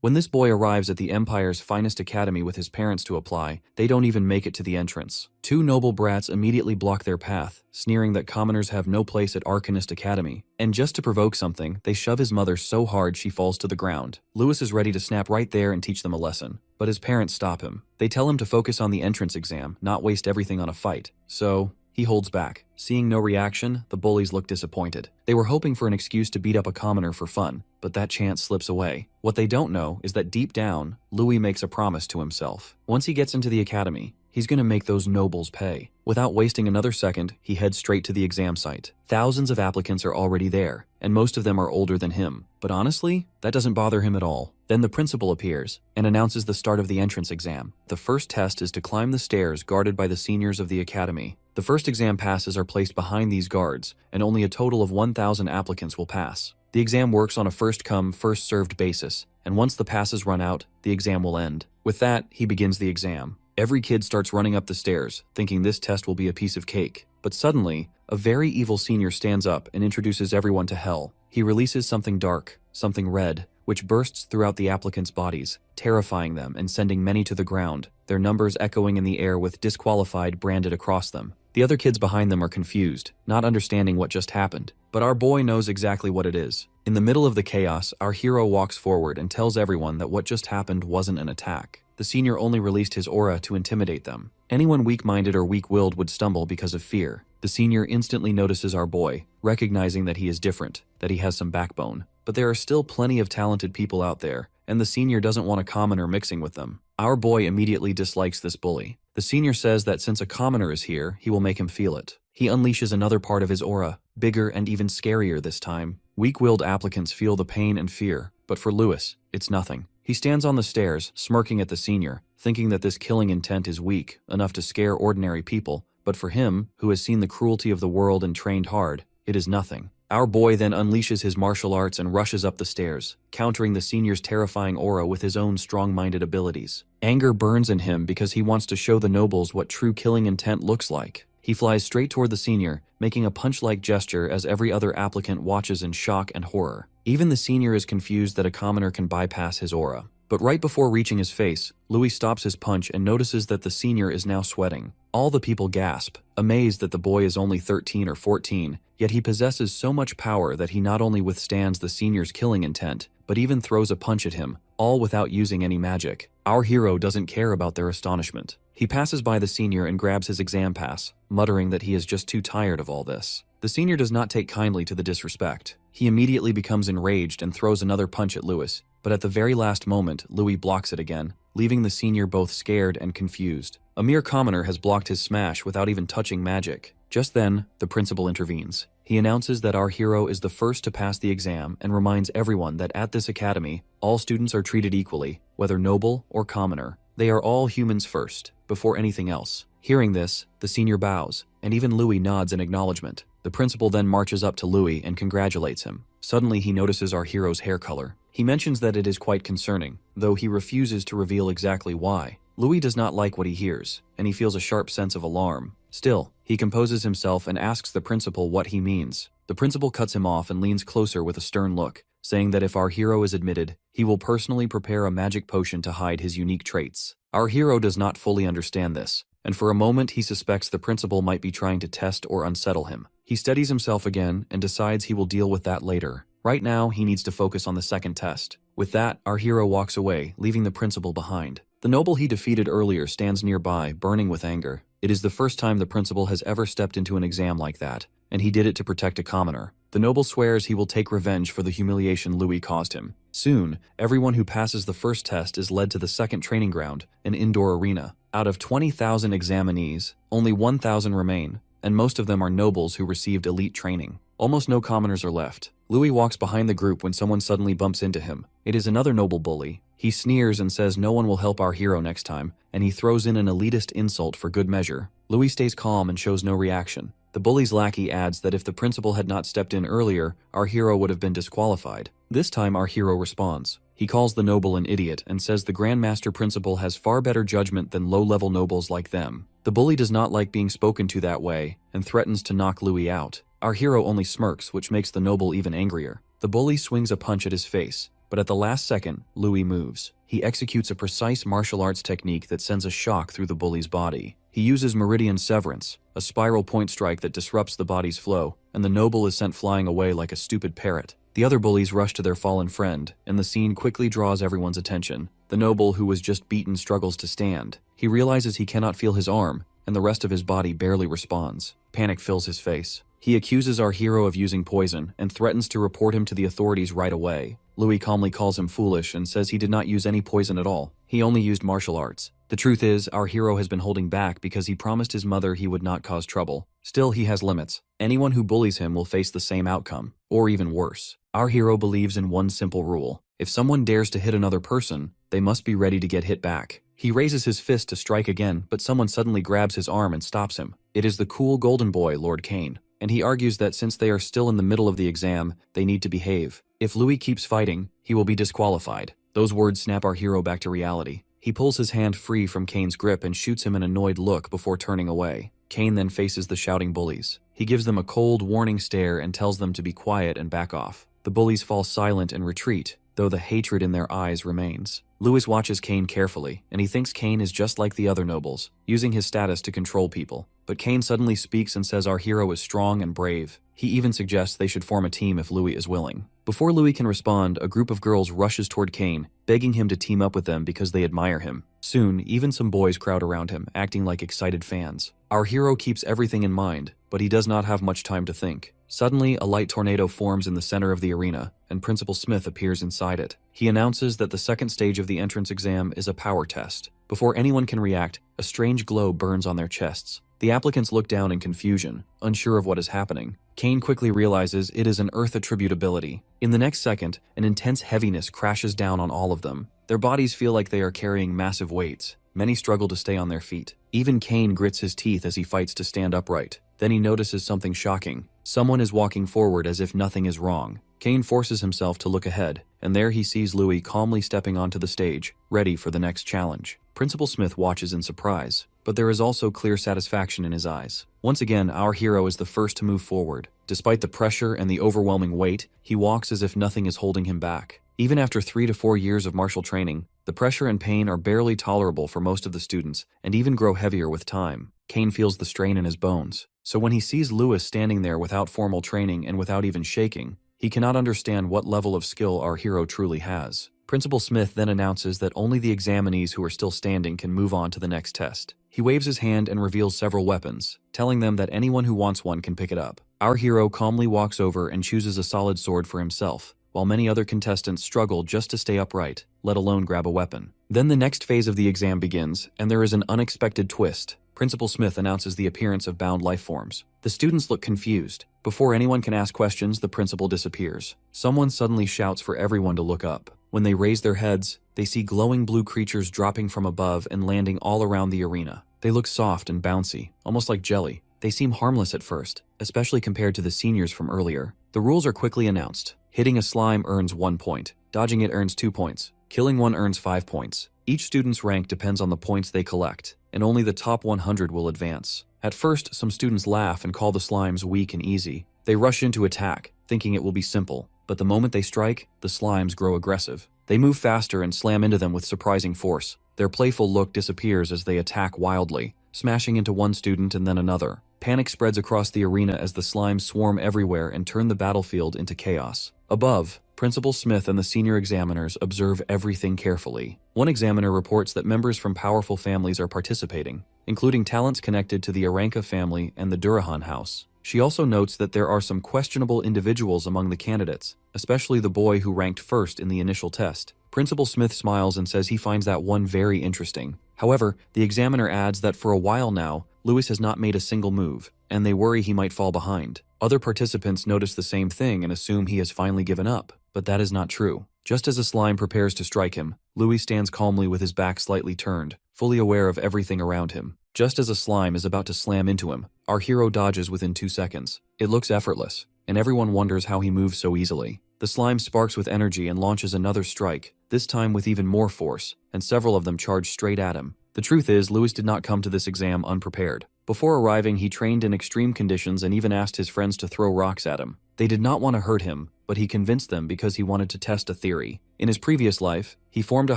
When this boy arrives at the Empire's finest academy with his parents to apply, they don't even make it to the entrance. Two noble brats immediately block their path, sneering that commoners have no place at Arcanist Academy. And just to provoke something, they shove his mother so hard she falls to the ground. Lewis is ready to snap right there and teach them a lesson, but his parents stop him. They tell him to focus on the entrance exam, not waste everything on a fight. So he holds back. Seeing no reaction, the bullies look disappointed. They were hoping for an excuse to beat up a commoner for fun, but that chance slips away. What they don't know is that deep down, Louis makes a promise to himself. Once he gets into the academy, he's gonna make those nobles pay. Without wasting another second, he heads straight to the exam site. Thousands of applicants are already there, and most of them are older than him. But honestly, that doesn't bother him at all. Then the principal appears and announces the start of the entrance exam. The first test is to climb the stairs guarded by the seniors of the academy. The first exam passes are placed behind these guards, and only a total of 1,000 applicants will pass. The exam works on a first-come, first-served basis, and once the passes run out, the exam will end. With that, he begins the exam. Every kid starts running up the stairs, thinking this test will be a piece of cake. But suddenly, a very evil senior stands up and introduces everyone to hell. He releases something dark, something red, which bursts throughout the applicants' bodies, terrifying them and sending many to the ground, their numbers echoing in the air with disqualified branded across them. The other kids behind them are confused, not understanding what just happened. But our boy knows exactly what it is. In the middle of the chaos, our hero walks forward and tells everyone that what just happened wasn't an attack. The senior only released his aura to intimidate them. Anyone weak-minded or weak-willed would stumble because of fear. The senior instantly notices our boy, recognizing that he is different, that he has some backbone. But there are still plenty of talented people out there, and the senior doesn't want a commoner mixing with them. Our boy immediately dislikes this bully. The senior says that since a commoner is here, he will make him feel it. He unleashes another part of his aura, bigger and even scarier this time. Weak-willed applicants feel the pain and fear, but for Lewis, it's nothing. He stands on the stairs, smirking at the senior, thinking that this killing intent is weak, enough to scare ordinary people, but for him, who has seen the cruelty of the world and trained hard, it is nothing. Our boy then unleashes his martial arts and rushes up the stairs, countering the senior's terrifying aura with his own strong-minded abilities. Anger burns in him because he wants to show the nobles what true killing intent looks like. He flies straight toward the senior, making a punch-like gesture as every other applicant watches in shock and horror. Even the senior is confused that a commoner can bypass his aura. But right before reaching his face, Louis stops his punch and notices that the senior is now sweating. All the people gasp, amazed that the boy is only 13 or 14, yet he possesses so much power that he not only withstands the senior's killing intent, but even throws a punch at him, all without using any magic. Our hero doesn't care about their astonishment. He passes by the senior and grabs his exam pass, muttering that he is just too tired of all this. The senior does not take kindly to the disrespect. He immediately becomes enraged and throws another punch at Louis, but at the very last moment, Louis blocks it again, leaving the senior both scared and confused. A mere commoner has blocked his smash without even touching magic. Just then, the principal intervenes. He announces that our hero is the first to pass the exam and reminds everyone that at this academy, all students are treated equally, whether noble or commoner. They are all humans first, before anything else. Hearing this, the senior bows, and even Louis nods in acknowledgement. The principal then marches up to Louis and congratulates him. Suddenly he notices our hero's hair color. He mentions that it is quite concerning, though he refuses to reveal exactly why. Louis does not like what he hears, and he feels a sharp sense of alarm. Still, he composes himself and asks the principal what he means. The principal cuts him off and leans closer with a stern look, saying that if our hero is admitted, he will personally prepare a magic potion to hide his unique traits. Our hero does not fully understand this, and for a moment he suspects the principal might be trying to test or unsettle him. He steadies himself again and decides he will deal with that later. Right now, he needs to focus on the second test. With that, our hero walks away, leaving the principal behind. The noble he defeated earlier stands nearby, burning with anger. It is the first time the principal has ever stepped into an exam like that, and he did it to protect a commoner. The noble swears he will take revenge for the humiliation Louis caused him. Soon, everyone who passes the first test is led to the second training ground, an indoor arena. Out of 20,000 examinees, only 1,000 remain, and most of them are nobles who received elite training. Almost no commoners are left. Louis walks behind the group when someone suddenly bumps into him. It is another noble bully. He sneers and says no one will help our hero next time, and he throws in an elitist insult for good measure. Louis stays calm and shows no reaction. The bully's lackey adds that if the principal had not stepped in earlier, our hero would have been disqualified. This time our hero responds. He calls the noble an idiot and says the Grandmaster Principal has far better judgment than low-level nobles like them. The bully does not like being spoken to that way and threatens to knock Louis out. Our hero only smirks, which makes the noble even angrier. The bully swings a punch at his face, But at the last second, Louis moves. He executes a precise martial arts technique that sends a shock through the bully's body. He uses Meridian Severance, a spiral point strike that disrupts the body's flow, and the noble is sent flying away like a stupid parrot. The other bullies rush to their fallen friend, and the scene quickly draws everyone's attention. The noble who was just beaten struggles to stand. He realizes he cannot feel his arm, and the rest of his body barely responds. Panic fills his face. He accuses our hero of using poison and threatens to report him to the authorities right away. Louis calmly calls him foolish and says he did not use any poison at all. He only used martial arts. The truth is, our hero has been holding back because he promised his mother he would not cause trouble. Still, he has limits. Anyone who bullies him will face the same outcome, or even worse. Our hero believes in one simple rule. If someone dares to hit another person, they must be ready to get hit back. He raises his fist to strike again, but someone suddenly grabs his arm and stops him. It is the cool golden boy, Lord Kane, and he argues that since they are still in the middle of the exam, they need to behave. If Louis keeps fighting, he will be disqualified. Those words snap our hero back to reality. He pulls his hand free from Kane's grip and shoots him an annoyed look before turning away. Kane then faces the shouting bullies. He gives them a cold, warning stare and tells them to be quiet and back off. The bullies fall silent and retreat, though the hatred in their eyes remains. Louis watches Kane carefully, and he thinks Kane is just like the other nobles, using his status to control people. But Kane suddenly speaks and says our hero is strong and brave. He even suggests they should form a team if Louis is willing. Before Louis can respond, a group of girls rushes toward Kane, begging him to team up with them because they admire him. Soon, even some boys crowd around him, acting like excited fans. Our hero keeps everything in mind, but he does not have much time to think. Suddenly, a light tornado forms in the center of the arena, and Principal Smith appears inside it. He announces that the second stage of the entrance exam is a power test. Before anyone can react, a strange glow burns on their chests. The applicants look down in confusion, unsure of what is happening. Kane quickly realizes it is an Earth attribute ability. In the next second, an intense heaviness crashes down on all of them. Their bodies feel like they are carrying massive weights. Many struggle to stay on their feet. Even Kane grits his teeth as he fights to stand upright. Then he notices something shocking. Someone is walking forward as if nothing is wrong. Kane forces himself to look ahead, and there he sees Louis calmly stepping onto the stage, ready for the next challenge. Principal Smith watches in surprise, but there is also clear satisfaction in his eyes. Once again, our hero is the first to move forward. Despite the pressure and the overwhelming weight, he walks as if nothing is holding him back. Even after 3 to 4 years of martial training, the pressure and pain are barely tolerable for most of the students, and even grow heavier with time. Kane feels the strain in his bones. So when he sees Louis standing there without formal training and without even shaking, he cannot understand what level of skill our hero truly has. Principal Smith then announces that only the examinees who are still standing can move on to the next test. He waves his hand and reveals several weapons, telling them that anyone who wants one can pick it up. Our hero calmly walks over and chooses a solid sword for himself, while many other contestants struggle just to stay upright, let alone grab a weapon. Then the next phase of the exam begins, and there is an unexpected twist. Principal Smith announces the appearance of bound life forms. The students look confused. Before anyone can ask questions, the principal disappears. Someone suddenly shouts for everyone to look up. When they raise their heads, they see glowing blue creatures dropping from above and landing all around the arena. They look soft and bouncy, almost like jelly. They seem harmless at first, especially compared to the seniors from earlier. The rules are quickly announced. Hitting a slime earns 1 point. Dodging it earns 2 points. Killing one earns 5 points. Each student's rank depends on the points they collect, and only the top 100 will advance. At first, some students laugh and call the slimes weak and easy. They rush into attack, thinking it will be simple, but the moment they strike, the slimes grow aggressive. They move faster and slam into them with surprising force. Their playful look disappears as they attack wildly, smashing into one student and then another. Panic spreads across the arena as the slimes swarm everywhere and turn the battlefield into chaos. Above, Principal Smith and the senior examiners observe everything carefully. One examiner reports that members from powerful families are participating, including talents connected to the Aranka family and the Durahan house. She also notes that there are some questionable individuals among the candidates, especially the boy who ranked first in the initial test. Principal Smith smiles and says he finds that one very interesting. However, the examiner adds that for a while now, Louis has not made a single move, and they worry he might fall behind. Other participants notice the same thing and assume he has finally given up, but that is not true. Just as a slime prepares to strike him, Louis stands calmly with his back slightly turned, fully aware of everything around him. Just as a slime is about to slam into him, our hero dodges within 2 seconds. It looks effortless, and everyone wonders how he moves so easily. The slime sparks with energy and launches another strike, this time with even more force, and several of them charge straight at him. The truth is, Louis did not come to this exam unprepared. Before arriving, he trained in extreme conditions and even asked his friends to throw rocks at him. They did not want to hurt him, but he convinced them because he wanted to test a theory. In his previous life, he formed a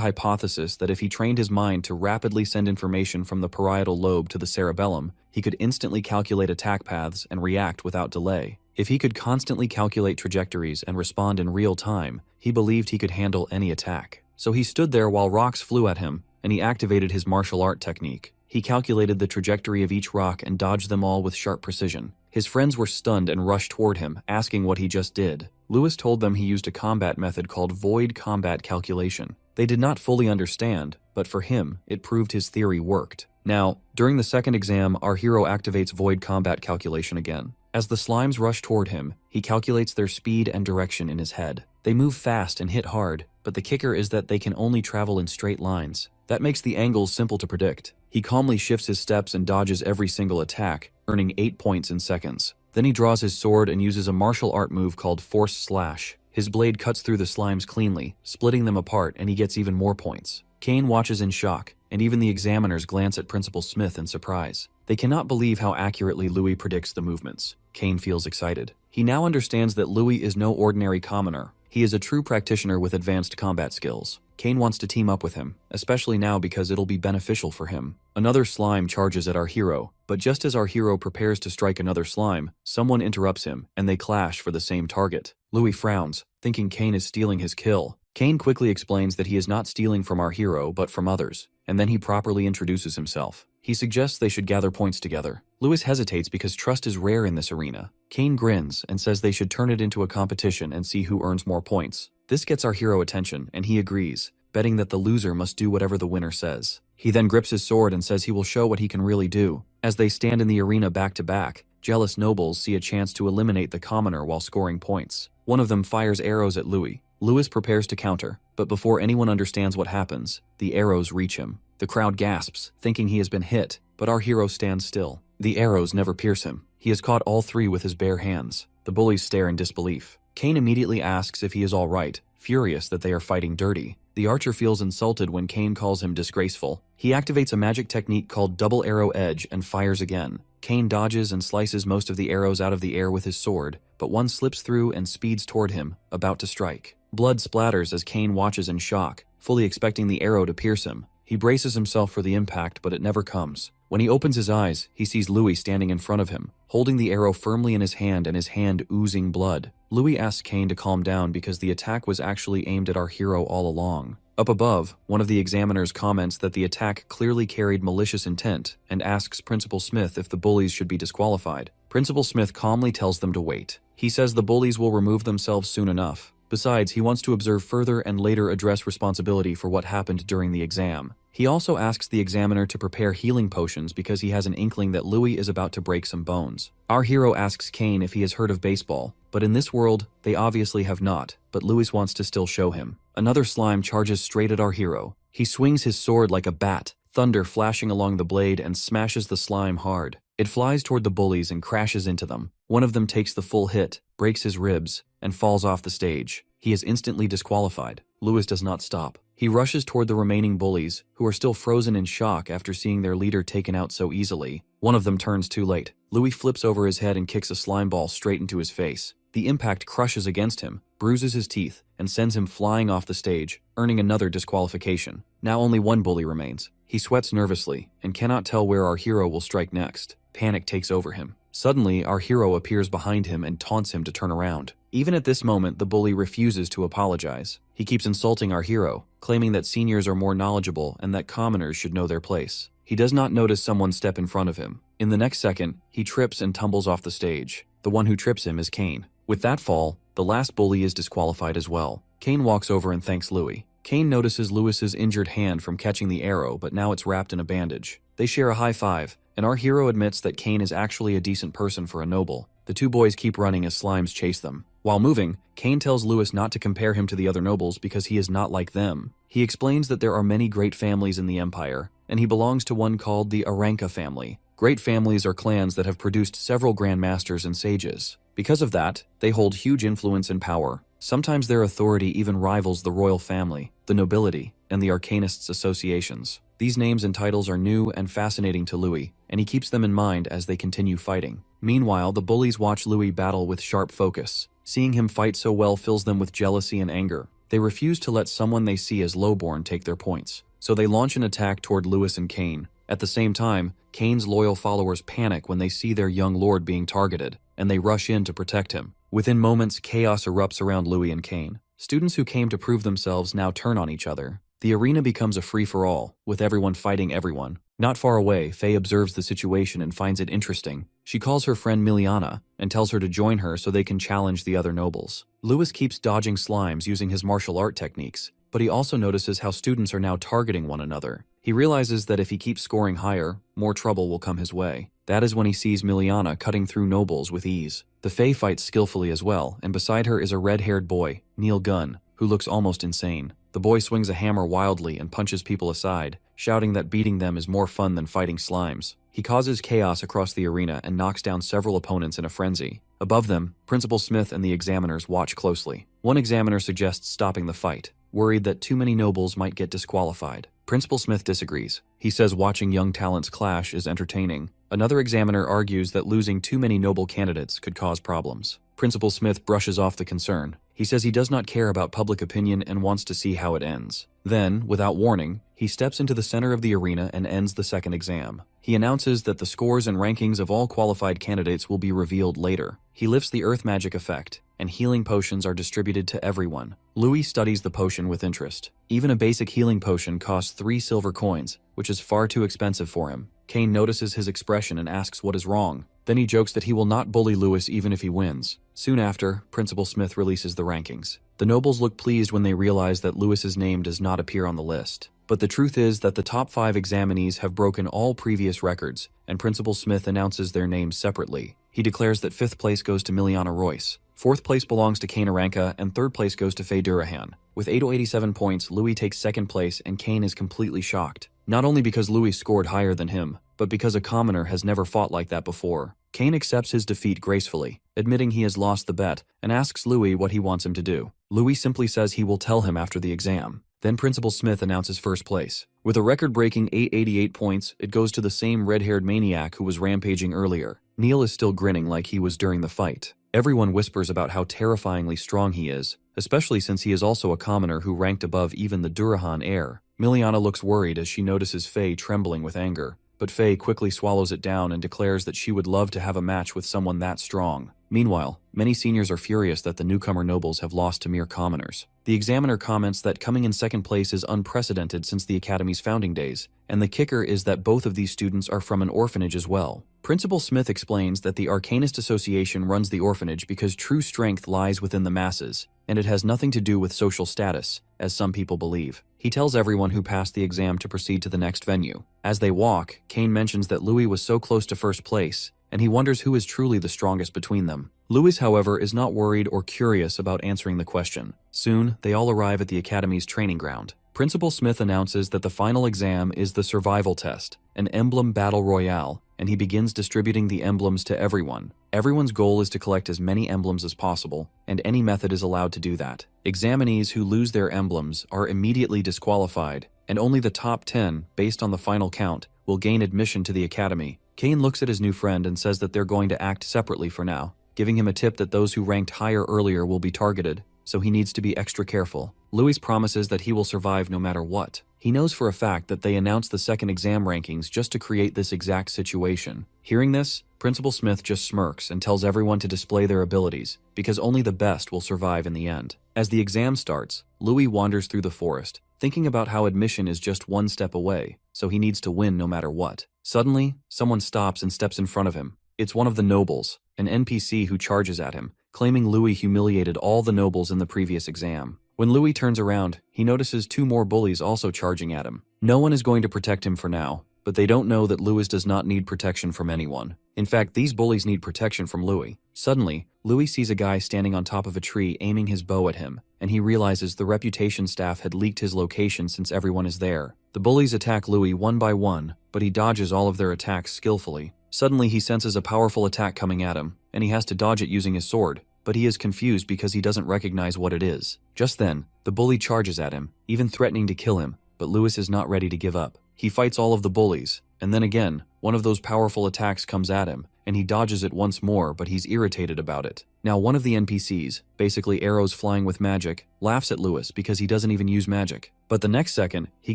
hypothesis that if he trained his mind to rapidly send information from the parietal lobe to the cerebellum, he could instantly calculate attack paths and react without delay. If he could constantly calculate trajectories and respond in real time, he believed he could handle any attack. So he stood there while rocks flew at him, and he activated his martial art technique. He calculated the trajectory of each rock and dodged them all with sharp precision. His friends were stunned and rushed toward him, asking what he just did. Lewis told them he used a combat method called void combat calculation. They did not fully understand, but for him, it proved his theory worked. Now, during the second exam, our hero activates void combat calculation again. As the slimes rush toward him, he calculates their speed and direction in his head. They move fast and hit hard, but the kicker is that they can only travel in straight lines. That makes the angles simple to predict. He calmly shifts his steps and dodges every single attack, earning 8 points in seconds. Then he draws his sword and uses a martial art move called Force Slash. His blade cuts through the slimes cleanly, splitting them apart, and he gets even more points. Kane watches in shock, and even the examiners glance at Principal Smith in surprise. They cannot believe how accurately Louis predicts the movements. Kane feels excited. He now understands that Louis is no ordinary commoner. He is a true practitioner with advanced combat skills. Kane wants to team up with him, especially now because it'll be beneficial for him. Another slime charges at our hero, but just as our hero prepares to strike another slime, someone interrupts him, and they clash for the same target. Louis frowns, thinking Kane is stealing his kill. Kane quickly explains that he is not stealing from our hero, but from others, and then he properly introduces himself. He suggests they should gather points together. Louis hesitates because trust is rare in this arena. Kane grins and says they should turn it into a competition and see who earns more points. This gets our hero attention, and he agrees, betting that the loser must do whatever the winner says. He then grips his sword and says he will show what he can really do. As they stand in the arena back to back, jealous nobles see a chance to eliminate the commoner while scoring points. One of them fires arrows at Louis. Louis prepares to counter, but before anyone understands what happens, the arrows reach him. The crowd gasps, thinking he has been hit, but our hero stands still. The arrows never pierce him. He has caught all three with his bare hands. The bullies stare in disbelief. Kane immediately asks if he is all right, furious that they are fighting dirty. The archer feels insulted when Kane calls him disgraceful. He activates a magic technique called Double Arrow Edge and fires again. Kane dodges and slices most of the arrows out of the air with his sword, but one slips through and speeds toward him, about to strike. Blood splatters as Kane watches in shock, fully expecting the arrow to pierce him. He braces himself for the impact, but it never comes. When he opens his eyes, he sees Louis standing in front of him, holding the arrow firmly in his hand and his hand oozing blood. Louis asks Kane to calm down because the attack was actually aimed at our hero all along. Up above, one of the examiners comments that the attack clearly carried malicious intent and asks Principal Smith if the bullies should be disqualified. Principal Smith calmly tells them to wait. He says the bullies will remove themselves soon enough. Besides, he wants to observe further and later address responsibility for what happened during the exam. He also asks the examiner to prepare healing potions because he has an inkling that Louis is about to break some bones. Our hero asks Kane if he has heard of baseball, but in this world, they obviously have not, but Louis wants to still show him. Another slime charges straight at our hero. He swings his sword like a bat, thunder flashing along the blade and smashes the slime hard. It flies toward the bullies and crashes into them. One of them takes the full hit, breaks his ribs, and falls off the stage. He is instantly disqualified. Louis does not stop. He rushes toward the remaining bullies, who are still frozen in shock after seeing their leader taken out so easily. One of them turns too late. Louis flips over his head and kicks a slime ball straight into his face. The impact crushes against him, bruises his teeth, and sends him flying off the stage, earning another disqualification. Now only one bully remains. He sweats nervously and cannot tell where our hero will strike next. Panic takes over him. Suddenly, our hero appears behind him and taunts him to turn around. Even at this moment, the bully refuses to apologize. He keeps insulting our hero, claiming that seniors are more knowledgeable and that commoners should know their place. He does not notice someone step in front of him. In the next second, he trips and tumbles off the stage. The one who trips him is Kane. With that fall, the last bully is disqualified as well. Kane walks over and thanks Louis. Kane notices Louis's injured hand from catching the arrow, but now it's wrapped in a bandage. They share a high five, and our hero admits that Kane is actually a decent person for a noble. The two boys keep running as slimes chase them. While moving, Kane tells Louis not to compare him to the other nobles because he is not like them. He explains that there are many great families in the Empire, and he belongs to one called the Aranka family. Great families are clans that have produced several Grand Masters and sages. Because of that, they hold huge influence and power. Sometimes their authority even rivals the royal family, the nobility, and the arcanists' associations. These names and titles are new and fascinating to Louis, and he keeps them in mind as they continue fighting. Meanwhile, the bullies watch Louis battle with sharp focus. Seeing him fight so well fills them with jealousy and anger. They refuse to let someone they see as lowborn take their points, so they launch an attack toward Louis and Kane. At the same time, Kane's loyal followers panic when they see their young lord being targeted, and they rush in to protect him. Within moments, chaos erupts around Louis and Kane. Students who came to prove themselves now turn on each other. The arena becomes a free-for-all, with everyone fighting everyone. Not far away, Faye observes the situation and finds it interesting. She calls her friend Miliana and tells her to join her so they can challenge the other nobles. Louis keeps dodging slimes using his martial art techniques, but he also notices how students are now targeting one another. He realizes that if he keeps scoring higher, more trouble will come his way. That is when he sees Miliana cutting through nobles with ease. The Fae fights skillfully as well, and beside her is a red-haired boy, Neil Gunn, who looks almost insane. The boy swings a hammer wildly and punches people aside, shouting that beating them is more fun than fighting slimes. He causes chaos across the arena and knocks down several opponents in a frenzy. Above them, Principal Smith and the examiners watch closely. One examiner suggests stopping the fight, worried that too many nobles might get disqualified. Principal Smith disagrees. He says watching young talents clash is entertaining. Another examiner argues that losing too many noble candidates could cause problems. Principal Smith brushes off the concern. He says he does not care about public opinion and wants to see how it ends. Then, without warning, he steps into the center of the arena and ends the second exam. He announces that the scores and rankings of all qualified candidates will be revealed later. He lifts the earth magic effect, and healing potions are distributed to everyone. Louis studies the potion with interest. Even a basic healing potion costs 3 silver coins, which is far too expensive for him. Kane notices his expression and asks what is wrong. Then he jokes that he will not bully Louis even if he wins. Soon after, Principal Smith releases the rankings. The nobles look pleased when they realize that Louis's name does not appear on the list. But the truth is that the top 5 examinees have broken all previous records, and Principal Smith announces their names separately. He declares that 5th place goes to Miliana Royce, 4th place belongs to Kane Aranka, and 3rd place goes to Faye Durahan. With 887 points, Louis takes 2nd place and Kane is completely shocked. Not only because Louis scored higher than him, but because a commoner has never fought like that before. Kane accepts his defeat gracefully, admitting he has lost the bet, and asks Louis what he wants him to do. Louis simply says he will tell him after the exam. Then Principal Smith announces 1st place. With a record-breaking 888 points, it goes to the same red-haired maniac who was rampaging earlier. Neil is still grinning like he was during the fight. Everyone whispers about how terrifyingly strong he is, especially since he is also a commoner who ranked above even the Durahan heir. Miliana looks worried as she notices Faye trembling with anger, but Faye quickly swallows it down and declares that she would love to have a match with someone that strong. Meanwhile, many seniors are furious that the newcomer nobles have lost to mere commoners. The examiner comments that coming in 2nd place is unprecedented since the Academy's founding days, and the kicker is that both of these students are from an orphanage as well. Principal Smith explains that the Arcanist Association runs the orphanage because true strength lies within the masses, and it has nothing to do with social status, as some people believe. He tells everyone who passed the exam to proceed to the next venue. As they walk, Kane mentions that Louis was so close to 1st place, and he wonders who is truly the strongest between them. Louis, however, is not worried or curious about answering the question. Soon, they all arrive at the Academy's training ground. Principal Smith announces that the final exam is the survival test, an emblem battle royale, and he begins distributing the emblems to everyone. Everyone's goal is to collect as many emblems as possible, and any method is allowed to do that. Examinees who lose their emblems are immediately disqualified, and only the top 10, based on the final count, will gain admission to the Academy. Kane looks at his new friend and says that they're going to act separately for now, giving him a tip that those who ranked higher earlier will be targeted, so he needs to be extra careful. Louis promises that he will survive no matter what. He knows for a fact that they announced the 2nd exam rankings just to create this exact situation. Hearing this, Principal Smith just smirks and tells everyone to display their abilities, because only the best will survive in the end. As the exam starts, Louis wanders through the forest, thinking about how admission is just one step away, so he needs to win no matter what. Suddenly, someone stops and steps in front of him. It's one of the nobles, an NPC who charges at him, claiming Louis humiliated all the nobles in the previous exam. When Louis turns around, he notices 2 more bullies also charging at him. No one is going to protect him for now, but they don't know that Louis does not need protection from anyone. In fact, these bullies need protection from Louis. Suddenly, Louis sees a guy standing on top of a tree aiming his bow at him, and he realizes the reputation staff had leaked his location since everyone is there. The bullies attack Louis one by one, but he dodges all of their attacks skillfully. Suddenly, he senses a powerful attack coming at him, and he has to dodge it using his sword, but he is confused because he doesn't recognize what it is. Just then, the bully charges at him, even threatening to kill him, but Lewis is not ready to give up. He fights all of the bullies, and then again, one of those powerful attacks comes at him, and he dodges it once more, but he's irritated about it. Now one of the NPCs, basically arrows flying with magic, laughs at Lewis because he doesn't even use magic. But the next second, he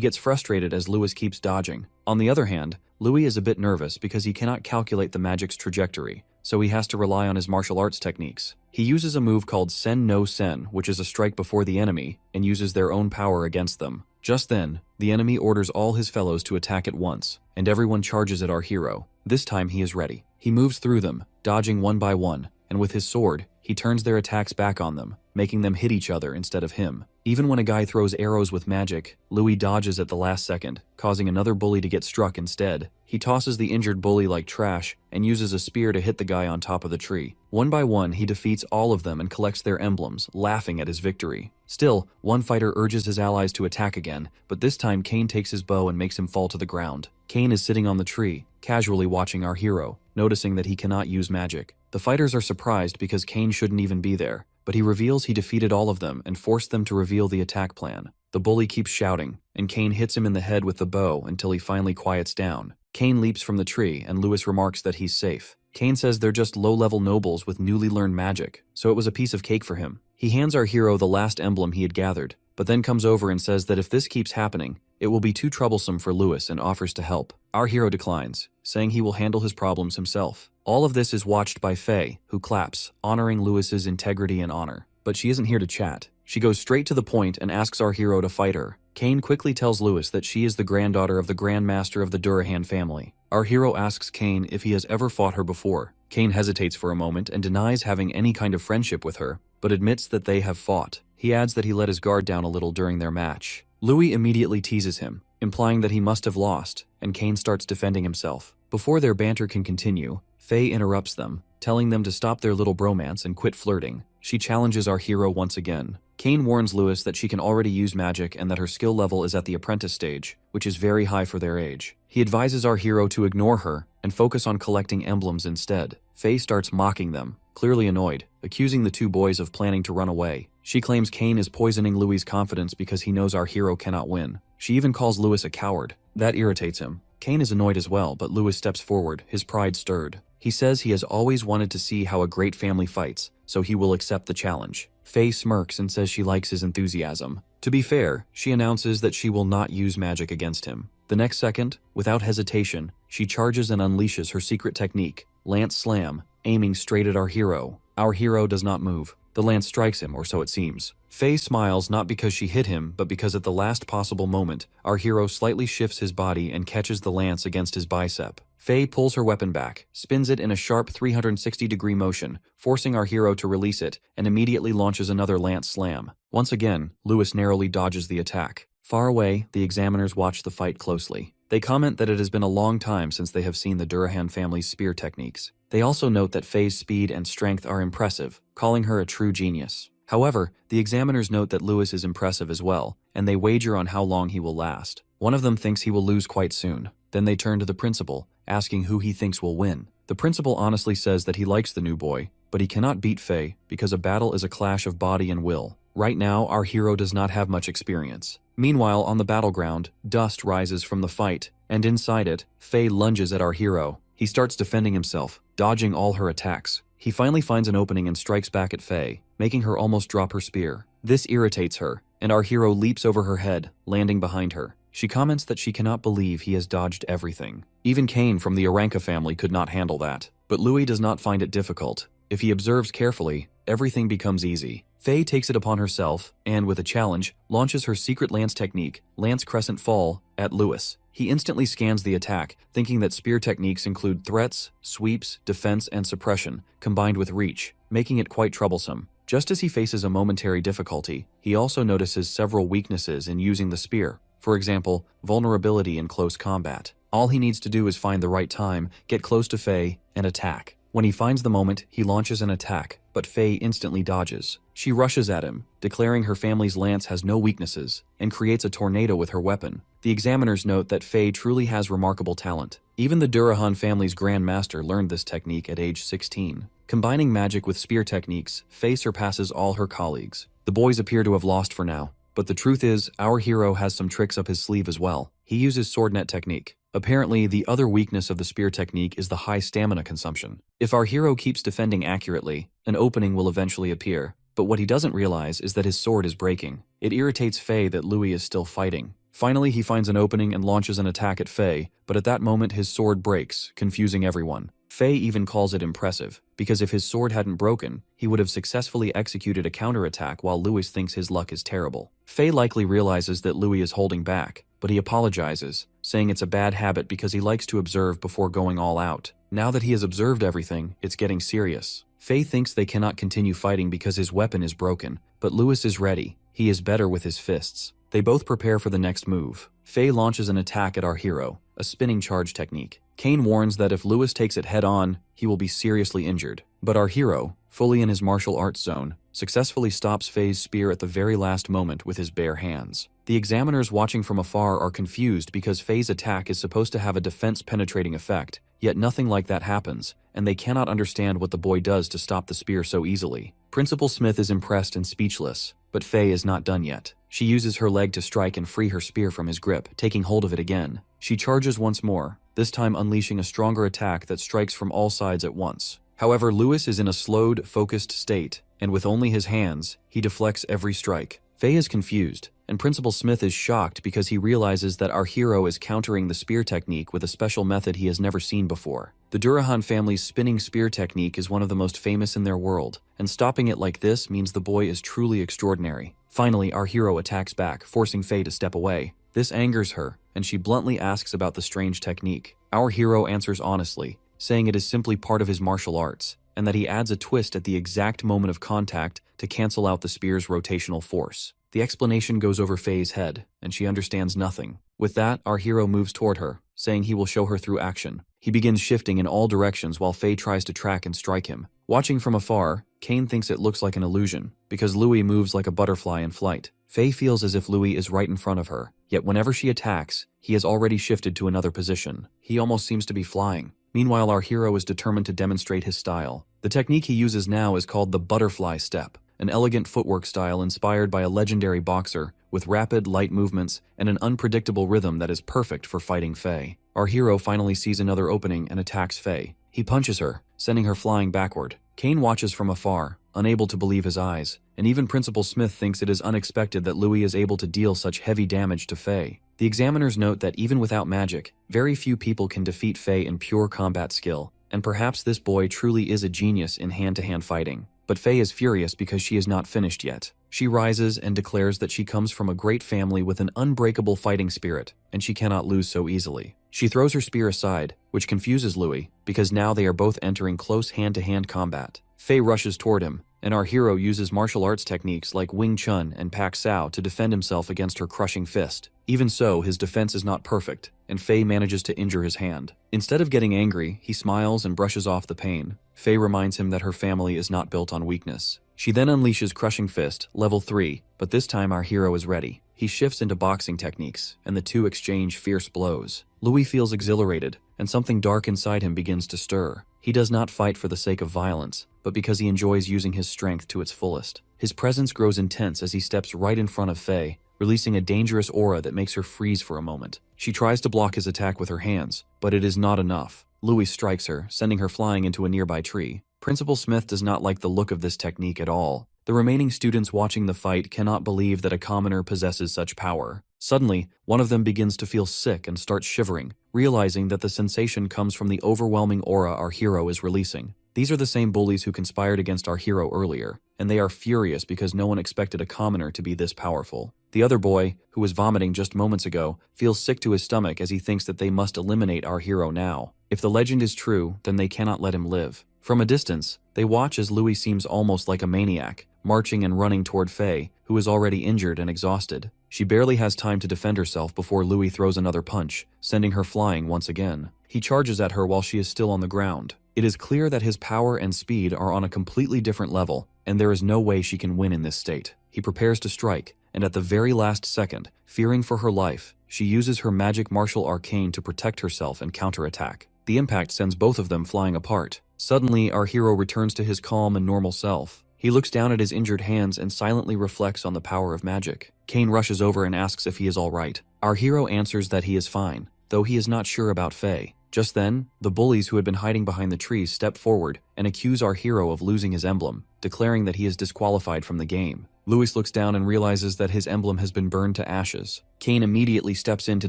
gets frustrated as Lewis keeps dodging. On the other hand, Louis is a bit nervous because he cannot calculate the magic's trajectory, so he has to rely on his martial arts techniques. He uses a move called Sen no Sen, which is a strike before the enemy, and uses their own power against them. Just then, the enemy orders all his fellows to attack at once, and everyone charges at our hero. This time he is ready. He moves through them, dodging one by one, and with his sword, he turns their attacks back on them, making them hit each other instead of him. Even when a guy throws arrows with magic, Louis dodges at the last second, causing another bully to get struck instead. He tosses the injured bully like trash and uses a spear to hit the guy on top of the tree. One by one, he defeats all of them and collects their emblems, laughing at his victory. Still, one fighter urges his allies to attack again, but this time Kane takes his bow and makes him fall to the ground. Kane is sitting on the tree, casually watching our hero, noticing that he cannot use magic. The fighters are surprised because Kane shouldn't even be there, but he reveals he defeated all of them and forced them to reveal the attack plan. The bully keeps shouting, and Kane hits him in the head with the bow until he finally quiets down. Kane leaps from the tree, and Lewis remarks that he's safe. Kane says they're just low-level nobles with newly learned magic, so it was a piece of cake for him. He hands our hero the last emblem he had gathered, but then comes over and says that if this keeps happening, it will be too troublesome for Lewis and offers to help. Our hero declines, saying he will handle his problems himself. All of this is watched by Faye, who claps, honoring Lewis's integrity and honor. But she isn't here to chat. She goes straight to the point and asks our hero to fight her. Kane quickly tells Lewis that she is the granddaughter of the Grand Master of the Durahan family. Our hero asks Kane if he has ever fought her before. Kane hesitates for a moment and denies having any kind of friendship with her, but admits that they have fought. He adds that he let his guard down a little during their match. Louis immediately teases him, implying that he must have lost, and Kane starts defending himself. Before their banter can continue, Faye interrupts them, telling them to stop their little bromance and quit flirting. She challenges our hero once again. Kane warns Lewis that she can already use magic and that her skill level is at the apprentice stage, which is very high for their age. He advises our hero to ignore her and focus on collecting emblems instead. Faye starts mocking them, clearly annoyed, accusing the two boys of planning to run away. She claims Kane is poisoning Louis' confidence because he knows our hero cannot win. She even calls Lewis a coward. That irritates him. Kane is annoyed as well, but Lewis steps forward, his pride stirred. He says he has always wanted to see how a great family fights, so he will accept the challenge. Faye smirks and says she likes his enthusiasm. To be fair, she announces that she will not use magic against him. The next second, without hesitation, she charges and unleashes her secret technique, Lance Slam, aiming straight at our hero. Our hero does not move. The lance strikes him, or so it seems. Faye smiles not because she hit him, but because at the last possible moment, our hero slightly shifts his body and catches the lance against his bicep. Faye pulls her weapon back, spins it in a sharp 360-degree motion, forcing our hero to release it, and immediately launches another lance slam. Once again, Lewis narrowly dodges the attack. Far away, the examiners watch the fight closely. They comment that it has been a long time since they have seen the Durahan family's spear techniques. They also note that Faye's speed and strength are impressive, calling her a true genius. However, the examiners note that Lewis is impressive as well, and they wager on how long he will last. One of them thinks he will lose quite soon. Then they turn to the principal, asking who he thinks will win. The principal honestly says that he likes the new boy, but he cannot beat Faye because a battle is a clash of body and will. Right now, our hero does not have much experience. Meanwhile, on the battleground, dust rises from the fight, and inside it, Faye lunges at our hero. He starts defending himself, dodging all her attacks. He finally finds an opening and strikes back at Faye, making her almost drop her spear. This irritates her, and our hero leaps over her head, landing behind her. She comments that she cannot believe he has dodged everything. Even Kane from the Aranka family could not handle that. But Louis does not find it difficult. If he observes carefully, everything becomes easy. Faye takes it upon herself, and with a challenge, launches her secret lance technique, Lance Crescent Fall, at Lewis. He instantly scans the attack, thinking that spear techniques include threats, sweeps, defense, and suppression, combined with reach, making it quite troublesome. Just as he faces a momentary difficulty, he also notices several weaknesses in using the spear. For example, vulnerability in close combat. All he needs to do is find the right time, get close to Faye, and attack. When he finds the moment, he launches an attack, but Faye instantly dodges. She rushes at him, declaring her family's lance has no weaknesses, and creates a tornado with her weapon. The examiners note that Faye truly has remarkable talent. Even the Durahan family's Grand Master learned this technique at age 16. Combining magic with spear techniques, Faye surpasses all her colleagues. The boys appear to have lost for now, but the truth is, our hero has some tricks up his sleeve as well. He uses sword net technique. Apparently, the other weakness of the spear technique is the high stamina consumption. If our hero keeps defending accurately, an opening will eventually appear. But what he doesn't realize is that his sword is breaking. It irritates Faye that Louis is still fighting. Finally, he finds an opening and launches an attack at Faye, but at that moment his sword breaks, confusing everyone. Faye even calls it impressive, because if his sword hadn't broken, he would have successfully executed a counterattack while Louis thinks his luck is terrible. Faye likely realizes that Louis is holding back, but he apologizes, saying it's a bad habit because he likes to observe before going all out. Now that he has observed everything, it's getting serious. Faye thinks they cannot continue fighting because his weapon is broken, but Louis is ready. He is better with his fists. They both prepare for the next move. Faye launches an attack at our hero, a spinning charge technique. Kane warns that if Louis takes it head-on, he will be seriously injured. But our hero, fully in his martial arts zone, successfully stops Faye's spear at the very last moment with his bare hands. The examiners watching from afar are confused because Faye's attack is supposed to have a defense-penetrating effect, yet nothing like that happens, and they cannot understand what the boy does to stop the spear so easily. Principal Smith is impressed and speechless, but Faye is not done yet. She uses her leg to strike and free her spear from his grip, taking hold of it again. She charges once more, this time unleashing a stronger attack that strikes from all sides at once. However, Louis is in a slowed, focused state, and with only his hands, he deflects every strike. Faye is confused, and Principal Smith is shocked because he realizes that our hero is countering the spear technique with a special method he has never seen before. The Durahan family's spinning spear technique is one of the most famous in their world, and stopping it like this means the boy is truly extraordinary. Finally, our hero attacks back, forcing Faye to step away. This angers her, and she bluntly asks about the strange technique. Our hero answers honestly, saying it is simply part of his martial arts, and that he adds a twist at the exact moment of contact to cancel out the spear's rotational force. The explanation goes over Faye's head, and she understands nothing. With that, our hero moves toward her, saying he will show her through action. He begins shifting in all directions while Faye tries to track and strike him. Watching from afar, Kane thinks it looks like an illusion, because Louis moves like a butterfly in flight. Faye feels as if Louis is right in front of her, yet whenever she attacks, he has already shifted to another position. He almost seems to be flying. Meanwhile, our hero is determined to demonstrate his style. The technique he uses now is called the butterfly step, an elegant footwork style inspired by a legendary boxer, with rapid, light movements and an unpredictable rhythm that is perfect for fighting Faye. Our hero finally sees another opening and attacks Faye. He punches her, sending her flying backward. Kane watches from afar, unable to believe his eyes, and even Principal Smith thinks it is unexpected that Louis is able to deal such heavy damage to Faye. The examiners note that even without magic, very few people can defeat Faye in pure combat skill, and perhaps this boy truly is a genius in hand-to-hand fighting. But Faye is furious because she is not finished yet. She rises and declares that she comes from a great family with an unbreakable fighting spirit, and she cannot lose so easily. She throws her spear aside, which confuses Louis, because now they are both entering close hand-to-hand combat. Faye rushes toward him, and our hero uses martial arts techniques like Wing Chun and Pak Sao to defend himself against her crushing fist. Even so, his defense is not perfect, and Faye manages to injure his hand. Instead of getting angry, he smiles and brushes off the pain. Faye reminds him that her family is not built on weakness. She then unleashes Crushing Fist, level 3, but this time our hero is ready. He shifts into boxing techniques, and the two exchange fierce blows. Louis feels exhilarated, and something dark inside him begins to stir. He does not fight for the sake of violence, but because he enjoys using his strength to its fullest. His presence grows intense as he steps right in front of Faye, releasing a dangerous aura that makes her freeze for a moment. She tries to block his attack with her hands, but it is not enough. Louis strikes her, sending her flying into a nearby tree. Principal Smith does not like the look of this technique at all. The remaining students watching the fight cannot believe that a commoner possesses such power. Suddenly, one of them begins to feel sick and starts shivering, realizing that the sensation comes from the overwhelming aura our hero is releasing. These are the same bullies who conspired against our hero earlier, and they are furious because no one expected a commoner to be this powerful. The other boy, who was vomiting just moments ago, feels sick to his stomach as he thinks that they must eliminate our hero now. If the legend is true, then they cannot let him live. From a distance, they watch as Louis seems almost like a maniac, marching and running toward Faye, who is already injured and exhausted. She barely has time to defend herself before Louis throws another punch, sending her flying once again. He charges at her while she is still on the ground. It is clear that his power and speed are on a completely different level, and there is no way she can win in this state. He prepares to strike, and at the very last second, fearing for her life, she uses her magic martial arcane to protect herself and counterattack. The impact sends both of them flying apart. Suddenly, our hero returns to his calm and normal self. He looks down at his injured hands and silently reflects on the power of magic. Kane rushes over and asks if he is all right. Our hero answers that he is fine, though he is not sure about Faye. Just then, the bullies who had been hiding behind the trees step forward and accuse our hero of losing his emblem, declaring that he is disqualified from the game. Louis looks down and realizes that his emblem has been burned to ashes. Kane immediately steps in to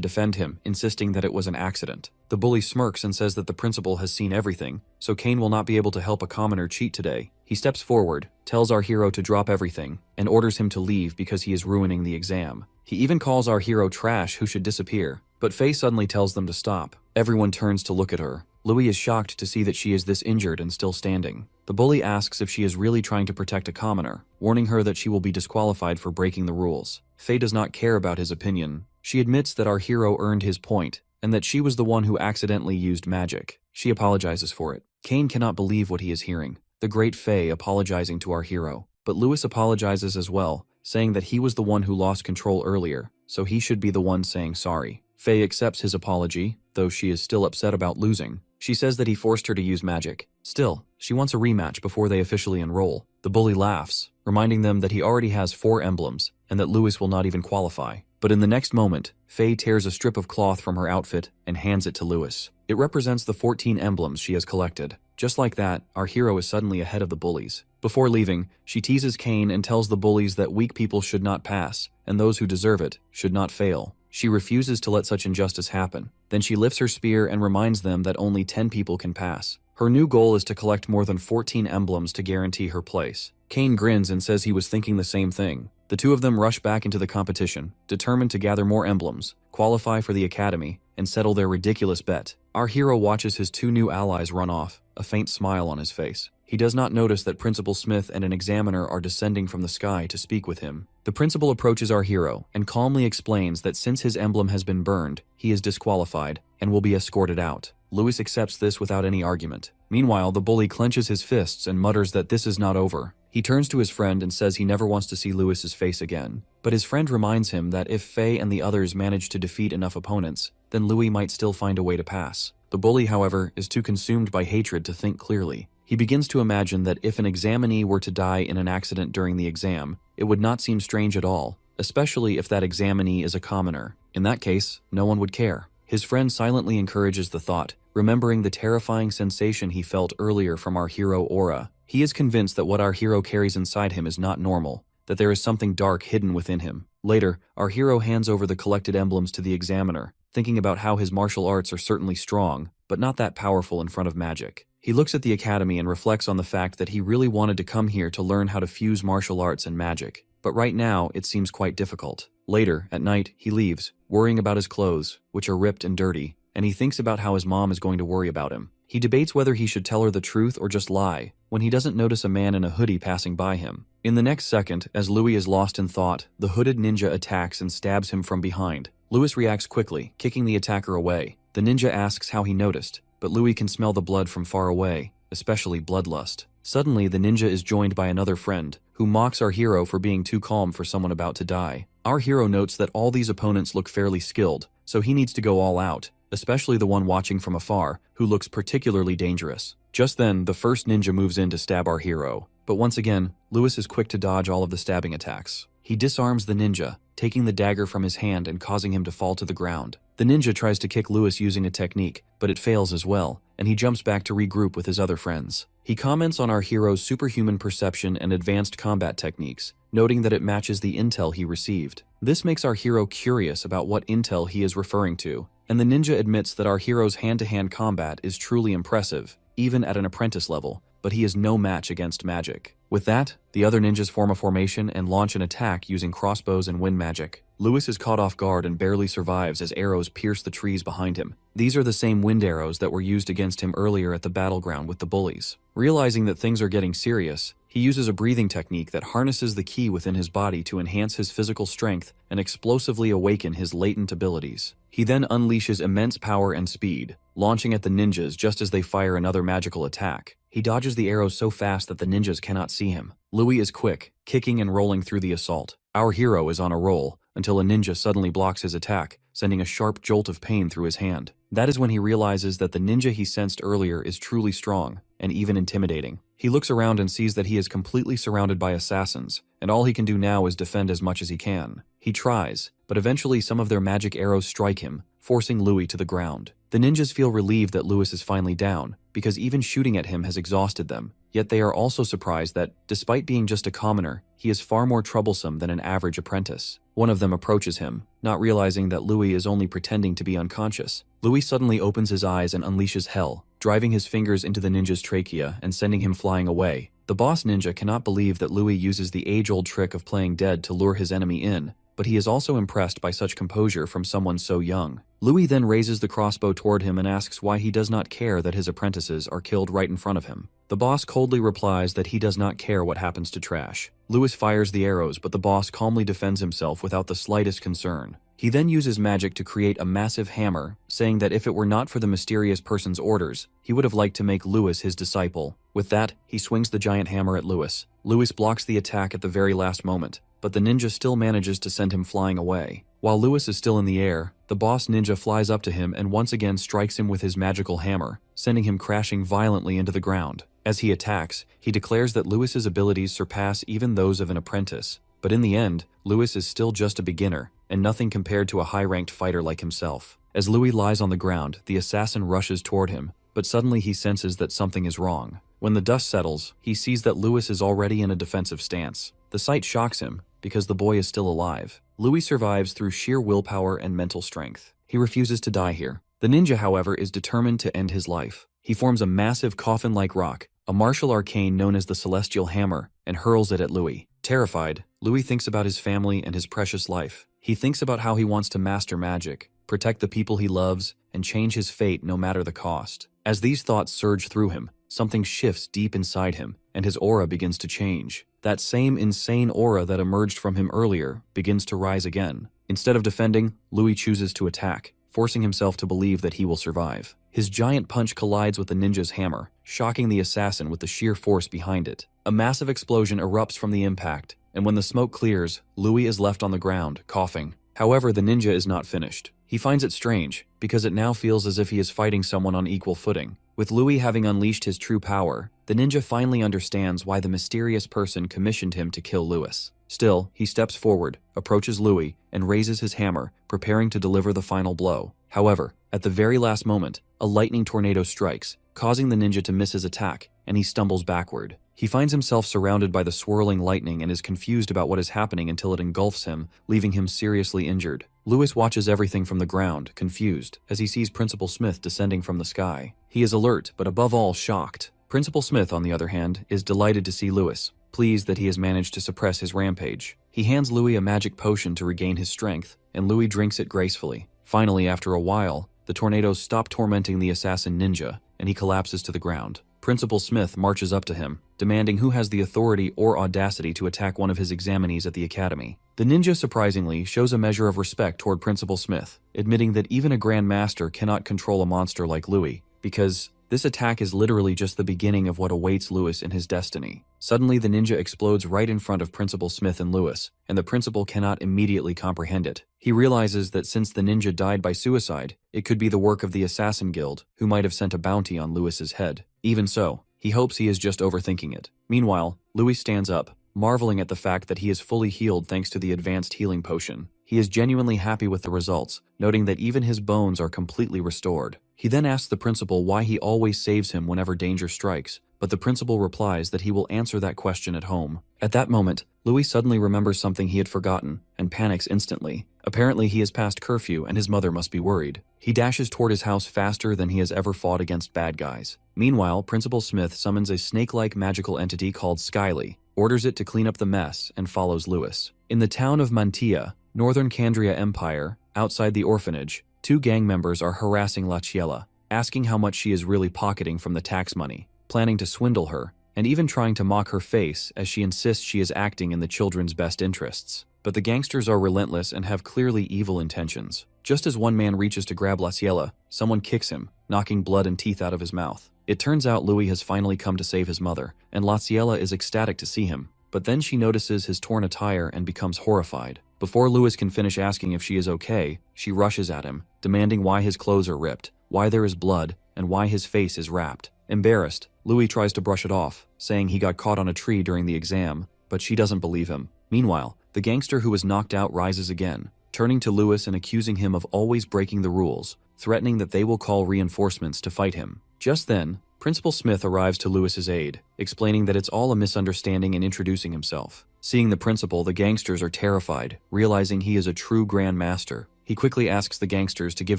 defend him, insisting that it was an accident. The bully smirks and says that the principal has seen everything, so Kane will not be able to help a commoner cheat today. He steps forward, tells our hero to drop everything, and orders him to leave because he is ruining the exam. He even calls our hero trash who should disappear, but Faye suddenly tells them to stop. Everyone turns to look at her. Louis is shocked to see that she is this injured and still standing. The bully asks if she is really trying to protect a commoner, warning her that she will be disqualified for breaking the rules. Faye does not care about his opinion. She admits that our hero earned his point, and that she was the one who accidentally used magic. She apologizes for it. Kane cannot believe what he is hearing. The great Faye apologizing to our hero. But Louis apologizes as well, saying that he was the one who lost control earlier, so he should be the one saying sorry. Faye accepts his apology, though she is still upset about losing. She says that he forced her to use magic. Still, she wants a rematch before they officially enroll. The bully laughs, reminding them that he already has 4 emblems, and that Louis will not even qualify. But in the next moment, Faye tears a strip of cloth from her outfit and hands it to Louis. It represents the 14 emblems she has collected. Just like that, our hero is suddenly ahead of the bullies. Before leaving, she teases Kane and tells the bullies that weak people should not pass, and those who deserve it should not fail. She refuses to let such injustice happen. Then she lifts her spear and reminds them that only 10 people can pass. Her new goal is to collect more than 14 emblems to guarantee her place. Kane grins and says he was thinking the same thing. The two of them rush back into the competition, determined to gather more emblems, qualify for the academy, and settle their ridiculous bet. Our hero watches his 2 new allies run off, a faint smile on his face. He does not notice that Principal Smith and an examiner are descending from the sky to speak with him. The principal approaches our hero and calmly explains that since his emblem has been burned, he is disqualified and will be escorted out. Louis accepts this without any argument. Meanwhile, the bully clenches his fists and mutters that this is not over. He turns to his friend and says he never wants to see Louis's face again. But his friend reminds him that if Faye and the others manage to defeat enough opponents, then Louis might still find a way to pass. The bully, however, is too consumed by hatred to think clearly. He begins to imagine that if an examinee were to die in an accident during the exam, it would not seem strange at all, especially if that examinee is a commoner. In that case, no one would care. His friend silently encourages the thought, remembering the terrifying sensation he felt earlier from our hero aura. He is convinced that what our hero carries inside him is not normal, that there is something dark hidden within him. Later, our hero hands over the collected emblems to the examiner, thinking about how his martial arts are certainly strong, but not that powerful in front of magic. He looks at the academy and reflects on the fact that he really wanted to come here to learn how to fuse martial arts and magic. But right now, it seems quite difficult. Later, at night, he leaves, worrying about his clothes, which are ripped and dirty, and he thinks about how his mom is going to worry about him. He debates whether he should tell her the truth or just lie, when he doesn't notice a man in a hoodie passing by him. In the next second, as Louis is lost in thought, the hooded ninja attacks and stabs him from behind. Louis reacts quickly, kicking the attacker away. The ninja asks how he noticed, but Louis can smell the blood from far away, especially bloodlust. Suddenly, the ninja is joined by another friend, who mocks our hero for being too calm for someone about to die. Our hero notes that all these opponents look fairly skilled, so he needs to go all out, especially the one watching from afar, who looks particularly dangerous. Just then, the first ninja moves in to stab our hero, but once again, Louis is quick to dodge all of the stabbing attacks. He disarms the ninja, taking the dagger from his hand and causing him to fall to the ground. The ninja tries to kick Louis using a technique, but it fails as well, and he jumps back to regroup with his other friends. He comments on our hero's superhuman perception and advanced combat techniques, noting that it matches the intel he received. This makes our hero curious about what intel he is referring to, and the ninja admits that our hero's hand-to-hand combat is truly impressive, even at an apprentice level, but he is no match against magic. With that, the other ninjas form a formation and launch an attack using crossbows and wind magic. Louis is caught off guard and barely survives as arrows pierce the trees behind him. These are the same wind arrows that were used against him earlier at the battleground with the bullies. Realizing that things are getting serious, he uses a breathing technique that harnesses the ki within his body to enhance his physical strength and explosively awaken his latent abilities. He then unleashes immense power and speed, launching at the ninjas just as they fire another magical attack. He dodges the arrows so fast that the ninjas cannot see him. Louis is quick, kicking and rolling through the assault. Our hero is on a roll, until a ninja suddenly blocks his attack, sending a sharp jolt of pain through his hand. That is when he realizes that the ninja he sensed earlier is truly strong, and even intimidating. He looks around and sees that he is completely surrounded by assassins, and all he can do now is defend as much as he can. He tries, but eventually some of their magic arrows strike him, forcing Louis to the ground. The ninjas feel relieved that Louis is finally down, because even shooting at him has exhausted them. Yet they are also surprised that, despite being just a commoner, he is far more troublesome than an average apprentice. One of them approaches him, not realizing that Louis is only pretending to be unconscious. Louis suddenly opens his eyes and unleashes hell, driving his fingers into the ninja's trachea and sending him flying away. The boss ninja cannot believe that Louis uses the age-old trick of playing dead to lure his enemy in, but he is also impressed by such composure from someone so young. Louis then raises the crossbow toward him and asks why he does not care that his apprentices are killed right in front of him. The boss coldly replies that he does not care what happens to trash. Louis fires the arrows, but the boss calmly defends himself without the slightest concern. He then uses magic to create a massive hammer, saying that if it were not for the mysterious person's orders, he would have liked to make Louis his disciple. With that, he swings the giant hammer at Louis. Louis blocks the attack at the very last moment, but the ninja still manages to send him flying away. While Louis is still in the air, the boss ninja flies up to him and once again strikes him with his magical hammer, sending him crashing violently into the ground. As he attacks, he declares that Louis's abilities surpass even those of an apprentice. But in the end, Louis is still just a beginner, and nothing compared to a high-ranked fighter like himself. As Louis lies on the ground, the assassin rushes toward him, but suddenly he senses that something is wrong. When the dust settles, he sees that Louis is already in a defensive stance. The sight shocks him, because the boy is still alive. Louis survives through sheer willpower and mental strength. He refuses to die here. The ninja, however, is determined to end his life. He forms a massive coffin-like rock, a martial arcane known as the Celestial Hammer, and hurls it at Louis. Terrified, Louis thinks about his family and his precious life. He thinks about how he wants to master magic, protect the people he loves, and change his fate no matter the cost. As these thoughts surge through him, something shifts deep inside him, and his aura begins to change. That same insane aura that emerged from him earlier begins to rise again. Instead of defending, Louis chooses to attack, forcing himself to believe that he will survive. His giant punch collides with the ninja's hammer, shocking the assassin with the sheer force behind it. A massive explosion erupts from the impact, and when the smoke clears, Louis is left on the ground, coughing. However, the ninja is not finished. He finds it strange, because it now feels as if he is fighting someone on equal footing. With Louis having unleashed his true power, the ninja finally understands why the mysterious person commissioned him to kill Louis. Still, he steps forward, approaches Louis, and raises his hammer, preparing to deliver the final blow. However, at the very last moment, a lightning tornado strikes, causing the ninja to miss his attack, and he stumbles backward. He finds himself surrounded by the swirling lightning and is confused about what is happening until it engulfs him, leaving him seriously injured. Louis watches everything from the ground, confused, as he sees Principal Smith descending from the sky. He is alert, but above all, shocked. Principal Smith, on the other hand, is delighted to see Louis, pleased that he has managed to suppress his rampage. He hands Louis a magic potion to regain his strength, and Louis drinks it gracefully. Finally, after a while, the tornadoes stop tormenting the assassin ninja, and he collapses to the ground. Principal Smith marches up to him, demanding who has the authority or audacity to attack one of his examinees at the academy. The ninja, surprisingly, shows a measure of respect toward Principal Smith, admitting that even a Grand Master cannot control a monster like Louis, because this attack is literally just the beginning of what awaits Louis in his destiny. Suddenly, the ninja explodes right in front of Principal Smith and Louis, and the principal cannot immediately comprehend it. He realizes that since the ninja died by suicide, it could be the work of the Assassin Guild, who might have sent a bounty on Louis's head. Even so, he hopes he is just overthinking it. Meanwhile, Louis stands up, marveling at the fact that he is fully healed thanks to the advanced healing potion. He is genuinely happy with the results, noting that even his bones are completely restored. He then asks the principal why he always saves him whenever danger strikes, but the principal replies that he will answer that question at home. At that moment, Louis suddenly remembers something he had forgotten, and panics instantly. Apparently he has passed curfew and his mother must be worried. He dashes toward his house faster than he has ever fought against bad guys. Meanwhile, Principal Smith summons a snake-like magical entity called Skyly, orders it to clean up the mess, and follows Louis. In the town of Mantia, Northern Candria Empire, outside the orphanage, two gang members are harassing La Chiella, asking how much she is really pocketing from the tax money. planning to swindle her, and even trying to mock her face as she insists she is acting in the children's best interests. But the gangsters are relentless and have clearly evil intentions. Just as one man reaches to grab Laciella, someone kicks him, knocking blood and teeth out of his mouth. It turns out Louis has finally come to save his mother, and Laciella is ecstatic to see him. But then she notices his torn attire and becomes horrified. Before Louis can finish asking if she is okay, she rushes at him, demanding why his clothes are ripped, why there is blood, and why his face is wrapped. Embarrassed, Louis tries to brush it off, saying he got caught on a tree during the exam, but she doesn't believe him. Meanwhile, the gangster who was knocked out rises again, turning to Louis and accusing him of always breaking the rules, threatening that they will call reinforcements to fight him. Just then, Principal Smith arrives to Louis's aid, explaining that it's all a misunderstanding and introducing himself. Seeing the principal, the gangsters are terrified, realizing he is a true Grand Master. He quickly asks the gangsters to give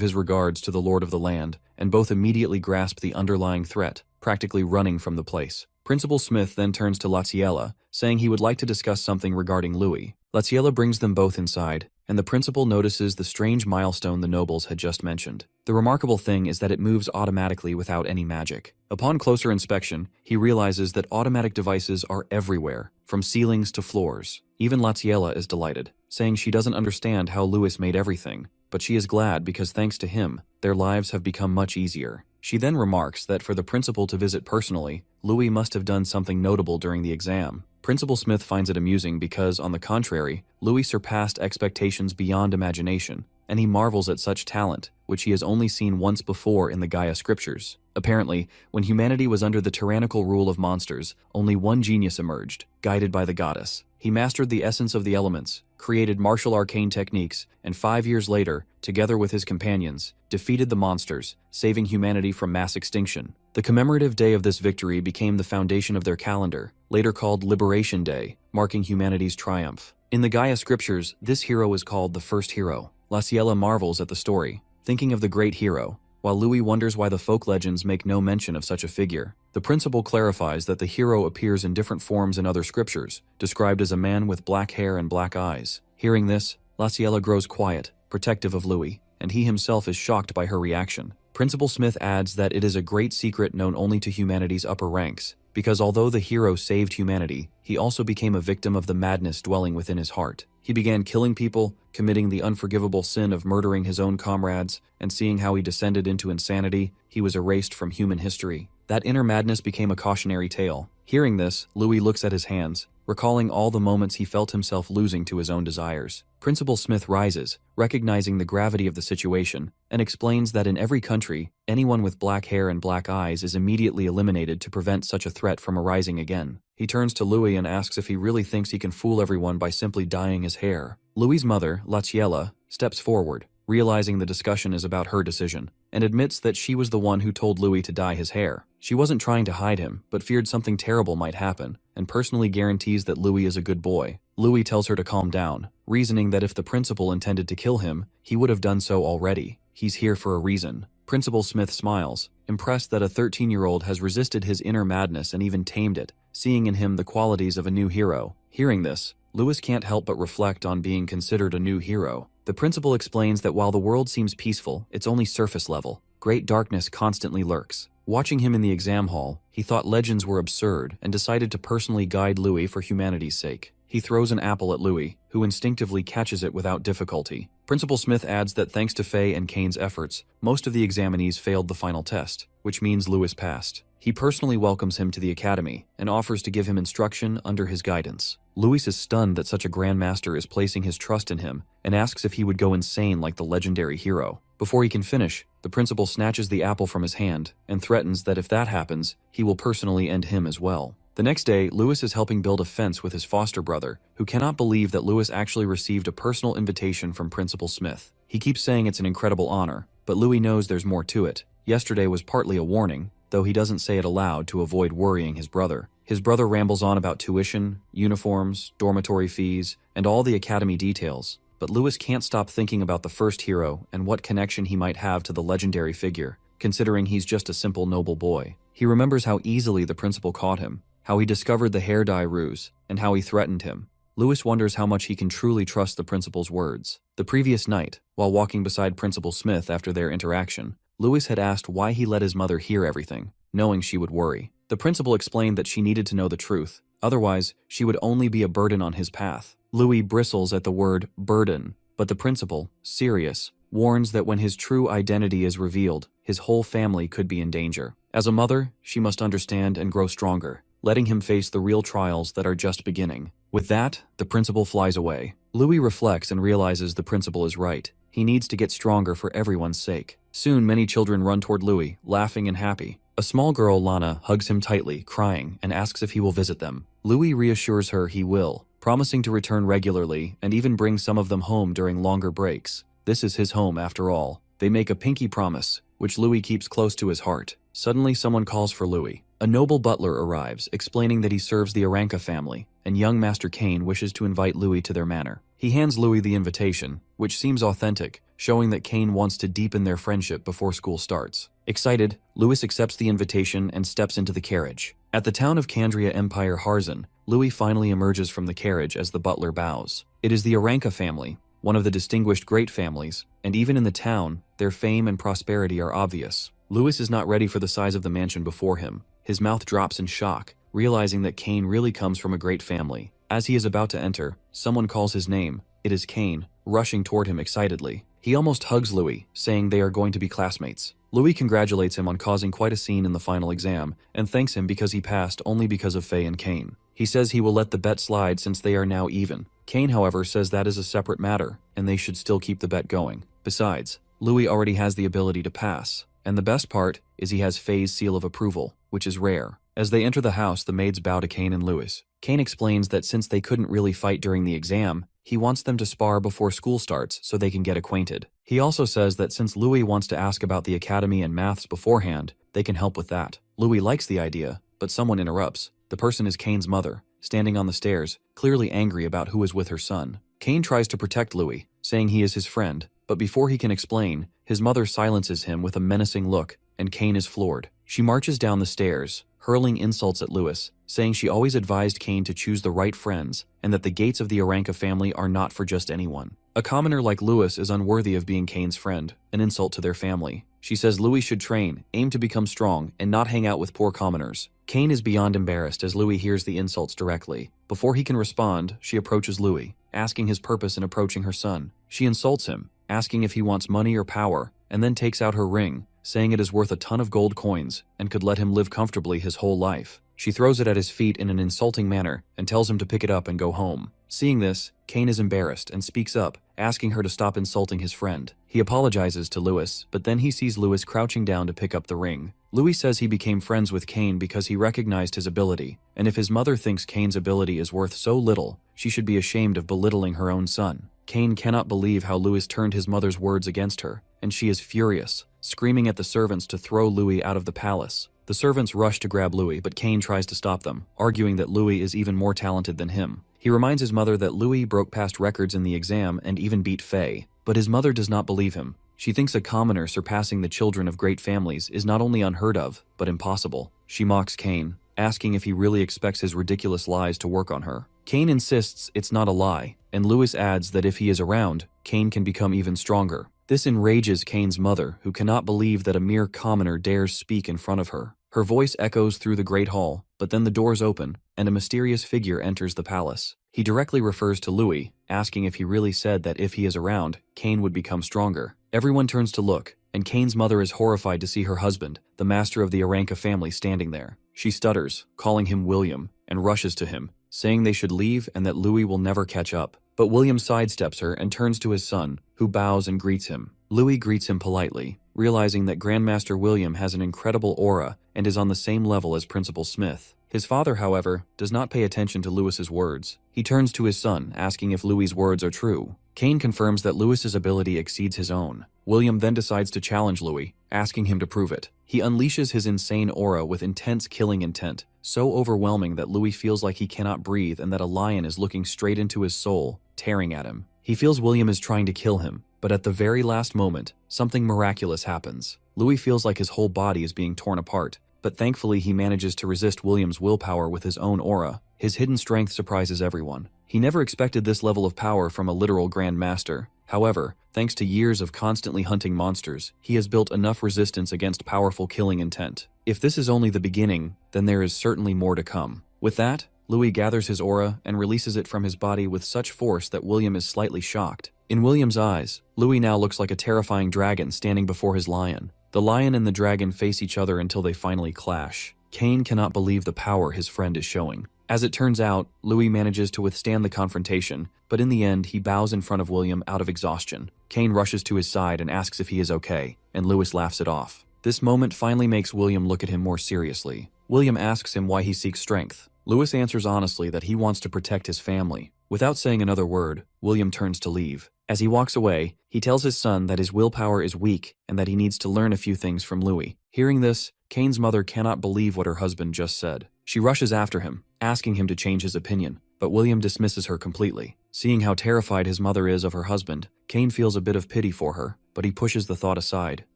his regards to the Lord of the Land, and both immediately grasp the underlying threat, practically running from the place. Principal Smith then turns to Laciella, saying he would like to discuss something regarding Louis. Laciella brings them both inside, and the principal notices the strange milestone the nobles had just mentioned. The remarkable thing is that it moves automatically without any magic. Upon closer inspection, he realizes that automatic devices are everywhere, from ceilings to floors. Even Laciella is delighted, saying she doesn't understand how Louis made everything, but she is glad because thanks to him, their lives have become much easier. She then remarks that for the principal to visit personally, Louis must have done something notable during the exam. Principal Smith finds it amusing because, on the contrary, Louis surpassed expectations beyond imagination, and he marvels at such talent, which he has only seen once before in the Gaia scriptures. Apparently, when humanity was under the tyrannical rule of monsters, only one genius emerged, guided by the goddess. He mastered the essence of the elements, created martial arcane techniques, and 5 years later, together with his companions, defeated the monsters, saving humanity from mass extinction. The commemorative day of this victory became the foundation of their calendar, later called Liberation Day, marking humanity's triumph. In the Gaia scriptures, this hero is called the first hero. Laciella marvels at the story, thinking of the great hero, while Louis wonders why the folk legends make no mention of such a figure. The principal clarifies that the hero appears in different forms in other scriptures, described as a man with black hair and black eyes. Hearing this, Laciella grows quiet, protective of Louis, and he himself is shocked by her reaction. Principal Smith adds that it is a great secret known only to humanity's upper ranks, because although the hero saved humanity, he also became a victim of the madness dwelling within his heart. He began killing people, committing the unforgivable sin of murdering his own comrades, and seeing how he descended into insanity, he was erased from human history. That inner madness became a cautionary tale. Hearing this, Louis looks at his hands, recalling all the moments he felt himself losing to his own desires. Principal Smith rises, recognizing the gravity of the situation, and explains that in every country, anyone with black hair and black eyes is immediately eliminated to prevent such a threat from arising again. He turns to Louis and asks if he really thinks he can fool everyone by simply dyeing his hair. Louis's mother, Laciella, steps forward, realizing the discussion is about her decision, and admits that she was the one who told Louis to dye his hair. She wasn't trying to hide him, but feared something terrible might happen, and personally guarantees that Louis is a good boy. Louis tells her to calm down, reasoning that if the principal intended to kill him, he would have done so already. He's here for a reason. Principal Smith smiles, impressed that a 13-year-old has resisted his inner madness and even tamed it, seeing in him the qualities of a new hero. Hearing this, Louis can't help but reflect on being considered a new hero. The principal explains that while the world seems peaceful, it's only surface level. Great darkness constantly lurks. Watching him in the exam hall, he thought legends were absurd and decided to personally guide Louis for humanity's sake. He throws an apple at Louis, who instinctively catches it without difficulty. Principal Smith adds that thanks to Faye and Kane's efforts, most of the examinees failed the final test, which means Louis passed. He personally welcomes him to the academy and offers to give him instruction under his guidance. Louis is stunned that such a grandmaster is placing his trust in him and asks if he would go insane like the legendary hero. Before he can finish, the principal snatches the apple from his hand and threatens that if that happens, he will personally end him as well. The next day, Louis is helping build a fence with his foster brother, who cannot believe that Louis actually received a personal invitation from Principal Smith. He keeps saying it's an incredible honor, but Louis knows there's more to it. Yesterday was partly a warning, though he doesn't say it aloud to avoid worrying his brother. His brother rambles on about tuition, uniforms, dormitory fees, and all the academy details, but Louis can't stop thinking about the first hero and what connection he might have to the legendary figure, considering he's just a simple noble boy. He remembers how easily the principal caught him, how he discovered the hair dye ruse, and how he threatened him. Louis wonders how much he can truly trust the principal's words. The previous night, while walking beside Principal Smith after their interaction, Louis had asked why he let his mother hear everything, knowing she would worry. The principal explained that she needed to know the truth, otherwise she would only be a burden on his path. Louis bristles at the word burden, but the principal, serious, warns that when his true identity is revealed, his whole family could be in danger. As a mother, she must understand and grow stronger, letting him face the real trials that are just beginning. With that, the principal flies away. Louis reflects and realizes the principal is right. He needs to get stronger for everyone's sake. Soon, many children run toward Louis, laughing and happy. A small girl, Lana, hugs him tightly, crying, and asks if he will visit them. Louis reassures her he will, promising to return regularly and even bring some of them home during longer breaks. This is his home after all. They make a pinky promise, which Louis keeps close to his heart. Suddenly, someone calls for Louis. A noble butler arrives, explaining that he serves the Aranka family, and young Master Kane wishes to invite Louis to their manor. He hands Louis the invitation, which seems authentic, showing that Kane wants to deepen their friendship before school starts. Excited, Louis accepts the invitation and steps into the carriage. At the town of Candria Empire Harzen, Louis finally emerges from the carriage as the butler bows. It is the Aranka family, one of the distinguished great families, and even in the town, their fame and prosperity are obvious. Louis is not ready for the size of the mansion before him. His mouth drops in shock, realizing that Kane really comes from a great family. As he is about to enter, someone calls his name. It is Kane, rushing toward him excitedly. He almost hugs Louis, saying they are going to be classmates. Louis congratulates him on causing quite a scene in the final exam, and thanks him because he passed only because of Faye and Kane. He says he will let the bet slide since they are now even. Kane, however, says that is a separate matter, and they should still keep the bet going. Besides, Louis already has the ability to pass. And the best part is he has Faye's seal of approval, which is rare. As they enter the house, the maids bow to Kane and Louis. Kane explains that since they couldn't really fight during the exam, he wants them to spar before school starts so they can get acquainted. He also says that since Louis wants to ask about the academy and maths beforehand, they can help with that. Louis likes the idea, but someone interrupts. The person is Kane's mother, standing on the stairs, clearly angry about who is with her son. Kane tries to protect Louis, saying he is his friend, but before he can explain, his mother silences him with a menacing look, and Kane is floored. She marches down the stairs, hurling insults at Louis, saying she always advised Kane to choose the right friends, and that the gates of the Aranka family are not for just anyone. A commoner like Louis is unworthy of being Kane's friend, an insult to their family. She says Louis should train, aim to become strong, and not hang out with poor commoners. Kane is beyond embarrassed as Louis hears the insults directly. Before he can respond, she approaches Louis, asking his purpose in approaching her son. She insults him, asking if he wants money or power, and then takes out her ring, saying it is worth a ton of gold coins and could let him live comfortably his whole life. She throws it at his feet in an insulting manner and tells him to pick it up and go home. Seeing this, Kane is embarrassed and speaks up, asking her to stop insulting his friend. He apologizes to Louis, but then he sees Louis crouching down to pick up the ring. Louis says he became friends with Kane because he recognized his ability, and if his mother thinks Kane's ability is worth so little, she should be ashamed of belittling her own son. Kane cannot believe how Louis turned his mother's words against her, and she is furious, screaming at the servants to throw Louis out of the palace. The servants rush to grab Louis, but Kane tries to stop them, arguing that Louis is even more talented than him. He reminds his mother that Louis broke past records in the exam and even beat Faye, but his mother does not believe him. She thinks a commoner surpassing the children of great families is not only unheard of, but impossible. She mocks Kane, asking if he really expects his ridiculous lies to work on her. Kane insists it's not a lie, and Louis adds that if he is around, Kane can become even stronger. This enrages Kane's mother, who cannot believe that a mere commoner dares speak in front of her. Her voice echoes through the great hall, but then the doors open, and a mysterious figure enters the palace. He directly refers to Louis, asking if he really said that if he is around, Kane would become stronger. Everyone turns to look, and Kane's mother is horrified to see her husband, the master of the Aranka family, standing there. She stutters, calling him William, and rushes to him, saying they should leave and that Louis will never catch up. But William sidesteps her and turns to his son, who bows and greets him. Louis greets him politely, realizing that Grandmaster William has an incredible aura and is on the same level as Principal Smith. His father, however, does not pay attention to Louis's words. He turns to his son, asking if Louis's words are true. Kane confirms that Louis's ability exceeds his own. William then decides to challenge Louis, asking him to prove it. He unleashes his insane aura with intense killing intent, so overwhelming that Louis feels like he cannot breathe and that a lion is looking straight into his soul, tearing at him. He feels William is trying to kill him, but at the very last moment, something miraculous happens. Louis feels like his whole body is being torn apart, but thankfully he manages to resist William's willpower with his own aura. His hidden strength surprises everyone. He never expected this level of power from a literal Grand Master. However, thanks to years of constantly hunting monsters, he has built enough resistance against powerful killing intent. If this is only the beginning, then there is certainly more to come. With that, Louis gathers his aura and releases it from his body with such force that William is slightly shocked. In William's eyes, Louis now looks like a terrifying dragon standing before his lion. The lion and the dragon face each other until they finally clash. Kane cannot believe the power his friend is showing. As it turns out, Louis manages to withstand the confrontation, but in the end he bows in front of William out of exhaustion. Kane rushes to his side and asks if he is okay, and Louis laughs it off. This moment finally makes William look at him more seriously. William asks him why he seeks strength. Louis answers honestly that he wants to protect his family. Without saying another word, William turns to leave. As he walks away, he tells his son that his willpower is weak and that he needs to learn a few things from Louis. Hearing this, Kane's mother cannot believe what her husband just said. She rushes after him, asking him to change his opinion, but William dismisses her completely. Seeing how terrified his mother is of her husband, Kane feels a bit of pity for her, but he pushes the thought aside.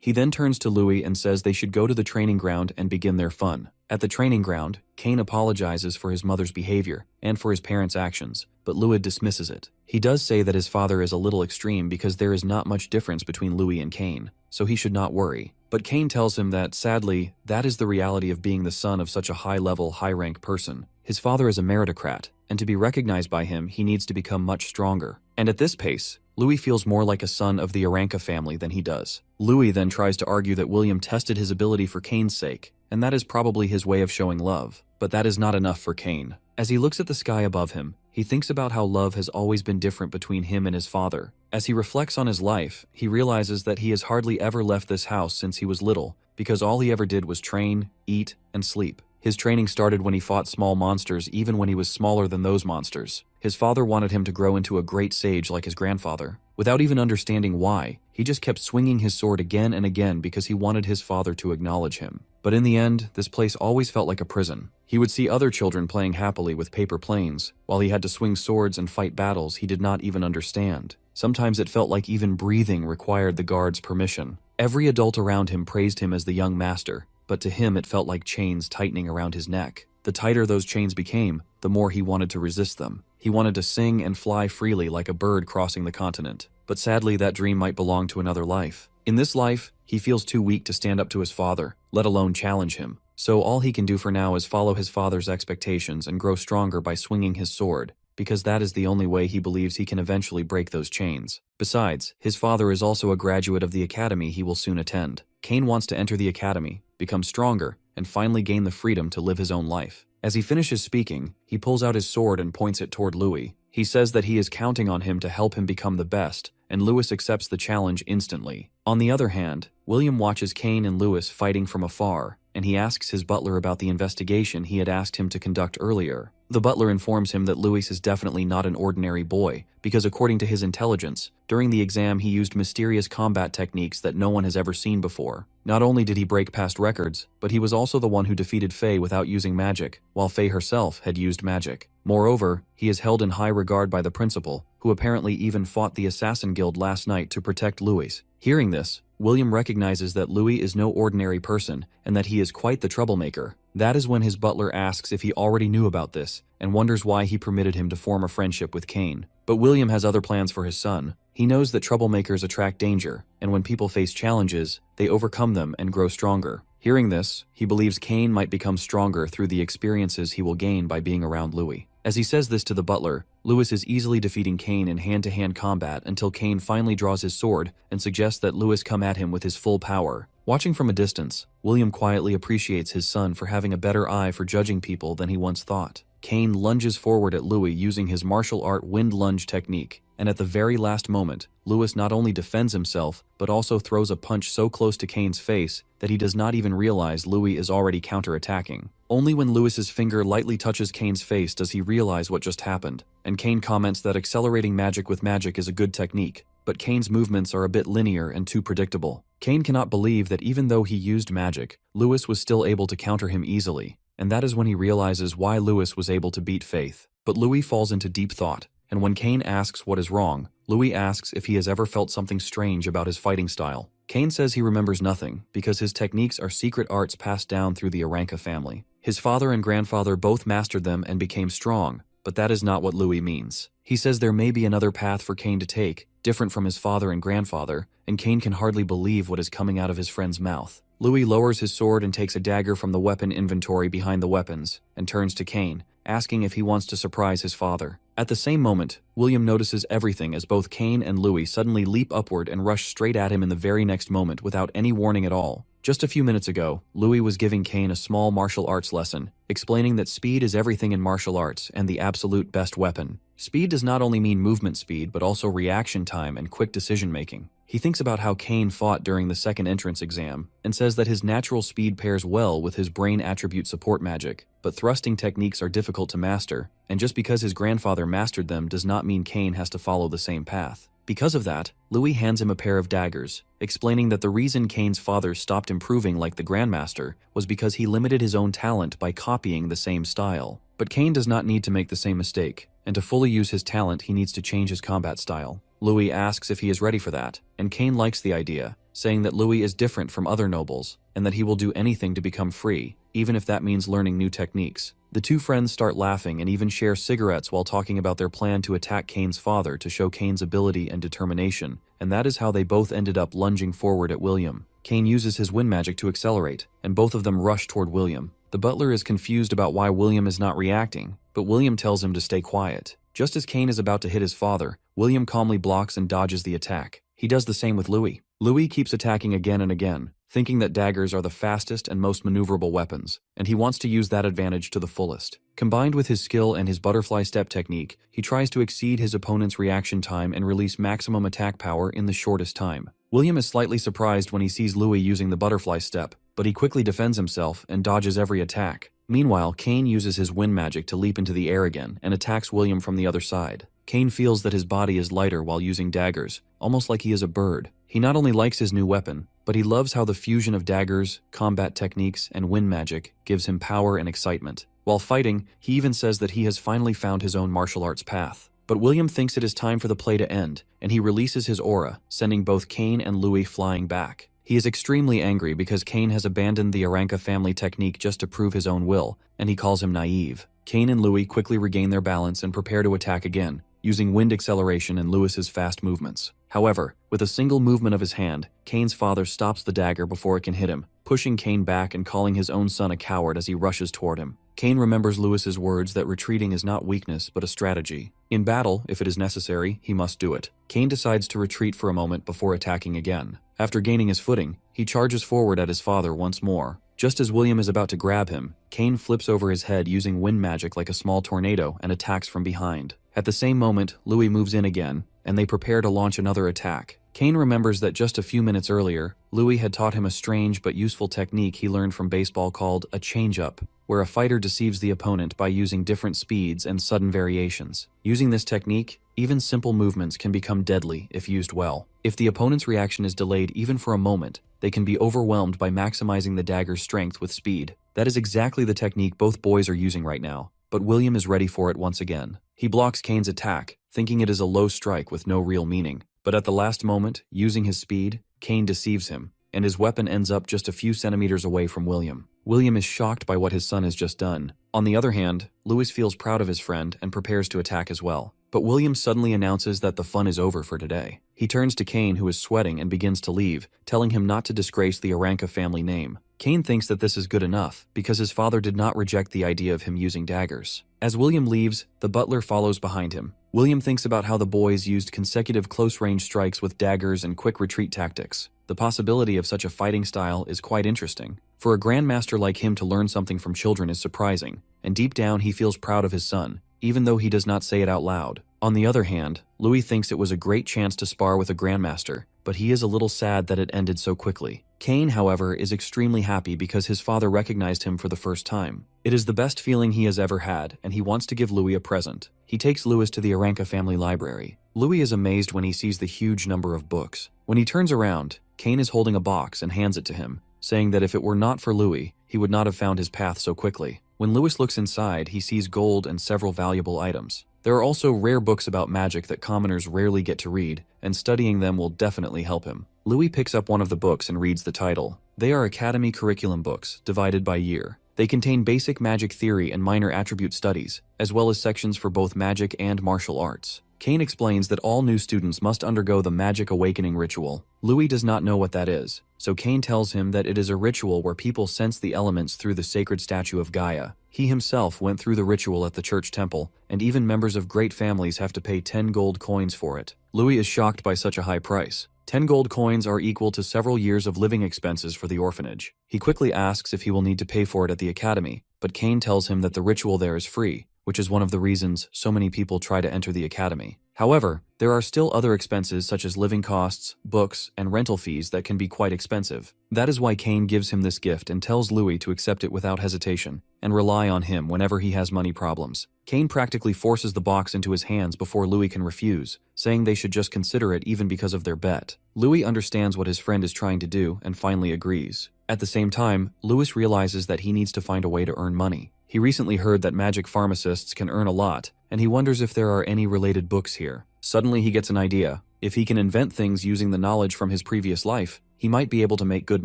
He then turns to Louis and says they should go to the training ground and begin their fun. At the training ground, Kane apologizes for his mother's behavior and for his parents' actions, but Louis dismisses it. He does say that his father is a little extreme because there is not much difference between Louis and Kane, so he should not worry. But Kane tells him that, sadly, that is the reality of being the son of such a high-level, high-rank person. His father is a meritocrat, and to be recognized by him, he needs to become much stronger. And at this pace, Louis feels more like a son of the Aranka family than he does. Louis then tries to argue that William tested his ability for Kane's sake, and that is probably his way of showing love. But that is not enough for Kane. As he looks at the sky above him, he thinks about how love has always been different between him and his father. As he reflects on his life, he realizes that he has hardly ever left this house since he was little, because all he ever did was train, eat, and sleep. His training started when he fought small monsters even when he was smaller than those monsters. His father wanted him to grow into a great sage like his grandfather. Without even understanding why, he just kept swinging his sword again and again because he wanted his father to acknowledge him. But in the end, this place always felt like a prison. He would see other children playing happily with paper planes, while he had to swing swords and fight battles he did not even understand. Sometimes it felt like even breathing required the guard's permission. Every adult around him praised him as the young master, but to him it felt like chains tightening around his neck. The tighter those chains became, the more he wanted to resist them. He wanted to sing and fly freely like a bird crossing the continent. But sadly, that dream might belong to another life. In this life, he feels too weak to stand up to his father, let alone challenge him. So all he can do for now is follow his father's expectations and grow stronger by swinging his sword, because that is the only way he believes he can eventually break those chains. Besides, his father is also a graduate of the academy he will soon attend. Kane wants to enter the academy, become stronger, and finally gain the freedom to live his own life. As he finishes speaking, he pulls out his sword and points it toward Louis. He says that he is counting on him to help him become the best, and Louis accepts the challenge instantly. On the other hand, William watches Kane and Louis fighting from afar, and he asks his butler about the investigation he had asked him to conduct earlier. The butler informs him that Louis is definitely not an ordinary boy, because according to his intelligence, during the exam he used mysterious combat techniques that no one has ever seen before. Not only did he break past records, but he was also the one who defeated Faye without using magic, while Faye herself had used magic. Moreover, he is held in high regard by the principal, who apparently even fought the Assassin Guild last night to protect Louis. Hearing this, William recognizes that Louis is no ordinary person and that he is quite the troublemaker. That is when his butler asks if he already knew about this and wonders why he permitted him to form a friendship with Kane. But William has other plans for his son. He knows that troublemakers attract danger, and when people face challenges, they overcome them and grow stronger. Hearing this, he believes Kane might become stronger through the experiences he will gain by being around Louis. As he says this to the butler, Louis is easily defeating Kane in hand-to-hand combat until Kane finally draws his sword and suggests that Louis come at him with his full power. Watching from a distance, William quietly appreciates his son for having a better eye for judging people than he once thought. Kane lunges forward at Louis using his martial art wind lunge technique, and at the very last moment, Louis not only defends himself, but also throws a punch so close to Kane's face that he does not even realize Louis is already counterattacking. Only when Louis's finger lightly touches Kane's face does he realize what just happened, and Kane comments that accelerating magic with magic is a good technique, but Kane's movements are a bit linear and too predictable. Kane cannot believe that even though he used magic, Louis was still able to counter him easily, and that is when he realizes why Louis was able to beat Faith. But Louis falls into deep thought, and when Kane asks what is wrong, Louis asks if he has ever felt something strange about his fighting style. Kane says he remembers nothing, because his techniques are secret arts passed down through the Aranka family. His father and grandfather both mastered them and became strong, but that is not what Louis means. He says there may be another path for Kane to take, different from his father and grandfather, and Kane can hardly believe what is coming out of his friend's mouth. Louis lowers his sword and takes a dagger from the weapon inventory behind the weapons, and turns to Kane, asking if he wants to surprise his father. At the same moment, William notices everything as both Kane and Louis suddenly leap upward and rush straight at him in the very next moment without any warning at all. Just a few minutes ago, Louis was giving Kane a small martial arts lesson, explaining that speed is everything in martial arts and the absolute best weapon. Speed does not only mean movement speed, but also reaction time and quick decision-making. He thinks about how Kane fought during the second entrance exam, and says that his natural speed pairs well with his brain attribute support magic, but thrusting techniques are difficult to master, and just because his grandfather mastered them does not mean Kane has to follow the same path. Because of that, Louis hands him a pair of daggers, explaining that the reason Kane's father stopped improving like the Grandmaster was because he limited his own talent by copying the same style. But Kane does not need to make the same mistake, and to fully use his talent he needs to change his combat style. Louis asks if he is ready for that, and Kane likes the idea, saying that Louis is different from other nobles, and that he will do anything to become free, even if that means learning new techniques. The two friends start laughing and even share cigarettes while talking about their plan to attack Kane's father to show Kane's ability and determination, and that is how they both ended up lunging forward at William. Kane uses his wind magic to accelerate, and both of them rush toward William. The butler is confused about why William is not reacting, but William tells him to stay quiet. Just as Kane is about to hit his father, William calmly blocks and dodges the attack. He does the same with Louis. Louis keeps attacking again and again, thinking that daggers are the fastest and most maneuverable weapons, and he wants to use that advantage to the fullest. Combined with his skill and his butterfly step technique, he tries to exceed his opponent's reaction time and release maximum attack power in the shortest time. William is slightly surprised when he sees Louis using the butterfly step, but he quickly defends himself and dodges every attack. Meanwhile, Kane uses his wind magic to leap into the air again and attacks William from the other side. Kane feels that his body is lighter while using daggers, almost like he is a bird. He not only likes his new weapon, but he loves how the fusion of daggers, combat techniques, and wind magic gives him power and excitement. While fighting, he even says that he has finally found his own martial arts path. But William thinks it is time for the play to end, and he releases his aura, sending both Kane and Louis flying back. He is extremely angry because Kane has abandoned the Aranka family technique just to prove his own will, and he calls him naive. Kane and Louis quickly regain their balance and prepare to attack again, using wind acceleration and Louis's fast movements. However, with a single movement of his hand, Kane's father stops the dagger before it can hit him, pushing Kane back and calling his own son a coward as he rushes toward him. Kane remembers Louis's words that retreating is not weakness but a strategy. In battle, if it is necessary, he must do it. Kane decides to retreat for a moment before attacking again. After gaining his footing, he charges forward at his father once more. Just as William is about to grab him, Kane flips over his head using wind magic like a small tornado and attacks from behind. At the same moment, Louis moves in again, and they prepare to launch another attack. Kane remembers that just a few minutes earlier, Louis had taught him a strange but useful technique he learned from baseball called a change-up, where a fighter deceives the opponent by using different speeds and sudden variations. Using this technique, even simple movements can become deadly if used well. If the opponent's reaction is delayed even for a moment, they can be overwhelmed by maximizing the dagger's strength with speed. That is exactly the technique both boys are using right now, but William is ready for it once again. He blocks Kane's attack, thinking it is a low strike with no real meaning. But at the last moment, using his speed, Kane deceives him, and his weapon ends up just a few centimeters away from William. William is shocked by what his son has just done. On the other hand, Louis feels proud of his friend and prepares to attack as well. But William suddenly announces that the fun is over for today. He turns to Kane, who is sweating, and begins to leave, telling him not to disgrace the Aranka family name. Kane thinks that this is good enough, because his father did not reject the idea of him using daggers. As William leaves, the butler follows behind him. William thinks about how the boys used consecutive close-range strikes with daggers and quick retreat tactics. The possibility of such a fighting style is quite interesting. For a grandmaster like him to learn something from children is surprising, and deep down he feels proud of his son, even though he does not say it out loud. On the other hand, Louis thinks it was a great chance to spar with a grandmaster, but he is a little sad that it ended so quickly. Kane, however, is extremely happy because his father recognized him for the first time. It is the best feeling he has ever had, and he wants to give Louis a present. He takes Louis to the Aranka family library. Louis is amazed when he sees the huge number of books. When he turns around, Kane is holding a box and hands it to him, saying that if it were not for Louis, he would not have found his path so quickly. When Louis looks inside, he sees gold and several valuable items. There are also rare books about magic that commoners rarely get to read, and studying them will definitely help him. Louis picks up one of the books and reads the title. They are Academy curriculum books, divided by year. They contain basic magic theory and minor attribute studies, as well as sections for both magic and martial arts. Kane explains that all new students must undergo the Magic Awakening ritual. Louis does not know what that is, so Kane tells him that it is a ritual where people sense the elements through the sacred statue of Gaia. He himself went through the ritual at the church temple, and even members of great families have to pay 10 gold coins for it. Louis is shocked by such a high price. 10 gold coins are equal to several years of living expenses for the orphanage. He quickly asks if he will need to pay for it at the academy, but Kane tells him that the ritual there is free, which is one of the reasons so many people try to enter the academy. However, there are still other expenses such as living costs, books, and rental fees that can be quite expensive. That is why Kane gives him this gift and tells Louis to accept it without hesitation and rely on him whenever he has money problems. Kane practically forces the box into his hands before Louis can refuse, saying they should just consider it even because of their bet. Louis understands what his friend is trying to do and finally agrees. At the same time, Louis realizes that he needs to find a way to earn money. He recently heard that magic pharmacists can earn a lot, and he wonders if there are any related books here. Suddenly he gets an idea. If he can invent things using the knowledge from his previous life, he might be able to make good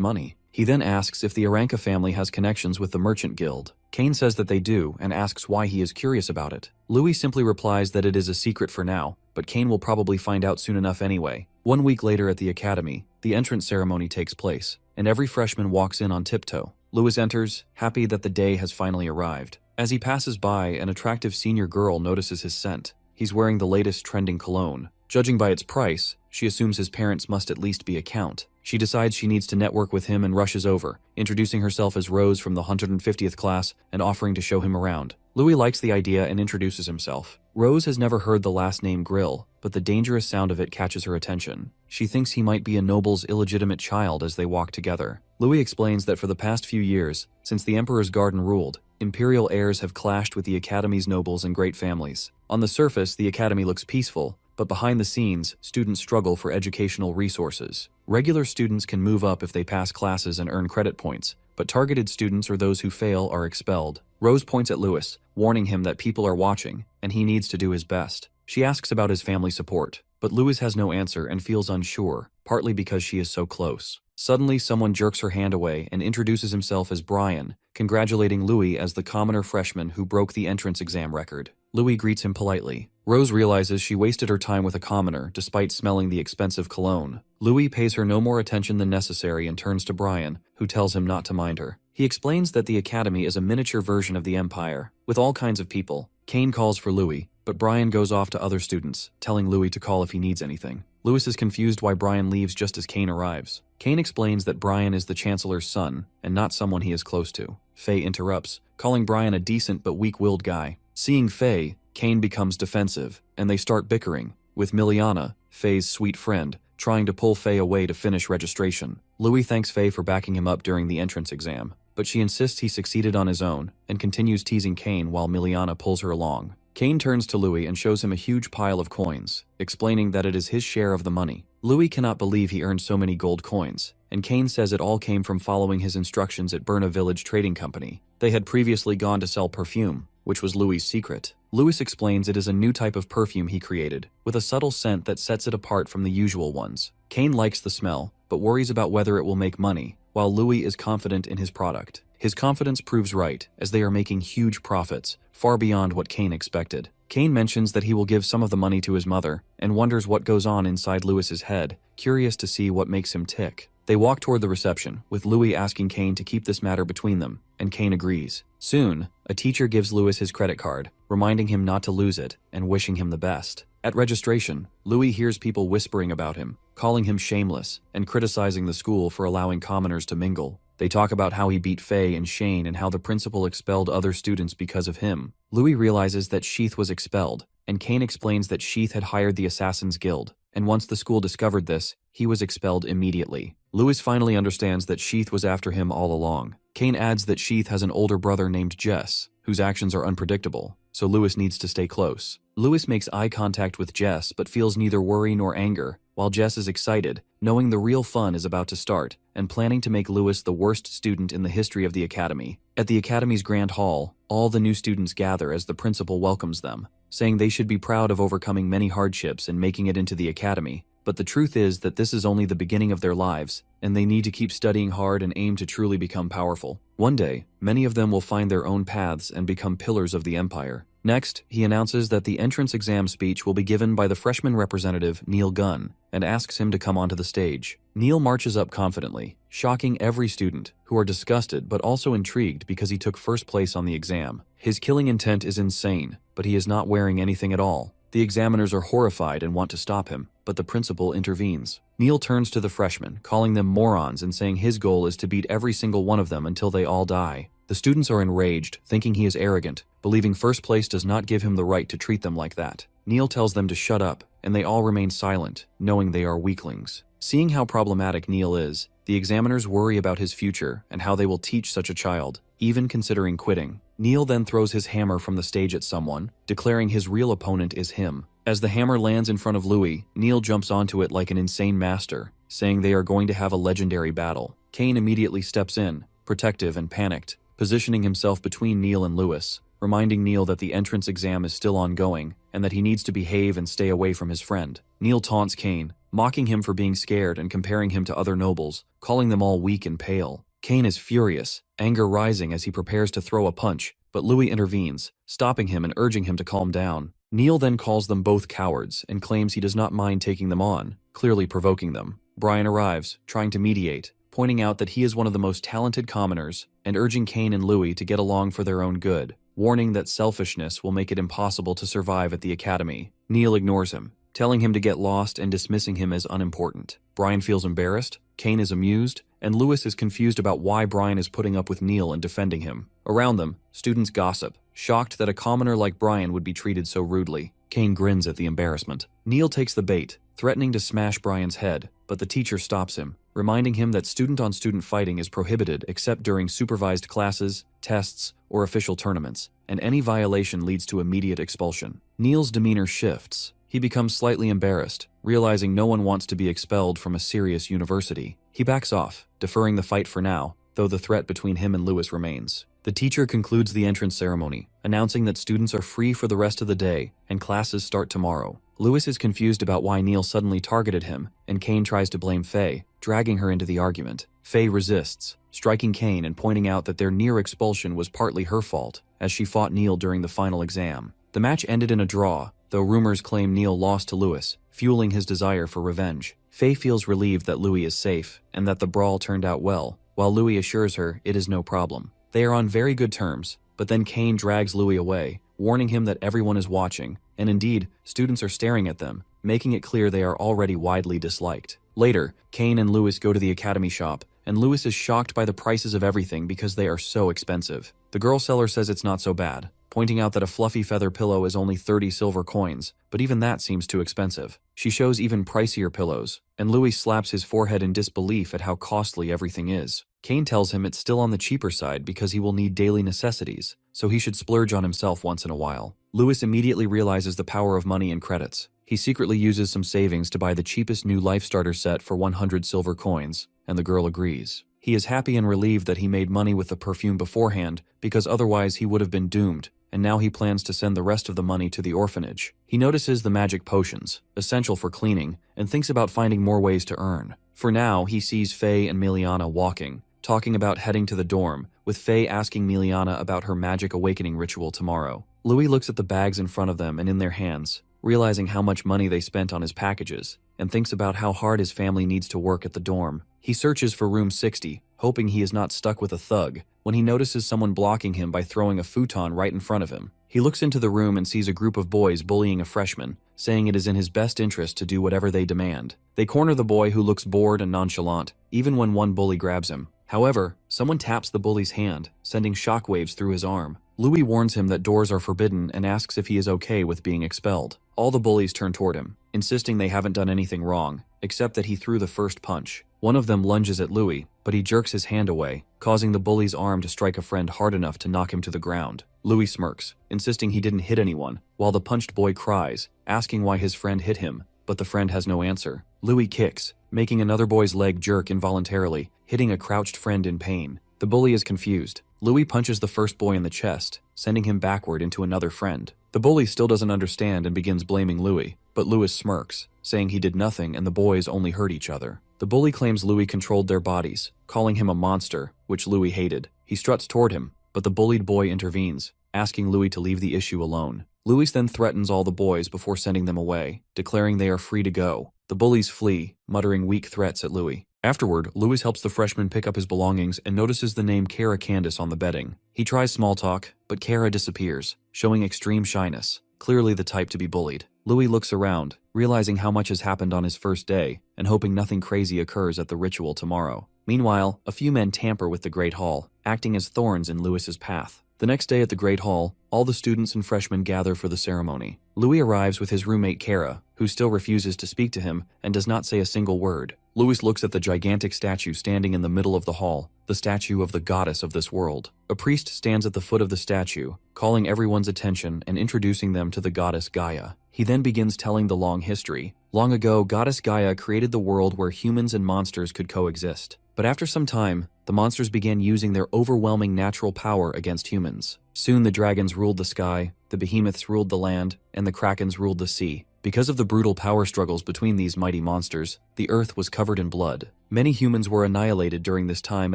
money. He then asks if the Aranka family has connections with the Merchant Guild. Kane says that they do and asks why he is curious about it. Louis simply replies that it is a secret for now, but Kane will probably find out soon enough anyway. 1 week later at the academy, the entrance ceremony takes place, and every freshman walks in on tiptoe. Louis enters, happy that the day has finally arrived. As he passes by, an attractive senior girl notices his scent. He's wearing the latest trending cologne. Judging by its price, she assumes his parents must at least be a count. She decides she needs to network with him and rushes over, introducing herself as Rose from the 150th class and offering to show him around. Louis likes the idea and introduces himself. Rose has never heard the last name Grill, but the dangerous sound of it catches her attention. She thinks he might be a noble's illegitimate child as they walk together. Louis explains that for the past few years, since the Emperor's garden ruled, imperial heirs have clashed with the Academy's nobles and great families. On the surface, the Academy looks peaceful, but behind the scenes, students struggle for educational resources. Regular students can move up if they pass classes and earn credit points, but targeted students or those who fail are expelled. Rose points at Louis, warning him that people are watching, and he needs to do his best. She asks about his family support, but Louis has no answer and feels unsure, partly because she is so close. Suddenly, someone jerks her hand away and introduces himself as Brian, congratulating Louis as the commoner freshman who broke the entrance exam record. Louis greets him politely. Rose realizes she wasted her time with a commoner despite smelling the expensive cologne. Louis pays her no more attention than necessary and turns to Brian, who tells him not to mind her. He explains that the Academy is a miniature version of the Empire, with all kinds of people. Kane calls for Louis, but Brian goes off to other students, telling Louis to call if he needs anything. Louis is confused why Brian leaves just as Kane arrives. Kane explains that Brian is the Chancellor's son, and not someone he is close to. Faye interrupts, calling Brian a decent but weak-willed guy. Seeing Faye, Kane becomes defensive, and they start bickering, with Miliana, Faye's sweet friend, trying to pull Faye away to finish registration. Louis thanks Faye for backing him up during the entrance exam, but she insists he succeeded on his own, and continues teasing Kane while Miliana pulls her along. Kane turns to Louis and shows him a huge pile of coins, explaining that it is his share of the money. Louis cannot believe he earned so many gold coins, and Kane says it all came from following his instructions at Burna Village Trading Company. They had previously gone to sell perfume, which was Louis' secret. Louis explains it is a new type of perfume he created, with a subtle scent that sets it apart from the usual ones. Kane likes the smell, but worries about whether it will make money, while Louis is confident in his product. His confidence proves right, as they are making huge profits, far beyond what Kane expected. Kane mentions that he will give some of the money to his mother, and wonders what goes on inside Louis's head, curious to see what makes him tick. They walk toward the reception, with Louis asking Kane to keep this matter between them, and Kane agrees. Soon, a teacher gives Louis his credit card, reminding him not to lose it, and wishing him the best. At registration, Louis hears people whispering about him, calling him shameless, and criticizing the school for allowing commoners to mingle. They talk about how he beat Faye and Shane and how the principal expelled other students because of him. Louis realizes that Sheath was expelled, and Kane explains that Sheath had hired the Assassin's Guild, and once the school discovered this, he was expelled immediately. Louis finally understands that Sheath was after him all along. Kane adds that Sheath has an older brother named Jess, whose actions are unpredictable, so Louis needs to stay close. Louis makes eye contact with Jess but feels neither worry nor anger, while Jess is excited, knowing the real fun is about to start, and planning to make Louis the worst student in the history of the Academy. At the Academy's Grand Hall, all the new students gather as the principal welcomes them, saying they should be proud of overcoming many hardships and making it into the Academy. But the truth is that this is only the beginning of their lives, and they need to keep studying hard and aim to truly become powerful. One day, many of them will find their own paths and become pillars of the empire. Next, he announces that the entrance exam speech will be given by the freshman representative, Neil Gunn, and asks him to come onto the stage. Neil marches up confidently, shocking every student, who are disgusted but also intrigued because he took first place on the exam. His killing intent is insane, but he is not wearing anything at all. The examiners are horrified and want to stop him, but the principal intervenes. Neil turns to the freshmen, calling them morons and saying his goal is to beat every single one of them until they all die. The students are enraged, thinking he is arrogant, believing first place does not give him the right to treat them like that. Neil tells them to shut up, and they all remain silent, knowing they are weaklings. Seeing how problematic Neil is, the examiners worry about his future and how they will teach such a child, even considering quitting. Neil then throws his hammer from the stage at someone, declaring his real opponent is him. As the hammer lands in front of Louis, Neil jumps onto it like an insane master, saying they are going to have a legendary battle. Kane immediately steps in, protective and panicked, positioning himself between Neil and Lewis, reminding Neil that the entrance exam is still ongoing and that he needs to behave and stay away from his friend. Neil taunts Kane, mocking him for being scared and comparing him to other nobles, calling them all weak and pale. Kane is furious, anger rising as he prepares to throw a punch, but Louis intervenes, stopping him and urging him to calm down. Neil then calls them both cowards and claims he does not mind taking them on, clearly provoking them. Brian arrives, trying to mediate, pointing out that he is one of the most talented commoners and urging Kane and Louis to get along for their own good, warning that selfishness will make it impossible to survive at the academy. Neil ignores him, telling him to get lost and dismissing him as unimportant. Brian feels embarrassed, Kane is amused, and Lewis is confused about why Brian is putting up with Neil and defending him. Around them, students gossip, shocked that a commoner like Brian would be treated so rudely. Kane grins at the embarrassment. Neil takes the bait, threatening to smash Brian's head, but the teacher stops him, reminding him that student-on-student fighting is prohibited except during supervised classes, tests, or official tournaments, and any violation leads to immediate expulsion. Neil's demeanor shifts. He becomes slightly embarrassed, realizing no one wants to be expelled from a serious university. He backs off, deferring the fight for now, though the threat between him and Lewis remains. The teacher concludes the entrance ceremony, announcing that students are free for the rest of the day and classes start tomorrow. Lewis is confused about why Neil suddenly targeted him, and Kane tries to blame Faye, dragging her into the argument. Faye resists, striking Kane and pointing out that their near expulsion was partly her fault, as she fought Neil during the final exam. The match ended in a draw, though rumors claim Neil lost to Lewis, fueling his desire for revenge. Faye feels relieved that Louis is safe and that the brawl turned out well, while Louis assures her it is no problem. They are on very good terms, but then Kane drags Louis away, warning him that everyone is watching, and indeed, students are staring at them, making it clear they are already widely disliked. Later, Kane and Lewis go to the academy shop, and Lewis is shocked by the prices of everything because they are so expensive. The girl seller says it's not so bad, pointing out that a fluffy feather pillow is only 30 silver coins, but even that seems too expensive. She shows even pricier pillows, and Louis slaps his forehead in disbelief at how costly everything is. Kane tells him it's still on the cheaper side because he will need daily necessities, so he should splurge on himself once in a while. Lewis immediately realizes the power of money and credits. He secretly uses some savings to buy the cheapest new life starter set for 100 silver coins, and the girl agrees. He is happy and relieved that he made money with the perfume beforehand, because otherwise he would have been doomed, and now he plans to send the rest of the money to the orphanage. He notices the magic potions, essential for cleaning, and thinks about finding more ways to earn. For now, he sees Faye and Miliana walking, talking about heading to the dorm, with Faye asking Miliana about her magic awakening ritual tomorrow. Louis looks at the bags in front of them and in their hands, realizing how much money they spent on his packages, and thinks about how hard his family needs to work at the dorm. He searches for room 60, hoping he is not stuck with a thug, when he notices someone blocking him by throwing a futon right in front of him. He looks into the room and sees a group of boys bullying a freshman, saying it is in his best interest to do whatever they demand. They corner the boy who looks bored and nonchalant, even when one bully grabs him. However, someone taps the bully's hand, sending shockwaves through his arm. Louis warns him that doors are forbidden and asks if he is okay with being expelled. All the bullies turn toward him, insisting they haven't done anything wrong, except that he threw the first punch. One of them lunges at Louis, but he jerks his hand away, causing the bully's arm to strike a friend hard enough to knock him to the ground. Louis smirks, insisting he didn't hit anyone, while the punched boy cries, asking why his friend hit him, but the friend has no answer. Louis kicks, making another boy's leg jerk involuntarily, hitting a crouched friend in pain. The bully is confused. Louis punches the first boy in the chest, sending him backward into another friend. The bully still doesn't understand and begins blaming Louis. but Louis smirks, saying he did nothing and the boys only hurt each other. The bully claims Louis controlled their bodies, calling him a monster, which Louis hated. He struts toward him, but the bullied boy intervenes, asking Louis to leave the issue alone. Louis then threatens all the boys before sending them away, declaring they are free to go. The bullies flee, muttering weak threats at Louis. Afterward, Louis helps the freshman pick up his belongings and notices the name Kara Candace on the bedding. He tries small talk, but Kara disappears, showing extreme shyness, clearly the type to be bullied. Louis looks around, realizing how much has happened on his first day, and hoping nothing crazy occurs at the ritual tomorrow. Meanwhile, a few men tamper with the Great Hall, acting as thorns in Louis's path. The next day at the Great Hall, all the students and freshmen gather for the ceremony. Louis arrives with his roommate Kara, who still refuses to speak to him and does not say a single word. Louis looks at the gigantic statue standing in the middle of the hall, the statue of the goddess of this world. A priest stands at the foot of the statue, calling everyone's attention and introducing them to the goddess Gaia. He then begins telling the long history. Long ago, goddess Gaia created the world where humans and monsters could coexist. But after some time, the monsters began using their overwhelming natural power against humans. Soon the dragons ruled the sky, the behemoths ruled the land, and the krakens ruled the sea. Because of the brutal power struggles between these mighty monsters, the earth was covered in blood. Many humans were annihilated during this time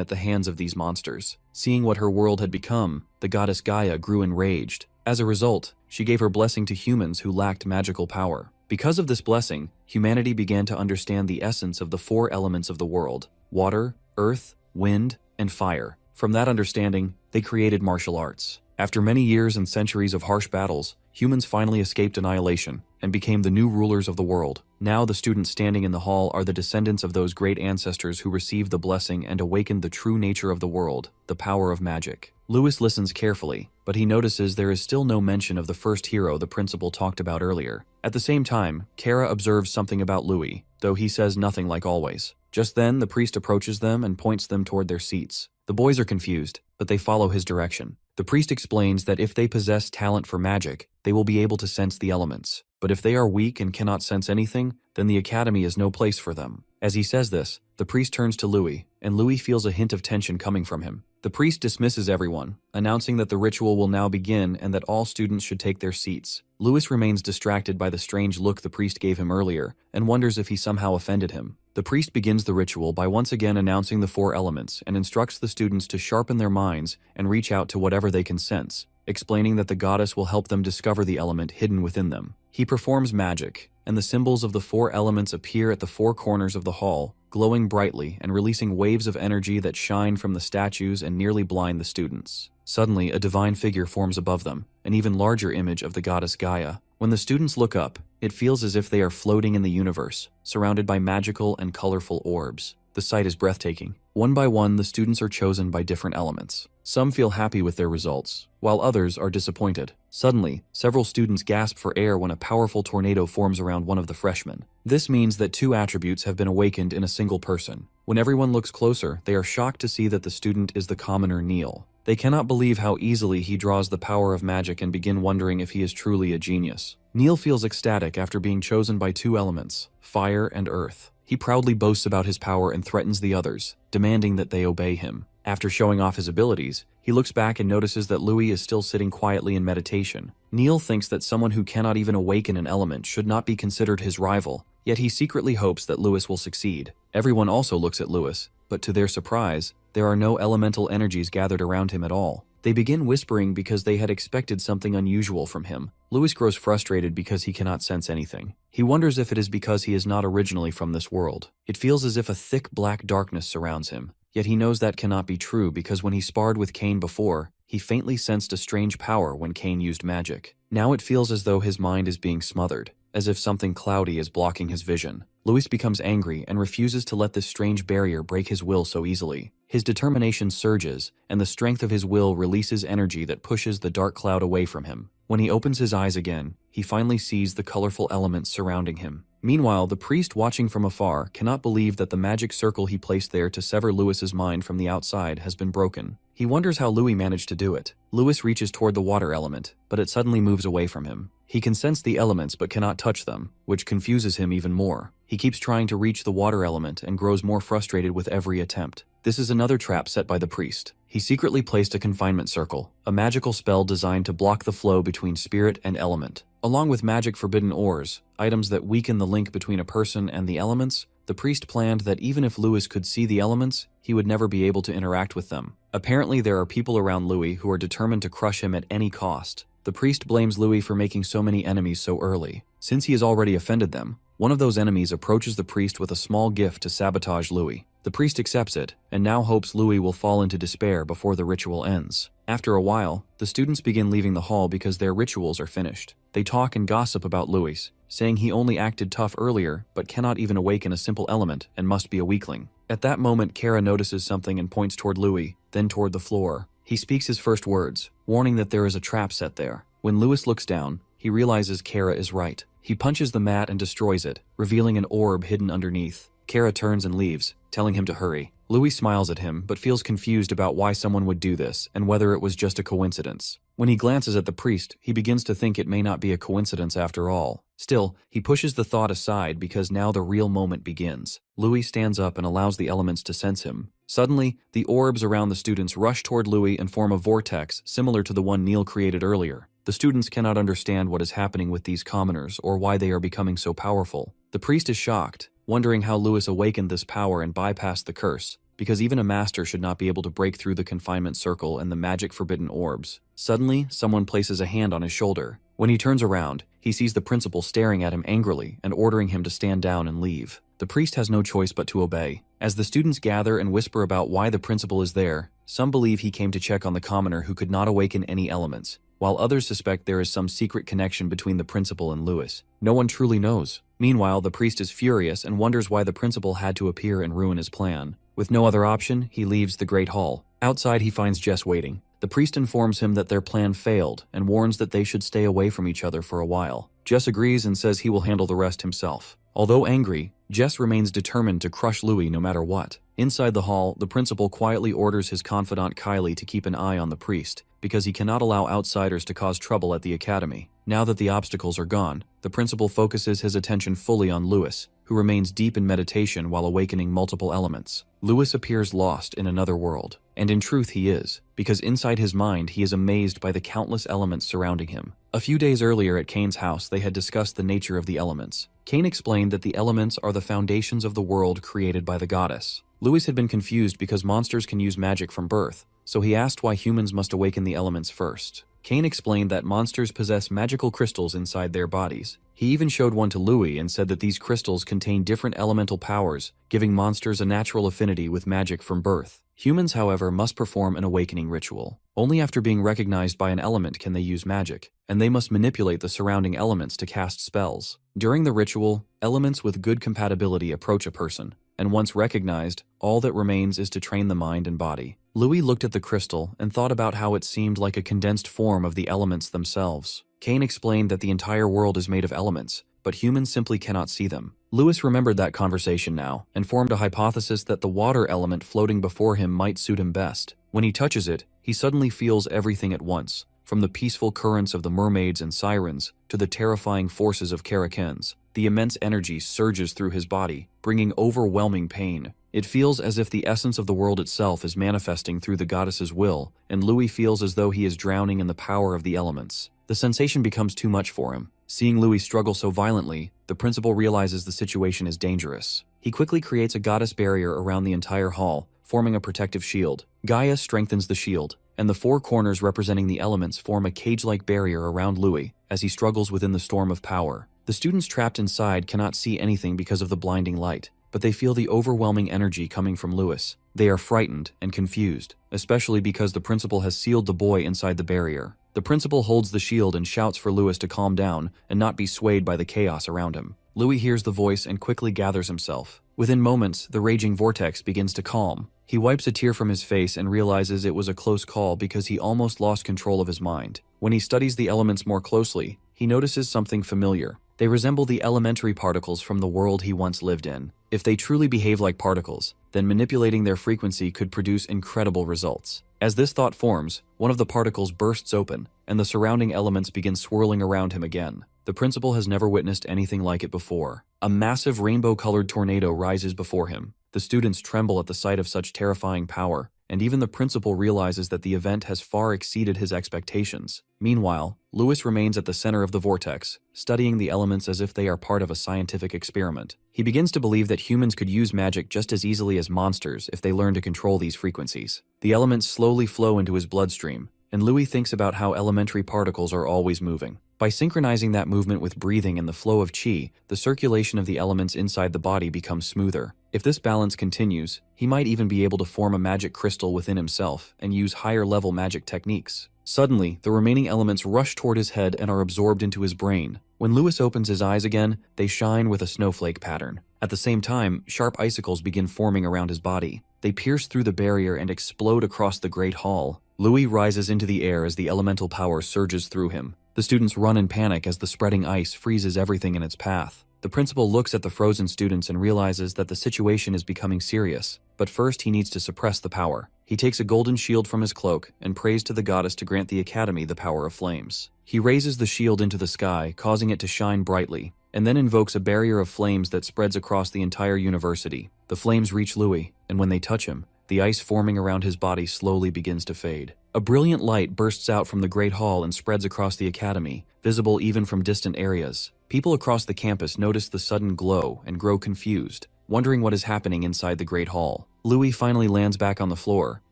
at the hands of these monsters. Seeing what her world had become, the goddess Gaia grew enraged. As a result, she gave her blessing to humans who lacked magical power. Because of this blessing, humanity began to understand the essence of the four elements of the world: water, earth, wind, and fire. From that understanding, they created martial arts. After many years and centuries of harsh battles, humans finally escaped annihilation and became the new rulers of the world. Now the students standing in the hall are the descendants of those great ancestors who received the blessing and awakened the true nature of the world, the power of magic. Louis listens carefully, but he notices there is still no mention of the first hero the principal talked about earlier. At the same time, Kara observes something about Louis, though he says nothing like always. Just then, the priest approaches them and points them toward their seats. The boys are confused, but they follow his direction. The priest explains that if they possess talent for magic, they will be able to sense the elements. But if they are weak and cannot sense anything, then the academy is no place for them. As he says this, the priest turns to Louis, and Louis feels a hint of tension coming from him. The priest dismisses everyone, announcing that the ritual will now begin and that all students should take their seats. Louis remains distracted by the strange look the priest gave him earlier, and wonders if he somehow offended him. The priest begins the ritual by once again announcing the four elements and instructs the students to sharpen their minds and reach out to whatever they can sense, explaining that the goddess will help them discover the element hidden within them. He performs magic, and the symbols of the four elements appear at the four corners of the hall, glowing brightly and releasing waves of energy that shine from the statues and nearly blind the students. Suddenly, a divine figure forms above them, an even larger image of the goddess Gaia. When the students look up, it feels as if they are floating in the universe, surrounded by magical and colorful orbs. The sight is breathtaking. One by one, the students are chosen by different elements. Some feel happy with their results, while others are disappointed. Suddenly, several students gasp for air when a powerful tornado forms around one of the freshmen. This means that two attributes have been awakened in a single person. When everyone looks closer, they are shocked to see that the student is the commoner Neil. They cannot believe how easily he draws the power of magic and begin wondering if he is truly a genius. Neil feels ecstatic after being chosen by two elements, fire and earth. He proudly boasts about his power and threatens the others, demanding that they obey him. After showing off his abilities, he looks back and notices that Louis is still sitting quietly in meditation. Neil thinks that someone who cannot even awaken an element should not be considered his rival, yet he secretly hopes that Louis will succeed. Everyone also looks at Louis, but to their surprise, there are no elemental energies gathered around him at all. They begin whispering because they had expected something unusual from him. Louis grows frustrated because he cannot sense anything. He wonders if it is because he is not originally from this world. It feels as if a thick black darkness surrounds him. Yet he knows that cannot be true because when he sparred with Cain before, he faintly sensed a strange power when Cain used magic. Now it feels as though his mind is being smothered, as if something cloudy is blocking his vision. Louis becomes angry and refuses to let this strange barrier break his will so easily. His determination surges, and the strength of his will releases energy that pushes the dark cloud away from him. When he opens his eyes again, he finally sees the colorful elements surrounding him. Meanwhile, the priest watching from afar cannot believe that the magic circle he placed there to sever Louis's mind from the outside has been broken. He wonders how Louis managed to do it. Louis reaches toward the water element, but it suddenly moves away from him. He can sense the elements but cannot touch them, which confuses him even more. He keeps trying to reach the water element and grows more frustrated with every attempt. This is another trap set by the priest. He secretly placed a confinement circle, a magical spell designed to block the flow between spirit and element. Along with magic forbidden ores, items that weaken the link between a person and the elements, the priest planned that even if Louis could see the elements, he would never be able to interact with them. Apparently, there are people around Louis who are determined to crush him at any cost. The priest blames Louis for making so many enemies so early. Since he has already offended them, one of those enemies approaches the priest with a small gift to sabotage Louis. The priest accepts it, and now hopes Louis will fall into despair before the ritual ends. After a while, the students begin leaving the hall because their rituals are finished. They talk and gossip about Louis, saying he only acted tough earlier but cannot even awaken a simple element and must be a weakling. At that moment, Kara notices something and points toward Louis, then toward the floor. He speaks his first words, warning that there is a trap set there. When Louis looks down, he realizes Kara is right. He punches the mat and destroys it, revealing an orb hidden underneath. Kara turns and leaves, telling him to hurry. Louis smiles at him, but feels confused about why someone would do this and whether it was just a coincidence. When he glances at the priest, he begins to think it may not be a coincidence after all. Still, he pushes the thought aside because now the real moment begins. Louis stands up and allows the elements to sense him. Suddenly, the orbs around the students rush toward Louis and form a vortex similar to the one Neil created earlier. The students cannot understand what is happening with these commoners or why they are becoming so powerful. The priest is shocked, wondering how Louis awakened this power and bypassed the curse, because even a master should not be able to break through the confinement circle and the magic forbidden orbs. Suddenly, someone places a hand on his shoulder. When he turns around, he sees the principal staring at him angrily and ordering him to stand down and leave. The priest has no choice but to obey. As the students gather and whisper about why the principal is there, some believe he came to check on the commoner who could not awaken any elements, while others suspect there is some secret connection between the principal and Louis. No one truly knows. Meanwhile, the priest is furious and wonders why the principal had to appear and ruin his plan. With no other option, he leaves the Great Hall. Outside, he finds Jess waiting. The priest informs him that their plan failed and warns that they should stay away from each other for a while. Jess agrees and says he will handle the rest himself. Although angry, Jess remains determined to crush Louis no matter what. Inside the hall, the principal quietly orders his confidant Kylie to keep an eye on the priest, because he cannot allow outsiders to cause trouble at the academy. Now that the obstacles are gone, the principal focuses his attention fully on Louis, who remains deep in meditation while awakening multiple elements. Louis appears lost in another world, and in truth he is, because inside his mind he is amazed by the countless elements surrounding him. A few days earlier at Kane's house, they had discussed the nature of the elements. Kane explained that the elements are the foundations of the world created by the goddess. Louis had been confused because monsters can use magic from birth, so he asked why humans must awaken the elements first. Kane explained that monsters possess magical crystals inside their bodies. He even showed one to Louis and said that these crystals contain different elemental powers, giving monsters a natural affinity with magic from birth. Humans, however, must perform an awakening ritual. Only after being recognized by an element can they use magic, and they must manipulate the surrounding elements to cast spells. During the ritual, elements with good compatibility approach a person, and once recognized, all that remains is to train the mind and body. Louis looked at the crystal and thought about how it seemed like a condensed form of the elements themselves. Kane explained that the entire world is made of elements, but humans simply cannot see them. Louis remembered that conversation now, and formed a hypothesis that the water element floating before him might suit him best. When he touches it, he suddenly feels everything at once, from the peaceful currents of the mermaids and sirens to the terrifying forces of Karakens. The immense energy surges through his body, bringing overwhelming pain. It feels as if the essence of the world itself is manifesting through the goddess's will, and Louis feels as though he is drowning in the power of the elements. The sensation becomes too much for him. Seeing Louis struggle so violently, the principal realizes the situation is dangerous. He quickly creates a goddess barrier around the entire hall, forming a protective shield. Gaia strengthens the shield, and the four corners representing the elements form a cage-like barrier around Louis as he struggles within the storm of power. The students trapped inside cannot see anything because of the blinding light, but they feel the overwhelming energy coming from Louis. They are frightened and confused, especially because the principal has sealed the boy inside the barrier. The principal holds the shield and shouts for Louis to calm down and not be swayed by the chaos around him. Louis hears the voice and quickly gathers himself. Within moments, the raging vortex begins to calm. He wipes a tear from his face and realizes it was a close call because he almost lost control of his mind. When he studies the elements more closely, he notices something familiar. They resemble the elementary particles from the world he once lived in. If they truly behave like particles, then manipulating their frequency could produce incredible results. As this thought forms, one of the particles bursts open, and the surrounding elements begin swirling around him again. The principal has never witnessed anything like it before. A massive rainbow-colored tornado rises before him. The students tremble at the sight of such terrifying power, and even the principal realizes that the event has far exceeded his expectations. Meanwhile, Lewis remains at the center of the vortex, studying the elements as if they are part of a scientific experiment. He begins to believe that humans could use magic just as easily as monsters if they learn to control these frequencies. The elements slowly flow into his bloodstream, and Louis thinks about how elementary particles are always moving. By synchronizing that movement with breathing and the flow of qi, the circulation of the elements inside the body becomes smoother. If this balance continues, he might even be able to form a magic crystal within himself and use higher-level magic techniques. Suddenly, the remaining elements rush toward his head and are absorbed into his brain. When Lewis opens his eyes again, they shine with a snowflake pattern. At the same time, sharp icicles begin forming around his body. They pierce through the barrier and explode across the Great Hall. Louis rises into the air as the elemental power surges through him. The students run in panic as the spreading ice freezes everything in its path. The principal looks at the frozen students and realizes that the situation is becoming serious. But first he needs to suppress the power. He takes a golden shield from his cloak and prays to the goddess to grant the academy the power of flames. He raises the shield into the sky, causing it to shine brightly, and then invokes a barrier of flames that spreads across the entire university. The flames reach Louis, and when they touch him, the ice forming around his body slowly begins to fade. A brilliant light bursts out from the Great Hall and spreads across the academy, visible even from distant areas. People across the campus notice the sudden glow and grow confused, wondering what is happening inside the Great Hall. Louis finally lands back on the floor,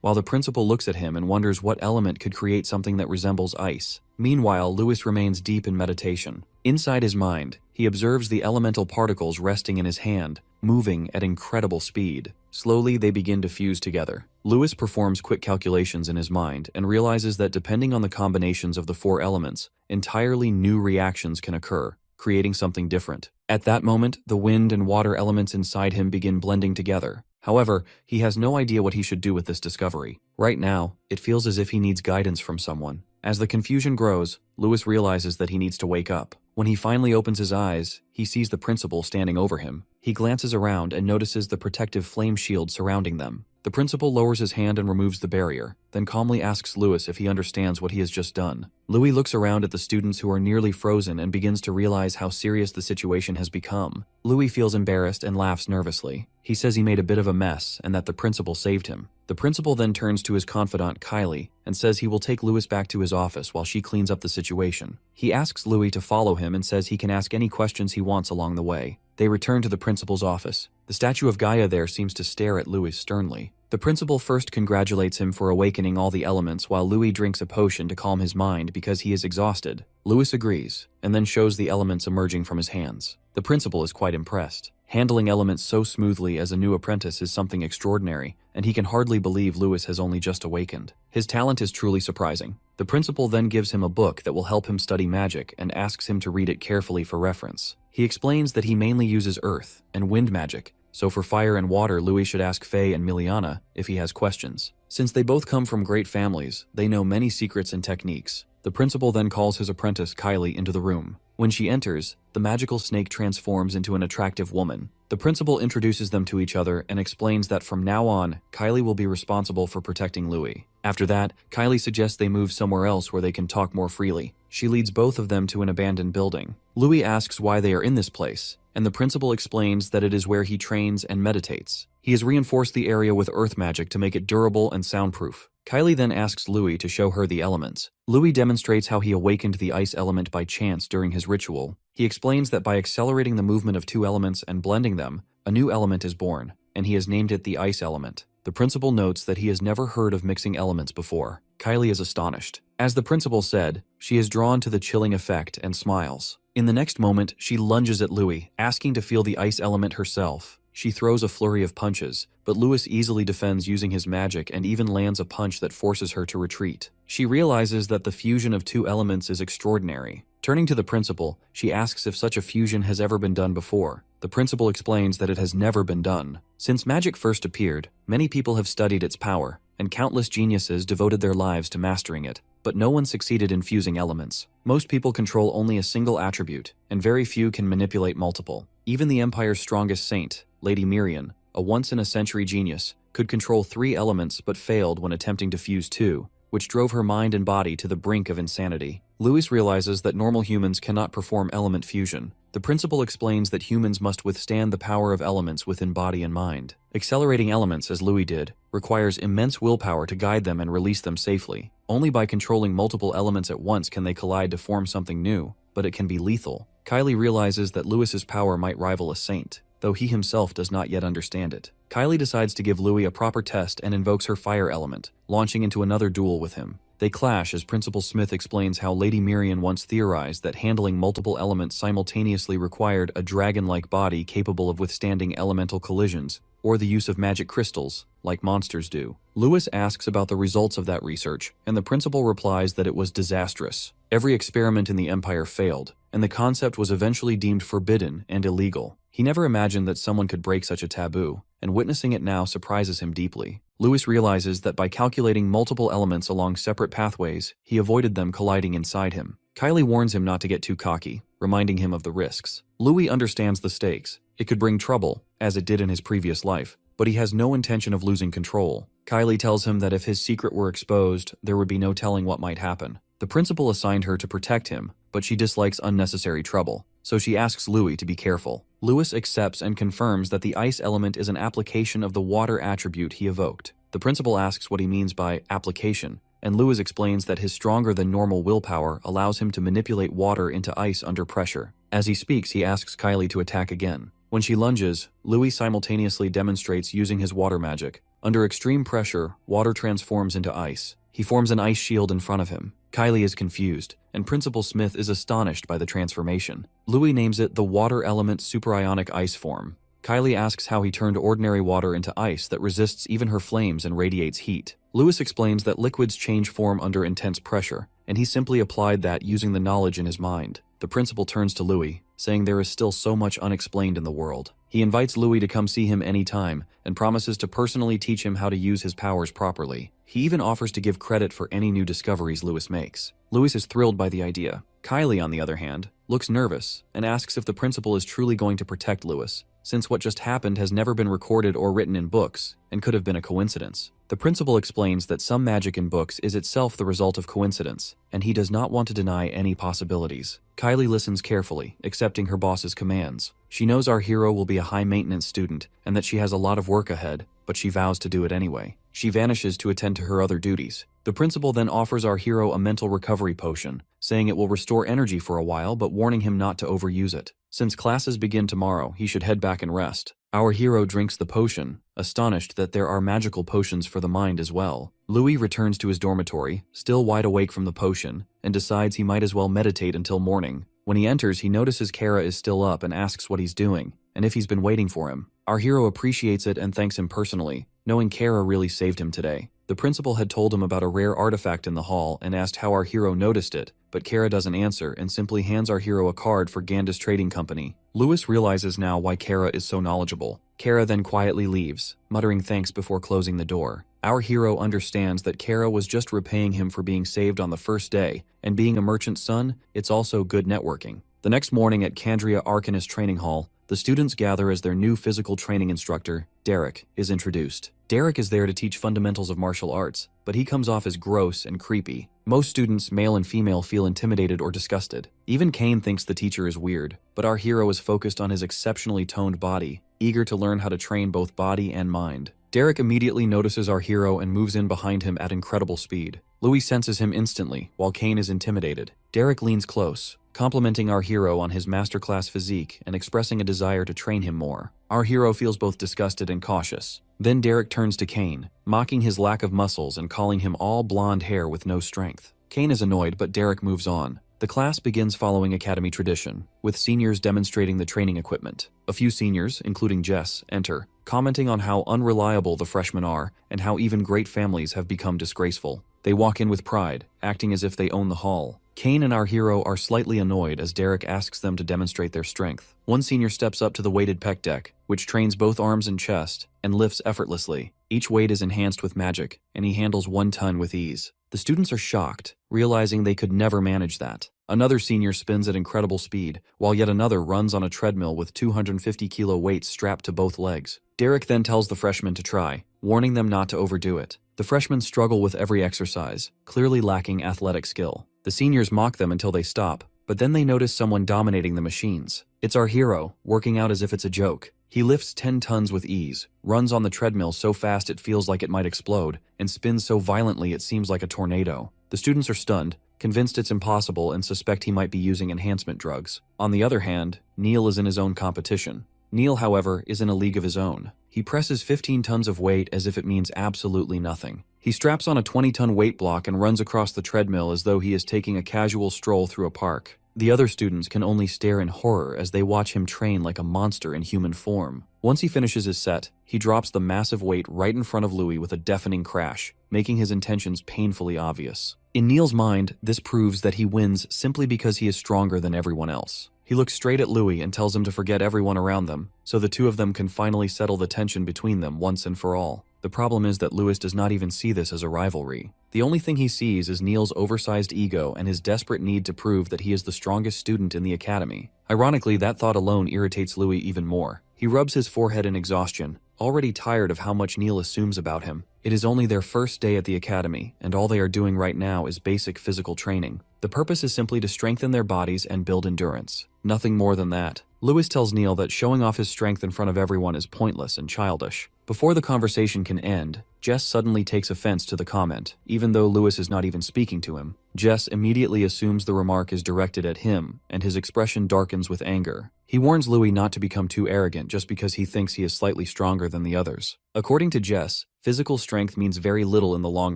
while the principal looks at him and wonders what element could create something that resembles ice. Meanwhile, Louis remains deep in meditation. Inside his mind, he observes the elemental particles resting in his hand, moving at incredible speed. Slowly, they begin to fuse together. Louis performs quick calculations in his mind and realizes that depending on the combinations of the four elements, entirely new reactions can occur, creating something different. At that moment, the wind and water elements inside him begin blending together. However, he has no idea what he should do with this discovery. Right now, it feels as if he needs guidance from someone. As the confusion grows, Louis realizes that he needs to wake up. When he finally opens his eyes, he sees the principal standing over him. He glances around and notices the protective flame shield surrounding them. The principal lowers his hand and removes the barrier, then calmly asks Louis if he understands what he has just done. Louis looks around at the students who are nearly frozen and begins to realize how serious the situation has become. Louis feels embarrassed and laughs nervously. He says he made a bit of a mess and that the principal saved him. The principal then turns to his confidant Kylie and says he will take Louis back to his office while she cleans up the situation. He asks Louis to follow him and says he can ask any questions he wants along the way. They return to the principal's office. The statue of Gaia there seems to stare at Louis sternly. The principal first congratulates him for awakening all the elements while Louis drinks a potion to calm his mind because he is exhausted. Louis agrees, and then shows the elements emerging from his hands. The principal is quite impressed. Handling elements so smoothly as a new apprentice is something extraordinary, and he can hardly believe Louis has only just awakened. His talent is truly surprising. The principal then gives him a book that will help him study magic and asks him to read it carefully for reference. He explains that he mainly uses earth and wind magic, so for fire and water, Louis should ask Faye and Miliana if he has questions. Since they both come from great families, they know many secrets and techniques. The principal then calls his apprentice Kylie into the room. When she enters, the magical snake transforms into an attractive woman. The principal introduces them to each other and explains that from now on, Kylie will be responsible for protecting Louis. After that, Kylie suggests they move somewhere else where they can talk more freely. She leads both of them to an abandoned building. Louis asks why they are in this place, and the principal explains that it is where he trains and meditates. He has reinforced the area with earth magic to make it durable and soundproof. Kylie then asks Louis to show her the elements. Louis demonstrates how he awakened the ice element by chance during his ritual. He explains that by accelerating the movement of two elements and blending them, a new element is born, and he has named it the ice element. The principal notes that he has never heard of mixing elements before. Kylie is astonished. As the principal said, she is drawn to the chilling effect and smiles. In the next moment, she lunges at Louis, asking to feel the ice element herself. She throws a flurry of punches, but Louis easily defends using his magic and even lands a punch that forces her to retreat. She realizes that the fusion of two elements is extraordinary. Turning to the principal, she asks if such a fusion has ever been done before. The principal explains that it has never been done. Since magic first appeared, many people have studied its power, and countless geniuses devoted their lives to mastering it. But no one succeeded in fusing elements. Most people control only a single attribute, and very few can manipulate multiple. Even the Empire's strongest saint, Lady Mirian, a once-in-a-century genius, could control 3 elements but failed when attempting to fuse 2, which drove her mind and body to the brink of insanity. Louis realizes that normal humans cannot perform element fusion. The principal explains that humans must withstand the power of elements within body and mind. Accelerating elements, as Louis did, requires immense willpower to guide them and release them safely. Only by controlling multiple elements at once can they collide to form something new, but it can be lethal. Kylie realizes that Louis's power might rival a saint, though he himself does not yet understand it. Kylie decides to give Louis a proper test and invokes her fire element, launching into another duel with him. They clash as Principal Smith explains how Lady Miriam once theorized that handling multiple elements simultaneously required a dragon-like body capable of withstanding elemental collisions, or the use of magic crystals, like monsters do. Louis asks about the results of that research, and the principal replies that it was disastrous. Every experiment in the Empire failed, and the concept was eventually deemed forbidden and illegal. He never imagined that someone could break such a taboo, and witnessing it now surprises him deeply. Louis realizes that by calculating multiple elements along separate pathways, he avoided them colliding inside him. Kylie warns him not to get too cocky, reminding him of the risks. Louis understands the stakes. It could bring trouble, as it did in his previous life, but he has no intention of losing control. Kylie tells him that if his secret were exposed, there would be no telling what might happen. The principal assigned her to protect him, but she dislikes unnecessary trouble, so she asks Louis to be careful. Louis accepts and confirms that the ice element is an application of the water attribute he evoked. The principal asks what he means by application, and Louis explains that his stronger than normal willpower allows him to manipulate water into ice under pressure. As he speaks, he asks Kylie to attack again. When she lunges, Louis simultaneously demonstrates using his water magic. Under extreme pressure, water transforms into ice. He forms an ice shield in front of him. Kylie is confused, and Principal Smith is astonished by the transformation. Louis names it the water element superionic ice form. Kylie asks how he turned ordinary water into ice that resists even her flames and radiates heat. Louis explains that liquids change form under intense pressure, and he simply applied that using the knowledge in his mind. The principal turns to Louis, saying there is still so much unexplained in the world. He invites Louis to come see him anytime, and promises to personally teach him how to use his powers properly. He even offers to give credit for any new discoveries Louis makes. Louis is thrilled by the idea. Kylie, on the other hand, looks nervous and asks if the principal is truly going to protect Louis, since what just happened has never been recorded or written in books, and could have been a coincidence. The principal explains that some magic in books is itself the result of coincidence, and he does not want to deny any possibilities. Kylie listens carefully, accepting her boss's commands. She knows our hero will be a high-maintenance student, and that she has a lot of work ahead, but she vows to do it anyway. She vanishes to attend to her other duties. The principal then offers our hero a mental recovery potion, saying it will restore energy for a while, but warning him not to overuse it. Since classes begin tomorrow, he should head back and rest. Our hero drinks the potion, astonished that there are magical potions for the mind as well. Louis returns to his dormitory, still wide awake from the potion, and decides he might as well meditate until morning. When he enters, he notices Kara is still up and asks what he's doing, and if he's been waiting for him. Our hero appreciates it and thanks him personally, knowing Kara really saved him today. The principal had told him about a rare artifact in the hall and asked how our hero noticed it, but Kara doesn't answer and simply hands our hero a card for Gandus Trading Company. Louis realizes now why Kara is so knowledgeable. Kara then quietly leaves, muttering thanks before closing the door. Our hero understands that Kara was just repaying him for being saved on the first day, and being a merchant's son, it's also good networking. The next morning at Candria Arcanist Training Hall, the students gather as their new physical training instructor, Derek, is introduced. Derek is there to teach fundamentals of martial arts, but he comes off as gross and creepy. Most students, male and female, feel intimidated or disgusted. Even Kane thinks the teacher is weird, but our hero is focused on his exceptionally toned body, eager to learn how to train both body and mind. Derek immediately notices our hero and moves in behind him at incredible speed. Louis senses him instantly, while Kane is intimidated. Derek leans close, complimenting our hero on his masterclass physique and expressing a desire to train him more. Our hero feels both disgusted and cautious. Then Derek turns to Kane, mocking his lack of muscles and calling him all blonde hair with no strength. Kane is annoyed, but Derek moves on. The class begins following academy tradition, with seniors demonstrating the training equipment. A few seniors, including Jess, enter, commenting on how unreliable the freshmen are and how even great families have become disgraceful. They walk in with pride, acting as if they own the hall. Kane and our hero are slightly annoyed as Derek asks them to demonstrate their strength. One senior steps up to the weighted pec deck, which trains both arms and chest, and lifts effortlessly. Each weight is enhanced with magic, and he handles 1 ton with ease. The students are shocked, realizing they could never manage that. Another senior spins at incredible speed, while yet another runs on a treadmill with 250-kilo weights strapped to both legs. Derek then tells the freshmen to try, warning them not to overdo it. The freshmen struggle with every exercise, clearly lacking athletic skill. The seniors mock them until they stop, but then they notice someone dominating the machines. It's our hero, working out as if it's a joke. He lifts 10 tons with ease, runs on the treadmill so fast it feels like it might explode, and spins so violently it seems like a tornado. The students are stunned, convinced it's impossible, and suspect he might be using enhancement drugs. On the other hand, Neil is in his own competition. Neil, however, is in a league of his own. He presses 15 tons of weight as if it means absolutely nothing. He straps on a 20-ton weight block and runs across the treadmill as though he is taking a casual stroll through a park. The other students can only stare in horror as they watch him train like a monster in human form. Once he finishes his set, he drops the massive weight right in front of Louis with a deafening crash, making his intentions painfully obvious. In Neil's mind, this proves that he wins simply because he is stronger than everyone else. He looks straight at Louis and tells him to forget everyone around them, so the two of them can finally settle the tension between them once and for all. The problem is that Louis does not even see this as a rivalry. The only thing he sees is Neil's oversized ego and his desperate need to prove that he is the strongest student in the academy. Ironically, that thought alone irritates Louis even more. He rubs his forehead in exhaustion, already tired of how much Neil assumes about him. It is only their first day at the academy, and all they are doing right now is basic physical training. The purpose is simply to strengthen their bodies and build endurance. Nothing more than that. Louis tells Neil that showing off his strength in front of everyone is pointless and childish. Before the conversation can end, Jess suddenly takes offense to the comment, even though Louis is not even speaking to him. Jess immediately assumes the remark is directed at him, and his expression darkens with anger. He warns Louis not to become too arrogant just because he thinks he is slightly stronger than the others. According to Jess, physical strength means very little in the long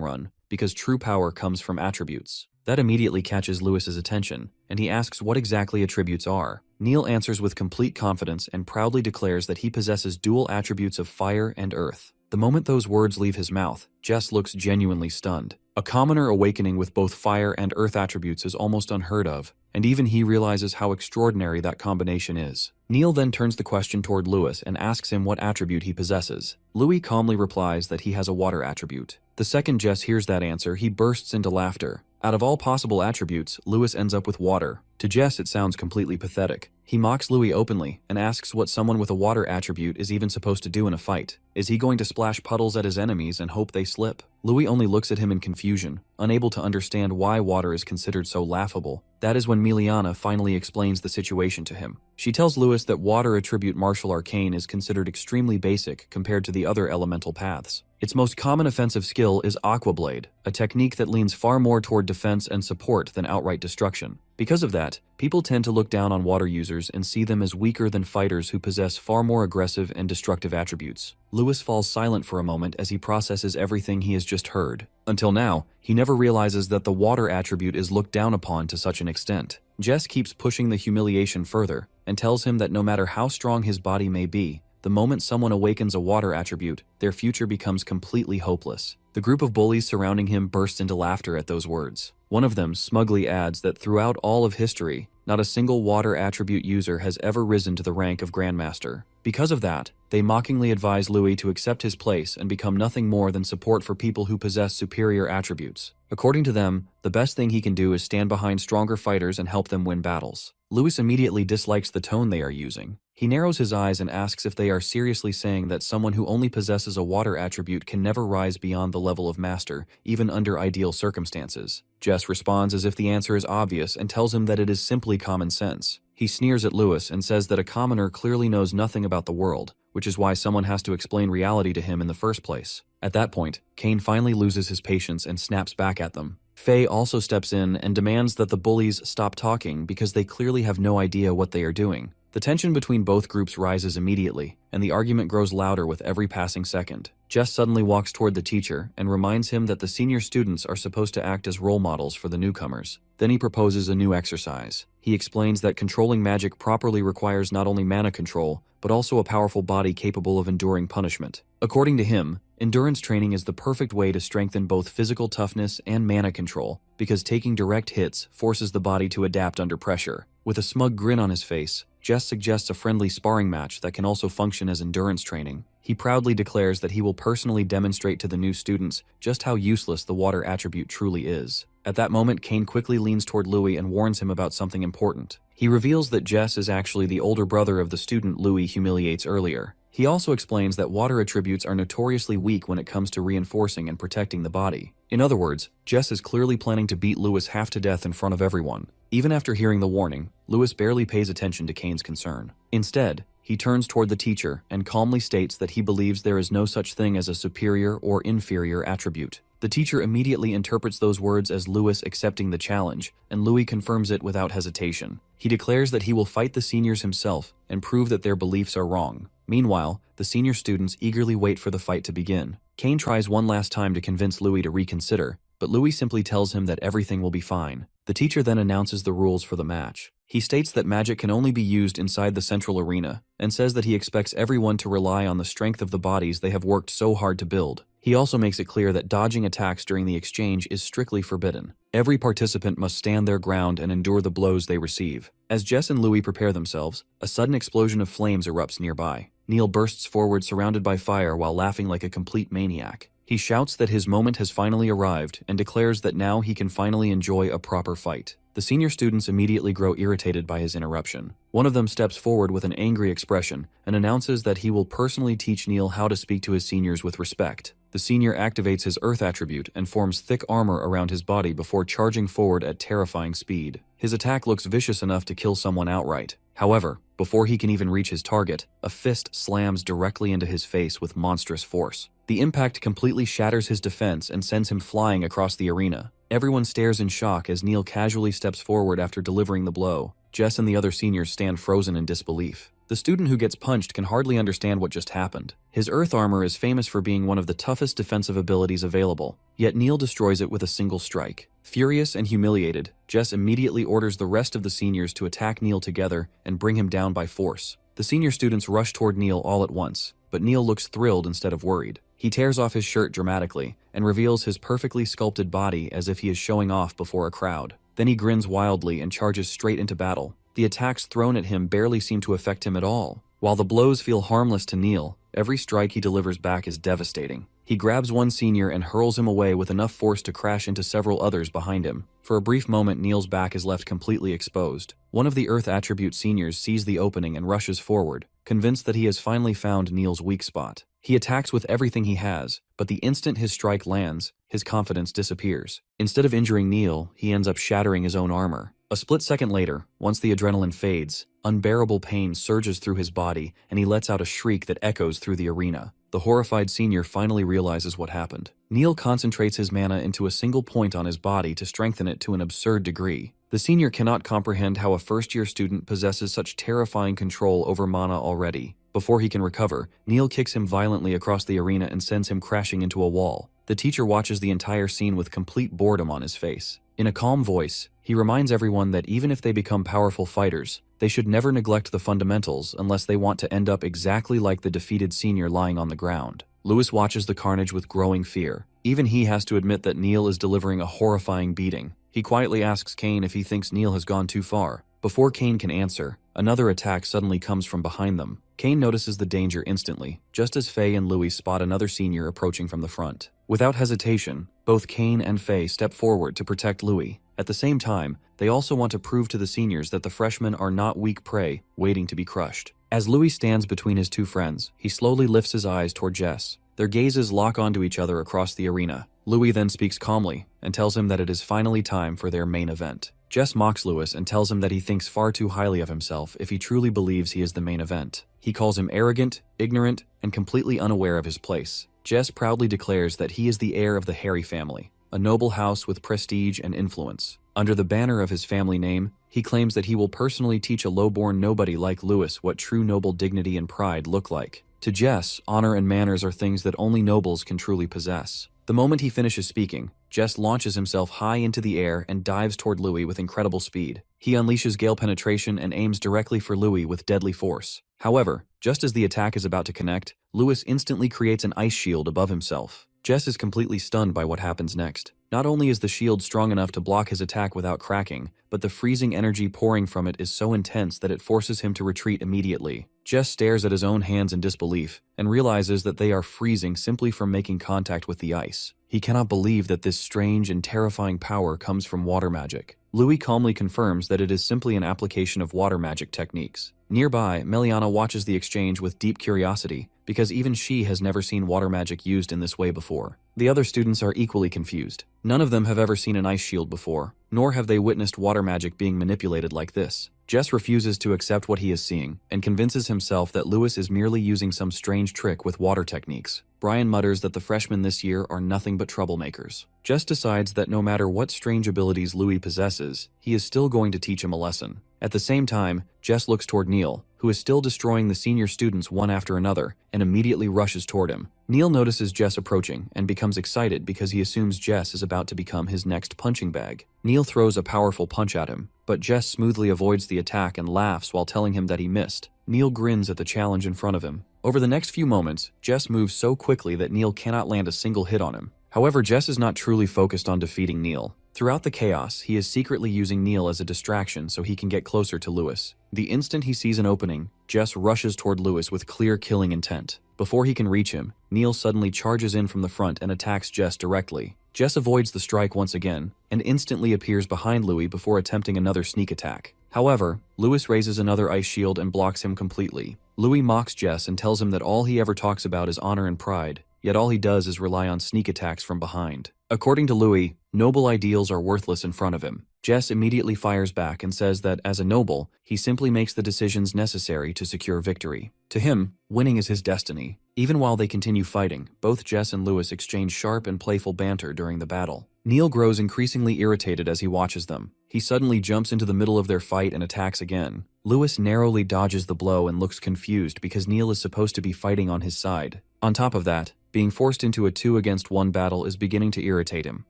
run, because true power comes from attributes. That immediately catches Louis's attention, and he asks what exactly attributes are. Neil answers with complete confidence and proudly declares that he possesses dual attributes of fire and earth. The moment those words leave his mouth, Jess looks genuinely stunned. A commoner awakening with both fire and earth attributes is almost unheard of, and even he realizes how extraordinary that combination is. Neil then turns the question toward Louis and asks him what attribute he possesses. Louis calmly replies that he has a water attribute. The second Jess hears that answer, he bursts into laughter. Out of all possible attributes, Louis ends up with water. To Jess, it sounds completely pathetic. He mocks Louis openly and asks what someone with a water attribute is even supposed to do in a fight. Is he going to splash puddles at his enemies and hope they slip? Louis only looks at him in confusion, unable to understand why water is considered so laughable. That is when Miliana finally explains the situation to him. She tells Louis that water attribute martial arcane is considered extremely basic compared to the other elemental paths. Its most common offensive skill is Aqua Blade, a technique that leans far more toward defense and support than outright destruction. Because of that, people tend to look down on water users and see them as weaker than fighters who possess far more aggressive and destructive attributes. Louis falls silent for a moment as he processes everything he has just heard. Until now, he never realizes that the water attribute is looked down upon to such an extent. Jess keeps pushing the humiliation further and tells him that no matter how strong his body may be, the moment someone awakens a water attribute, their future becomes completely hopeless. The group of bullies surrounding him burst into laughter at those words. One of them smugly adds that throughout all of history, not a single water attribute user has ever risen to the rank of Grandmaster. Because of that, they mockingly advise Louis to accept his place and become nothing more than support for people who possess superior attributes. According to them, the best thing he can do is stand behind stronger fighters and help them win battles. Louis immediately dislikes the tone they are using. He narrows his eyes and asks if they are seriously saying that someone who only possesses a water attribute can never rise beyond the level of master, even under ideal circumstances. Jess responds as if the answer is obvious and tells him that it is simply common sense. He sneers at Louis and says that a commoner clearly knows nothing about the world, which is why someone has to explain reality to him in the first place. At that point, Kane finally loses his patience and snaps back at them. Faye also steps in and demands that the bullies stop talking because they clearly have no idea what they are doing. The tension between both groups rises immediately, and the argument grows louder with every passing second. Jess suddenly walks toward the teacher and reminds him that the senior students are supposed to act as role models for the newcomers. Then he proposes a new exercise. He explains that controlling magic properly requires not only mana control, but also a powerful body capable of enduring punishment. According to him, endurance training is the perfect way to strengthen both physical toughness and mana control, because taking direct hits forces the body to adapt under pressure. With a smug grin on his face, Jess suggests a friendly sparring match that can also function as endurance training. He proudly declares that he will personally demonstrate to the new students just how useless the water attribute truly is. At that moment, Kane quickly leans toward Louis and warns him about something important. He reveals that Jess is actually the older brother of the student Louis humiliates earlier. He also explains that water attributes are notoriously weak when it comes to reinforcing and protecting the body. In other words, Jess is clearly planning to beat Lewis half to death in front of everyone. Even after hearing the warning, Lewis barely pays attention to Kane's concern. Instead, he turns toward the teacher and calmly states that he believes there is no such thing as a superior or inferior attribute. The teacher immediately interprets those words as Lewis accepting the challenge, and Louis confirms it without hesitation. He declares that he will fight the seniors himself and prove that their beliefs are wrong. Meanwhile, the senior students eagerly wait for the fight to begin. Kane tries one last time to convince Louis to reconsider, but Louis simply tells him that everything will be fine. The teacher then announces the rules for the match. He states that magic can only be used inside the central arena, and says that he expects everyone to rely on the strength of the bodies they have worked so hard to build. He also makes it clear that dodging attacks during the exchange is strictly forbidden. Every participant must stand their ground and endure the blows they receive. As Jess and Louis prepare themselves, a sudden explosion of flames erupts nearby. Neil bursts forward surrounded by fire while laughing like a complete maniac. He shouts that his moment has finally arrived and declares that now he can finally enjoy a proper fight. The senior students immediately grow irritated by his interruption. One of them steps forward with an angry expression and announces that he will personally teach Neil how to speak to his seniors with respect. The senior activates his earth attribute and forms thick armor around his body before charging forward at terrifying speed. His attack looks vicious enough to kill someone outright. However, before he can even reach his target, a fist slams directly into his face with monstrous force. The impact completely shatters his defense and sends him flying across the arena. Everyone stares in shock as Neil casually steps forward after delivering the blow. Jess and the other seniors stand frozen in disbelief. The student who gets punched can hardly understand what just happened. His earth armor is famous for being one of the toughest defensive abilities available, yet Neil destroys it with a single strike. Furious and humiliated, Jess immediately orders the rest of the seniors to attack Neil together and bring him down by force. The senior students rush toward Neil all at once, but Neil looks thrilled instead of worried. He tears off his shirt dramatically and reveals his perfectly sculpted body as if he is showing off before a crowd. Then he grins wildly and charges straight into battle. The attacks thrown at him barely seem to affect him at all. While the blows feel harmless to Neil, every strike he delivers back is devastating. He grabs one senior and hurls him away with enough force to crash into several others behind him. For a brief moment, Neil's back is left completely exposed. One of the Earth Attribute seniors sees the opening and rushes forward, convinced that he has finally found Neil's weak spot. He attacks with everything he has, but the instant his strike lands, his confidence disappears. Instead of injuring Neil, he ends up shattering his own armor. A split second later, once the adrenaline fades, unbearable pain surges through his body and he lets out a shriek that echoes through the arena. The horrified senior finally realizes what happened. Neil concentrates his mana into a single point on his body to strengthen it to an absurd degree. The senior cannot comprehend how a first-year student possesses such terrifying control over mana already. Before he can recover, Neil kicks him violently across the arena and sends him crashing into a wall. The teacher watches the entire scene with complete boredom on his face. In a calm voice, he reminds everyone that even if they become powerful fighters, they should never neglect the fundamentals unless they want to end up exactly like the defeated senior lying on the ground. Lewis watches the carnage with growing fear. Even he has to admit that Neil is delivering a horrifying beating. He quietly asks Kane if he thinks Neil has gone too far. Before Kane can answer, another attack suddenly comes from behind them. Kane notices the danger instantly, just as Faye and Louis spot another senior approaching from the front. Without hesitation, both Kane and Faye step forward to protect Louis. At the same time, they also want to prove to the seniors that the freshmen are not weak prey, waiting to be crushed. As Louis stands between his two friends, he slowly lifts his eyes toward Jess. Their gazes lock onto each other across the arena. Louis then speaks calmly and tells him that it is finally time for their main event. Jess mocks Lewis and tells him that he thinks far too highly of himself if he truly believes he is the main event. He calls him arrogant, ignorant, and completely unaware of his place. Jess proudly declares that he is the heir of the Harry family, a noble house with prestige and influence. Under the banner of his family name, he claims that he will personally teach a low-born nobody like Lewis what true noble dignity and pride look like. To Jess, honor and manners are things that only nobles can truly possess. The moment he finishes speaking, Jess launches himself high into the air and dives toward Louis with incredible speed. He unleashes Gale Penetration and aims directly for Louis with deadly force. However, just as the attack is about to connect, Lewis instantly creates an ice shield above himself. Jess is completely stunned by what happens next. Not only is the shield strong enough to block his attack without cracking, but the freezing energy pouring from it is so intense that it forces him to retreat immediately. Jess stares at his own hands in disbelief and realizes that they are freezing simply from making contact with the ice. He cannot believe that this strange and terrifying power comes from water magic. Louis calmly confirms that it is simply an application of water magic techniques. Nearby, Meliana watches the exchange with deep curiosity, because even she has never seen water magic used in this way before. The other students are equally confused. None of them have ever seen an ice shield before, nor have they witnessed water magic being manipulated like this. Jess refuses to accept what he is seeing, and convinces himself that Lewis is merely using some strange trick with water techniques. Brian mutters that the freshmen this year are nothing but troublemakers. Jess decides that no matter what strange abilities Louis possesses, he is still going to teach him a lesson. At the same time, Jess looks toward Neil, who is still destroying the senior students one after another, and immediately rushes toward him. Neil notices Jess approaching and becomes excited because he assumes Jess is about to become his next punching bag. Neil throws a powerful punch at him, but Jess smoothly avoids the attack and laughs while telling him that he missed. Neil grins at the challenge in front of him. Over the next few moments, Jess moves so quickly that Neil cannot land a single hit on him. However, Jess is not truly focused on defeating Neil. Throughout the chaos, he is secretly using Neil as a distraction so he can get closer to Lewis. The instant he sees an opening, Jess rushes toward Lewis with clear killing intent. Before he can reach him, Neil suddenly charges in from the front and attacks Jess directly. Jess avoids the strike once again, and instantly appears behind Louis before attempting another sneak attack. However, Lewis raises another ice shield and blocks him completely. Louis mocks Jess and tells him that all he ever talks about is honor and pride, yet all he does is rely on sneak attacks from behind. According to Louis, noble ideals are worthless in front of him. Jess immediately fires back and says that as a noble, he simply makes the decisions necessary to secure victory. To him, winning is his destiny. Even while they continue fighting, both Jess and Lewis exchange sharp and playful banter during the battle. Neil grows increasingly irritated as he watches them. He suddenly jumps into the middle of their fight and attacks again. Lewis narrowly dodges the blow and looks confused because Neil is supposed to be fighting on his side. On top of that, being forced into a 2-against-1 battle is beginning to irritate him.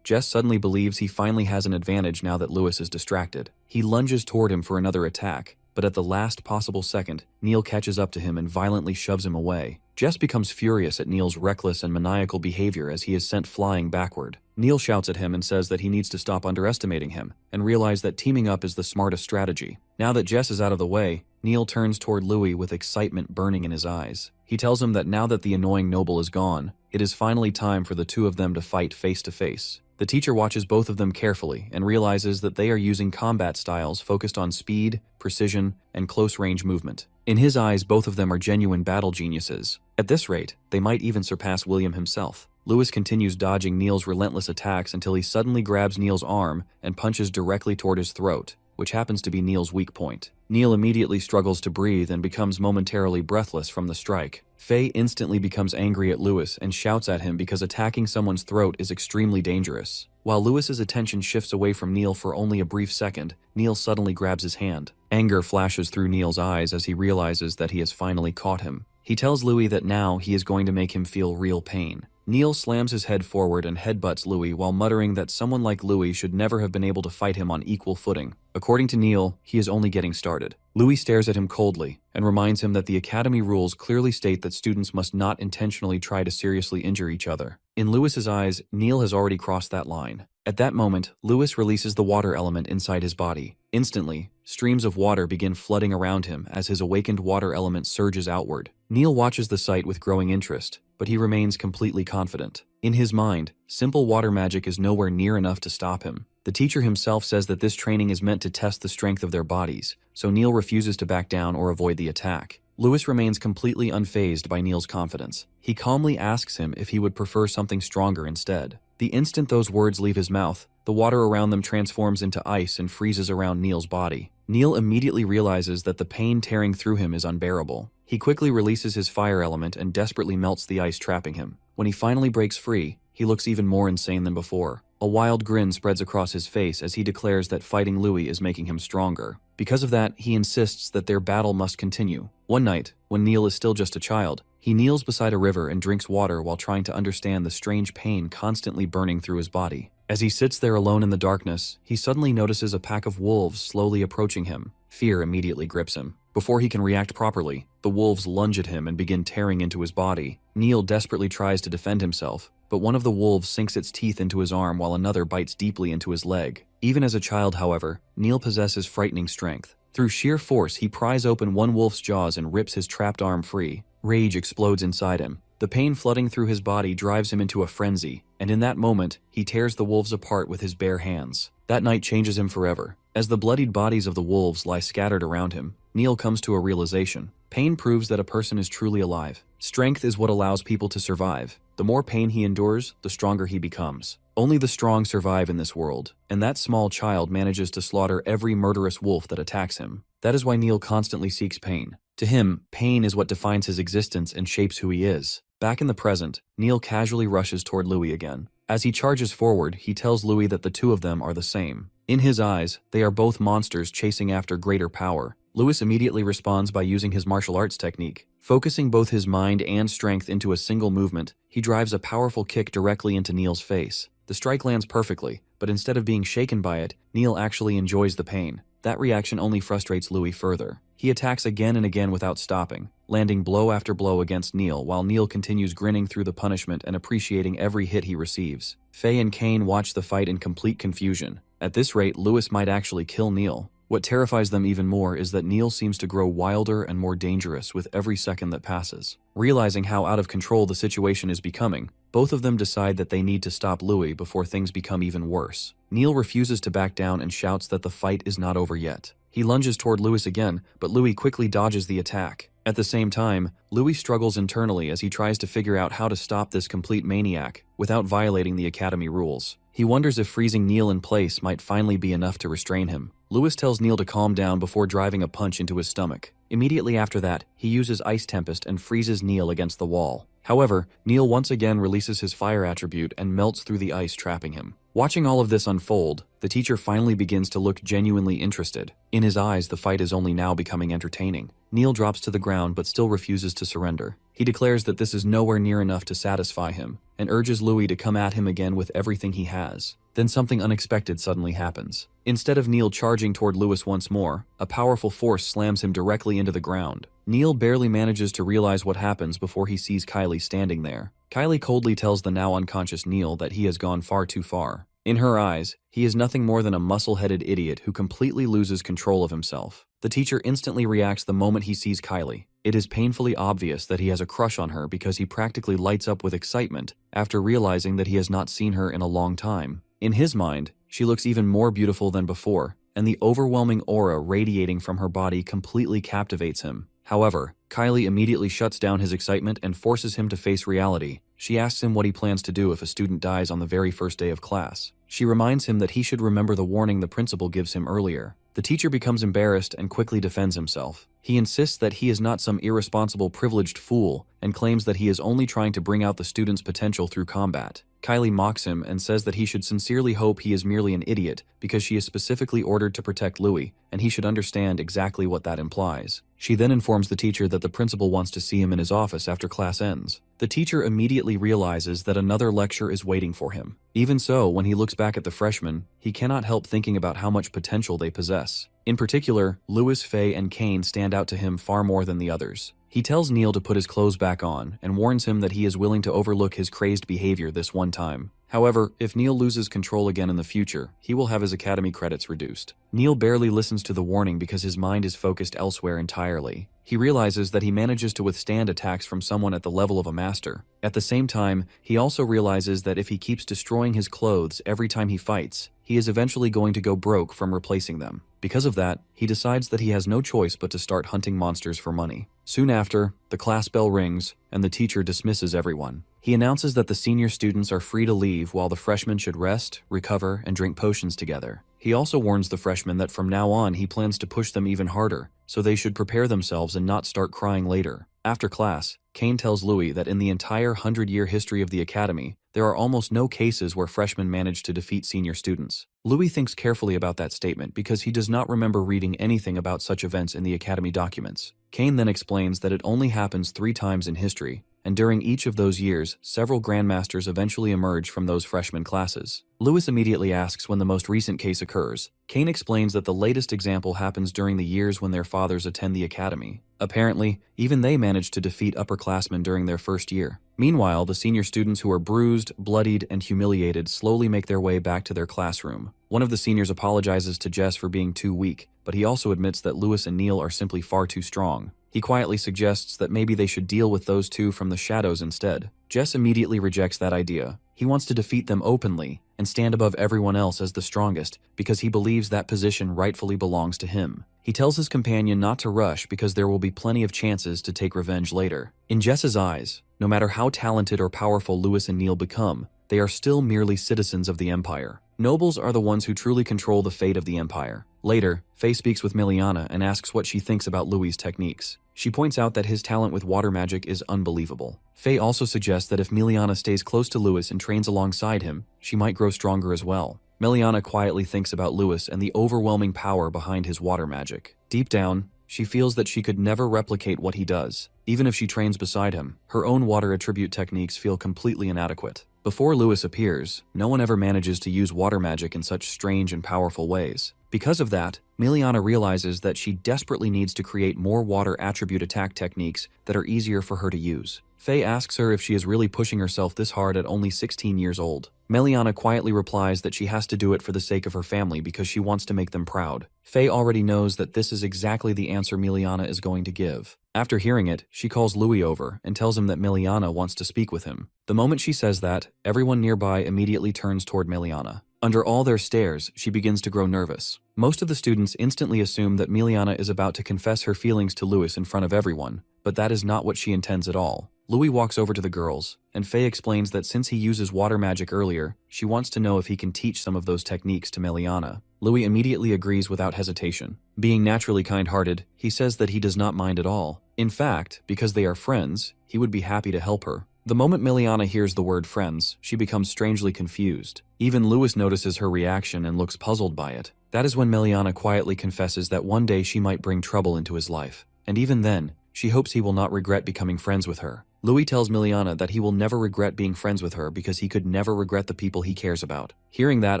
Jess suddenly believes he finally has an advantage now that Lewis is distracted. He lunges toward him for another attack, but at the last possible second, Neil catches up to him and violently shoves him away. Jess becomes furious at Neil's reckless and maniacal behavior as he is sent flying backward. Neil shouts at him and says that he needs to stop underestimating him, and realize that teaming up is the smartest strategy. Now that Jess is out of the way, Neil turns toward Louis with excitement burning in his eyes. He tells him that now that the annoying noble is gone, it is finally time for the two of them to fight face to face. The teacher watches both of them carefully and realizes that they are using combat styles focused on speed, precision, and close-range movement. In his eyes, both of them are genuine battle geniuses. At this rate, they might even surpass William himself. Lewis continues dodging Neil's relentless attacks until he suddenly grabs Neil's arm and punches directly toward his throat, which happens to be Neil's weak point. Neil immediately struggles to breathe and becomes momentarily breathless from the strike. Faye instantly becomes angry at Lewis and shouts at him because attacking someone's throat is extremely dangerous. While Lewis's attention shifts away from Neil for only a brief second, Neil suddenly grabs his hand. Anger flashes through Neil's eyes as he realizes that he has finally caught him. He tells Louis that now he is going to make him feel real pain. Neil slams his head forward and headbutts Louis while muttering that someone like Louis should never have been able to fight him on equal footing. According to Neil, he is only getting started. Louis stares at him coldly and reminds him that the academy rules clearly state that students must not intentionally try to seriously injure each other. In Lewis's eyes, Neil has already crossed that line. At that moment, Lewis releases the water element inside his body. Instantly, streams of water begin flooding around him as his awakened water element surges outward. Neil watches the sight with growing interest, but he remains completely confident. In his mind, simple water magic is nowhere near enough to stop him. The teacher himself says that this training is meant to test the strength of their bodies, so Neil refuses to back down or avoid the attack. Lewis remains completely unfazed by Neil's confidence. He calmly asks him if he would prefer something stronger instead. The instant those words leave his mouth, the water around them transforms into ice and freezes around Neil's body. Neil immediately realizes that the pain tearing through him is unbearable. He quickly releases his fire element and desperately melts the ice trapping him. When he finally breaks free, he looks even more insane than before. A wild grin spreads across his face as he declares that fighting Louis is making him stronger. Because of that, he insists that their battle must continue. One night, when Neil is still just a child, he kneels beside a river and drinks water while trying to understand the strange pain constantly burning through his body. As he sits there alone in the darkness, he suddenly notices a pack of wolves slowly approaching him. Fear immediately grips him. Before he can react properly, the wolves lunge at him and begin tearing into his body. Neil desperately tries to defend himself, but one of the wolves sinks its teeth into his arm while another bites deeply into his leg. Even as a child, however, Neil possesses frightening strength. Through sheer force, he pries open one wolf's jaws and rips his trapped arm free. Rage explodes inside him. The pain flooding through his body drives him into a frenzy, and in that moment, he tears the wolves apart with his bare hands. That night changes him forever. As the bloodied bodies of the wolves lie scattered around him, Neil comes to a realization. Pain proves that a person is truly alive. Strength is what allows people to survive. The more pain he endures, the stronger he becomes. Only the strong survive in this world, and that small child manages to slaughter every murderous wolf that attacks him. That is why Neil constantly seeks pain. To him, pain is what defines his existence and shapes who he is. Back in the present, Neil casually rushes toward Louis again. As he charges forward, he tells Louis that the two of them are the same. In his eyes, they are both monsters chasing after greater power. Louis immediately responds by using his martial arts technique. Focusing both his mind and strength into a single movement, he drives a powerful kick directly into Neil's face. The strike lands perfectly, but instead of being shaken by it, Neil actually enjoys the pain. That reaction only frustrates Louis further. He attacks again and again without stopping, landing blow after blow against Neil while Neil continues grinning through the punishment and appreciating every hit he receives. Faye and Kane watch the fight in complete confusion. At this rate, Louis might actually kill Neil. What terrifies them even more is that Neil seems to grow wilder and more dangerous with every second that passes. Realizing how out of control the situation is becoming, both of them decide that they need to stop Louis before things become even worse. Neil refuses to back down and shouts that the fight is not over yet. He lunges toward Louis again, but Louis quickly dodges the attack. At the same time, Louis struggles internally as he tries to figure out how to stop this complete maniac without violating the Academy rules. He wonders if freezing Neil in place might finally be enough to restrain him. Louis tells Neil to calm down before driving a punch into his stomach. Immediately after that, he uses Ice Tempest and freezes Neil against the wall. However, Neil once again releases his fire attribute and melts through the ice, trapping him. Watching all of this unfold, the teacher finally begins to look genuinely interested. In his eyes, the fight is only now becoming entertaining. Neil drops to the ground but still refuses to surrender. He declares that this is nowhere near enough to satisfy him, and urges Louis to come at him again with everything he has. Then something unexpected suddenly happens. Instead of Neil charging toward Louis once more, a powerful force slams him directly into the ground. Neil barely manages to realize what happens before he sees Kylie standing there. Kylie coldly tells the now unconscious Neil that he has gone far too far. In her eyes, he is nothing more than a muscle-headed idiot who completely loses control of himself. The teacher instantly reacts the moment he sees Kylie. It is painfully obvious that he has a crush on her because he practically lights up with excitement after realizing that he has not seen her in a long time. In his mind, she looks even more beautiful than before, and the overwhelming aura radiating from her body completely captivates him. However, Kylie immediately shuts down his excitement and forces him to face reality. She asks him what he plans to do if a student dies on the very first day of class. She reminds him that he should remember the warning the principal gives him earlier. The teacher becomes embarrassed and quickly defends himself. He insists that he is not some irresponsible privileged fool and claims that he is only trying to bring out the student's potential through combat. Kylie mocks him and says that he should sincerely hope he is merely an idiot because she is specifically ordered to protect Louis, and he should understand exactly what that implies. She then informs the teacher that the principal wants to see him in his office after class ends. The teacher immediately realizes that another lecture is waiting for him. Even so, when he looks back at the freshmen, he cannot help thinking about how much potential they possess. In particular, Louis, Faye, and Kane stand out to him far more than the others. He tells Neil to put his clothes back on and warns him that he is willing to overlook his crazed behavior this one time. However, if Neil loses control again in the future, he will have his academy credits reduced. Neil barely listens to the warning because his mind is focused elsewhere entirely. He realizes that he manages to withstand attacks from someone at the level of a master. At the same time, he also realizes that if he keeps destroying his clothes every time he fights, he is eventually going to go broke from replacing them. Because of that, he decides that he has no choice but to start hunting monsters for money. Soon after, the class bell rings, and the teacher dismisses everyone. He announces that the senior students are free to leave while the freshmen should rest, recover, and drink potions together. He also warns the freshmen that from now on he plans to push them even harder, so they should prepare themselves and not start crying later. After class, Kane tells Louis that in the entire 100-year history of the academy, there are almost no cases where freshmen manage to defeat senior students. Louis thinks carefully about that statement because he does not remember reading anything about such events in the academy documents. Kane then explains that it only happens 3 times in history, and during each of those years, several grandmasters eventually emerge from those freshman classes. Louis immediately asks when the most recent case occurs. Kane explains that the latest example happens during the years when their fathers attend the academy. Apparently, even they managed to defeat upperclassmen during their first year. Meanwhile, the senior students who are bruised, bloodied, and humiliated slowly make their way back to their classroom. One of the seniors apologizes to Jess for being too weak, but he also admits that Louis and Neil are simply far too strong. He quietly suggests that maybe they should deal with those two from the shadows instead. Jess immediately rejects that idea. He wants to defeat them openly, and stand above everyone else as the strongest because he believes that position rightfully belongs to him. He tells his companion not to rush because there will be plenty of chances to take revenge later. In Jess's eyes, no matter how talented or powerful Louis and Neil become, they are still merely citizens of the Empire. Nobles are the ones who truly control the fate of the Empire. Later, Faye speaks with Miliana and asks what she thinks about Louis' techniques. She points out that his talent with water magic is unbelievable. Faye also suggests that if Miliana stays close to Louis and trains alongside him, she might grow stronger as well. Miliana quietly thinks about Louis and the overwhelming power behind his water magic. Deep down, she feels that she could never replicate what he does. Even if she trains beside him, her own water attribute techniques feel completely inadequate. Before Louis appears, no one ever manages to use water magic in such strange and powerful ways. Because of that, Miliana realizes that she desperately needs to create more water attribute attack techniques that are easier for her to use. Faye asks her if she is really pushing herself this hard at only 16 years old. Miliana quietly replies that she has to do it for the sake of her family because she wants to make them proud. Faye already knows that this is exactly the answer Miliana is going to give. After hearing it, she calls Louis over and tells him that Miliana wants to speak with him. The moment she says that, everyone nearby immediately turns toward Miliana. Under all their stares, she begins to grow nervous. Most of the students instantly assume that Miliana is about to confess her feelings to Louis in front of everyone, but that is not what she intends at all. Louis walks over to the girls, and Faye explains that since he uses water magic earlier, she wants to know if he can teach some of those techniques to Miliana. Louis immediately agrees without hesitation. Being naturally kind-hearted, he says that he does not mind at all. In fact, because they are friends, he would be happy to help her. The moment Miliana hears the word friends, she becomes strangely confused. Even Louis notices her reaction and looks puzzled by it. That is when Miliana quietly confesses that one day she might bring trouble into his life. And even then, she hopes he will not regret becoming friends with her. Louis tells Miliana that he will never regret being friends with her because he could never regret the people he cares about. Hearing that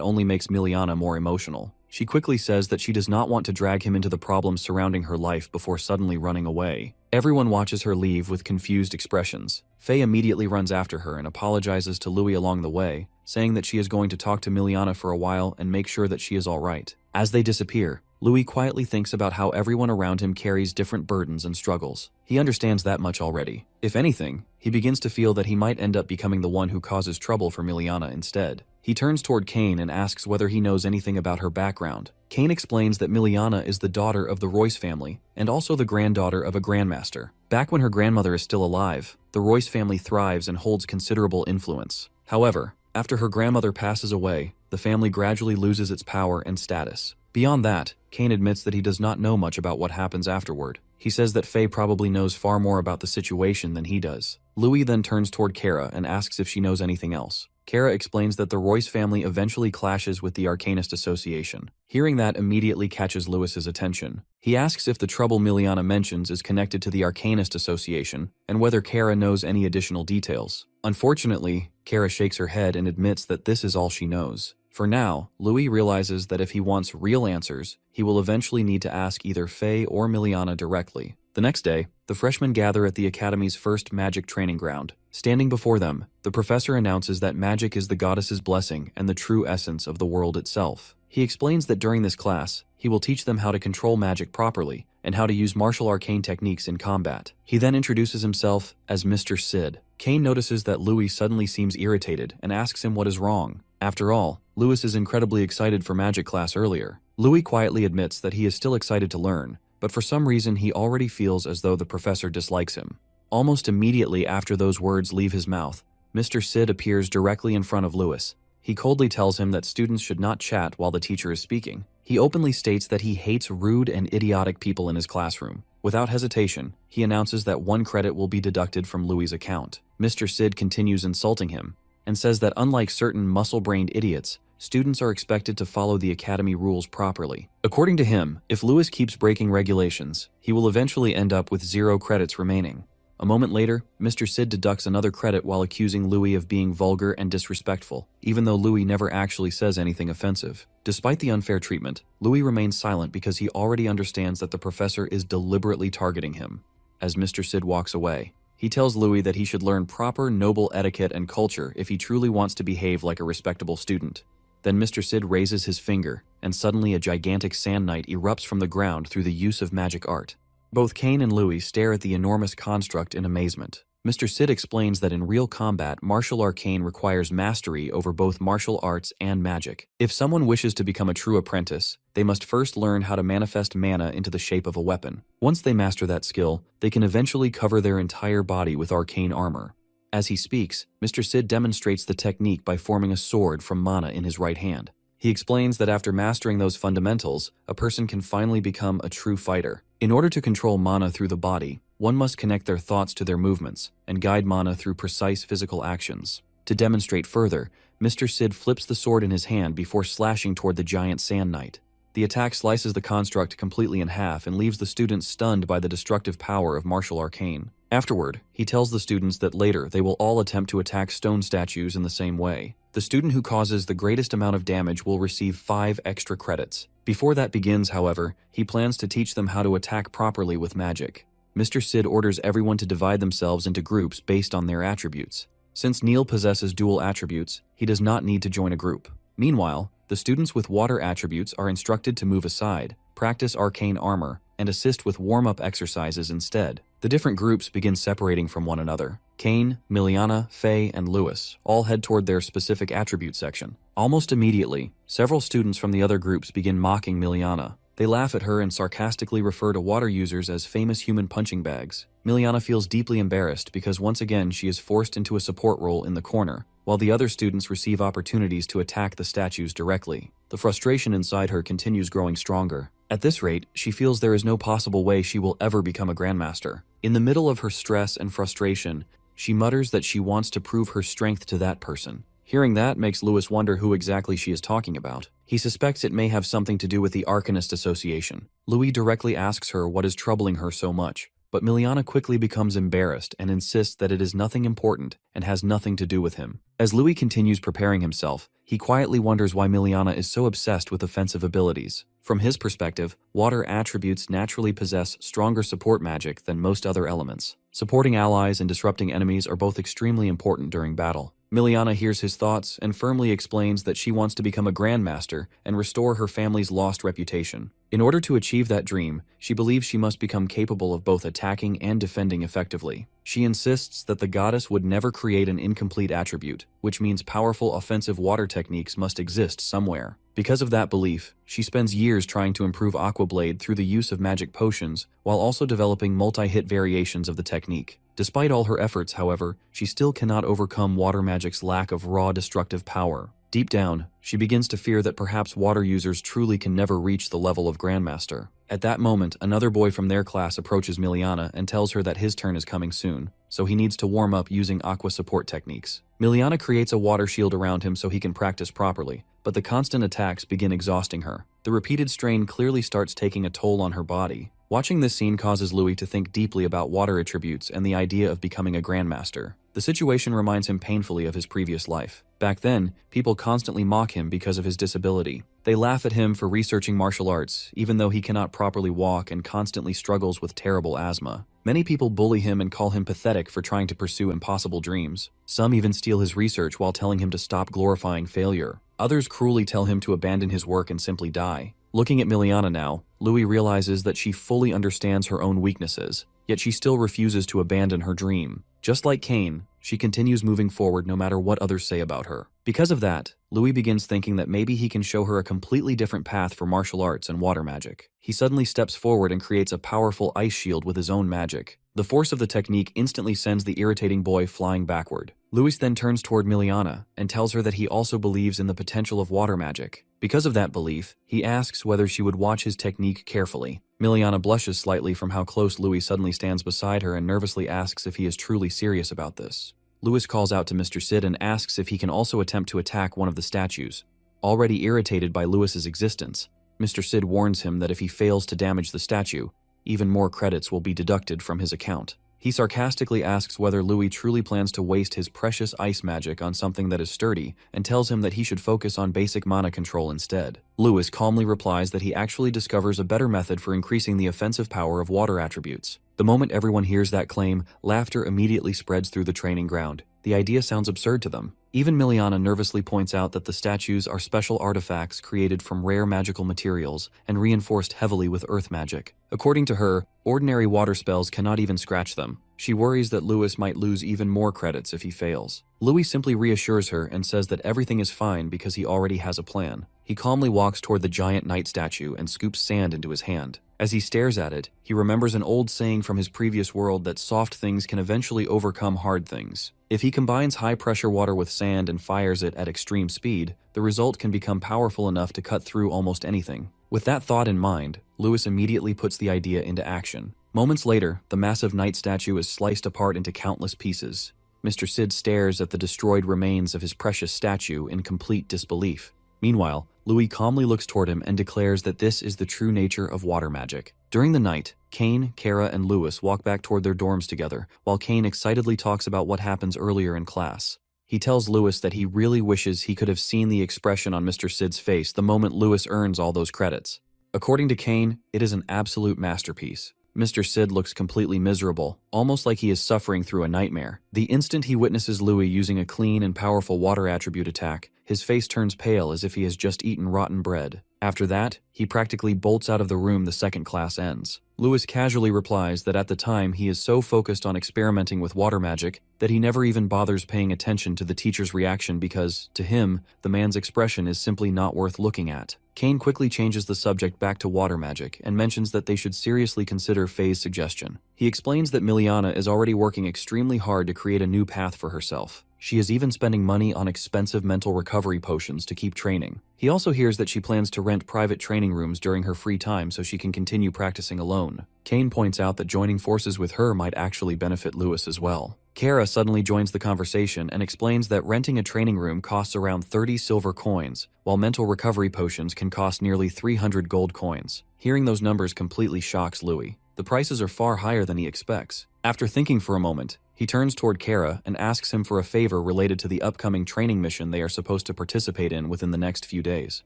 only makes Miliana more emotional. She quickly says that she does not want to drag him into the problems surrounding her life before suddenly running away. Everyone watches her leave with confused expressions. Faye immediately runs after her and apologizes to Louis along the way, saying that she is going to talk to Miliana for a while and make sure that she is all right. As they disappear, Louis quietly thinks about how everyone around him carries different burdens and struggles. He understands that much already. If anything, he begins to feel that he might end up becoming the one who causes trouble for Miliana instead. He turns toward Kane and asks whether he knows anything about her background. Kane explains that Miliana is the daughter of the Royce family and also the granddaughter of a grandmaster. Back when her grandmother is still alive, the Royce family thrives and holds considerable influence. However, after her grandmother passes away, the family gradually loses its power and status. Beyond that, Kane admits that he does not know much about what happens afterward. He says that Faye probably knows far more about the situation than he does. Louis then turns toward Kara and asks if she knows anything else. Kara explains that the Royce family eventually clashes with the Arcanist Association. Hearing that immediately catches Louis's attention. He asks if the trouble Miliana mentions is connected to the Arcanist Association and whether Kara knows any additional details. Unfortunately, Kara shakes her head and admits that this is all she knows. For now, Louis realizes that if he wants real answers, he will eventually need to ask either Faye or Miliana directly. The next day, the freshmen gather at the Academy's first magic training ground. Standing before them, the professor announces that magic is the goddess's blessing and the true essence of the world itself. He explains that during this class, he will teach them how to control magic properly and how to use martial arcane techniques in combat. He then introduces himself as Mr. Sid. Kane notices that Louis suddenly seems irritated and asks him what is wrong. After all, Louis is incredibly excited for magic class earlier. Louis quietly admits that he is still excited to learn, but for some reason he already feels as though the professor dislikes him. Almost immediately after those words leave his mouth, Mr. Sid appears directly in front of Louis. He coldly tells him that students should not chat while the teacher is speaking. He openly states that he hates rude and idiotic people in his classroom. Without hesitation, he announces that 1 credit will be deducted from Louis' account. Mr. Sid continues insulting him and says that unlike certain muscle-brained idiots, students are expected to follow the academy rules properly. According to him, if Louis keeps breaking regulations, he will eventually end up with 0 credits remaining. A moment later, Mr. Sid deducts another credit while accusing Louis of being vulgar and disrespectful, even though Louis never actually says anything offensive. Despite the unfair treatment, Louis remains silent because he already understands that the professor is deliberately targeting him. As Mr. Sid walks away, he tells Louis that he should learn proper noble etiquette and culture if he truly wants to behave like a respectable student. Then Mr. Sid raises his finger, and suddenly a gigantic sand knight erupts from the ground through the use of magic art. Both Kane and Louis stare at the enormous construct in amazement. Mr. Sid explains that in real combat, martial arcane requires mastery over both martial arts and magic. If someone wishes to become a true apprentice, they must first learn how to manifest mana into the shape of a weapon. Once they master that skill, they can eventually cover their entire body with arcane armor. As he speaks, Mr. Sid demonstrates the technique by forming a sword from mana in his right hand. He explains that after mastering those fundamentals, a person can finally become a true fighter. In order to control mana through the body, one must connect their thoughts to their movements and guide mana through precise physical actions. To demonstrate further, Mr. Sid flips the sword in his hand before slashing toward the giant sand knight. The attack slices the construct completely in half and leaves the students stunned by the destructive power of martial arcane. Afterward, he tells the students that later they will all attempt to attack stone statues in the same way. The student who causes the greatest amount of damage will receive 5 extra credits. Before that begins, however, he plans to teach them how to attack properly with magic. Mr. Sid orders everyone to divide themselves into groups based on their attributes. Since Neil possesses dual attributes, he does not need to join a group. Meanwhile, the students with water attributes are instructed to move aside, practice arcane armor, and assist with warm-up exercises instead. The different groups begin separating from one another. Kane, Miliana, Faye, and Lewis all head toward their specific attribute section. Almost immediately, several students from the other groups begin mocking Miliana. They laugh at her and sarcastically refer to water users as famous human punching bags. Miliana feels deeply embarrassed because once again she is forced into a support role in the corner, while the other students receive opportunities to attack the statues directly. The frustration inside her continues growing stronger. At this rate, she feels there is no possible way she will ever become a grandmaster. In the middle of her stress and frustration, she mutters that she wants to prove her strength to that person. Hearing that makes Lewis wonder who exactly she is talking about. He suspects it may have something to do with the Arcanist Association. Louis directly asks her what is troubling her so much, but Miliana quickly becomes embarrassed and insists that it is nothing important and has nothing to do with him. As Louis continues preparing himself, he quietly wonders why Miliana is so obsessed with offensive abilities. From his perspective, water attributes naturally possess stronger support magic than most other elements. Supporting allies and disrupting enemies are both extremely important during battle. Miliana hears his thoughts and firmly explains that she wants to become a grandmaster and restore her family's lost reputation. In order to achieve that dream, she believes she must become capable of both attacking and defending effectively. She insists that the goddess would never create an incomplete attribute, which means powerful offensive water techniques must exist somewhere. Because of that belief, she spends years trying to improve Aqua Blade through the use of magic potions, while also developing multi-hit variations of the technique. Despite all her efforts, however, she still cannot overcome water magic's lack of raw destructive power. Deep down, she begins to fear that perhaps water users truly can never reach the level of Grandmaster. At that moment, another boy from their class approaches Miliana and tells her that his turn is coming soon, so he needs to warm up using aqua support techniques. Miliana creates a water shield around him so he can practice properly, but the constant attacks begin exhausting her. The repeated strain clearly starts taking a toll on her body. Watching this scene causes Louis to think deeply about water attributes and the idea of becoming a Grandmaster. The situation reminds him painfully of his previous life. Back then, people constantly mock him because of his disability. They laugh at him for researching martial arts, even though he cannot properly walk and constantly struggles with terrible asthma. Many people bully him and call him pathetic for trying to pursue impossible dreams. Some even steal his research while telling him to stop glorifying failure. Others cruelly tell him to abandon his work and simply die. Looking at Miliana now, Louis realizes that she fully understands her own weaknesses, yet she still refuses to abandon her dream. Just like Cain, she continues moving forward no matter what others say about her. Because of that, Louis begins thinking that maybe he can show her a completely different path for martial arts and water magic. He suddenly steps forward and creates a powerful ice shield with his own magic. The force of the technique instantly sends the irritating boy flying backward. Louis then turns toward Miliana and tells her that he also believes in the potential of water magic. Because of that belief, he asks whether she would watch his technique carefully. Miliana blushes slightly from how close Louis suddenly stands beside her and nervously asks if he is truly serious about this. Louis calls out to Mr. Sid and asks if he can also attempt to attack one of the statues. Already irritated by Louis's existence, Mr. Sid warns him that if he fails to damage the statue, even more credits will be deducted from his account. He sarcastically asks whether Louis truly plans to waste his precious ice magic on something that is sturdy and tells him that he should focus on basic mana control instead. Louis calmly replies that he actually discovers a better method for increasing the offensive power of water attributes. The moment everyone hears that claim, laughter immediately spreads through the training ground. The idea sounds absurd to them. Even Miliana nervously points out that the statues are special artifacts created from rare magical materials and reinforced heavily with earth magic. According to her, ordinary water spells cannot even scratch them. She worries that Louis might lose even more credits if he fails. Louis simply reassures her and says that everything is fine because he already has a plan. He calmly walks toward the giant knight statue and scoops sand into his hand. As he stares at it, he remembers an old saying from his previous world that soft things can eventually overcome hard things. If he combines high-pressure water with sand and fires it at extreme speed, the result can become powerful enough to cut through almost anything. With that thought in mind, Louis immediately puts the idea into action. Moments later, the massive knight statue is sliced apart into countless pieces. Mr. Sid stares at the destroyed remains of his precious statue in complete disbelief. Meanwhile, Louis calmly looks toward him and declares that this is the true nature of water magic. During the night, Kane, Kara, and Louis walk back toward their dorms together, while Kane excitedly talks about what happens earlier in class. He tells Louis that he really wishes he could have seen the expression on Mr. Sid's face the moment Louis earns all those credits. According to Kane, it is an absolute masterpiece. Mr. Sid looks completely miserable, almost like he is suffering through a nightmare. The instant he witnesses Louis using a clean and powerful water attribute attack, his face turns pale as if he has just eaten rotten bread. After that, he practically bolts out of the room the second class ends. Louis casually replies that at the time he is so focused on experimenting with water magic that he never even bothers paying attention to the teacher's reaction because, to him, the man's expression is simply not worth looking at. Kane quickly changes the subject back to water magic and mentions that they should seriously consider Faye's suggestion. He explains that Miliana is already working extremely hard to create a new path for herself. She is even spending money on expensive mental recovery potions to keep training. He also hears that she plans to rent private training rooms during her free time so she can continue practicing alone. Kane points out that joining forces with her might actually benefit Louis as well. Kara suddenly joins the conversation and explains that renting a training room costs around 30 silver coins, while mental recovery potions can cost nearly 300 gold coins. Hearing those numbers completely shocks Louis. The prices are far higher than he expects. After thinking for a moment, he turns toward Kara and asks him for a favor related to the upcoming training mission they are supposed to participate in within the next few days.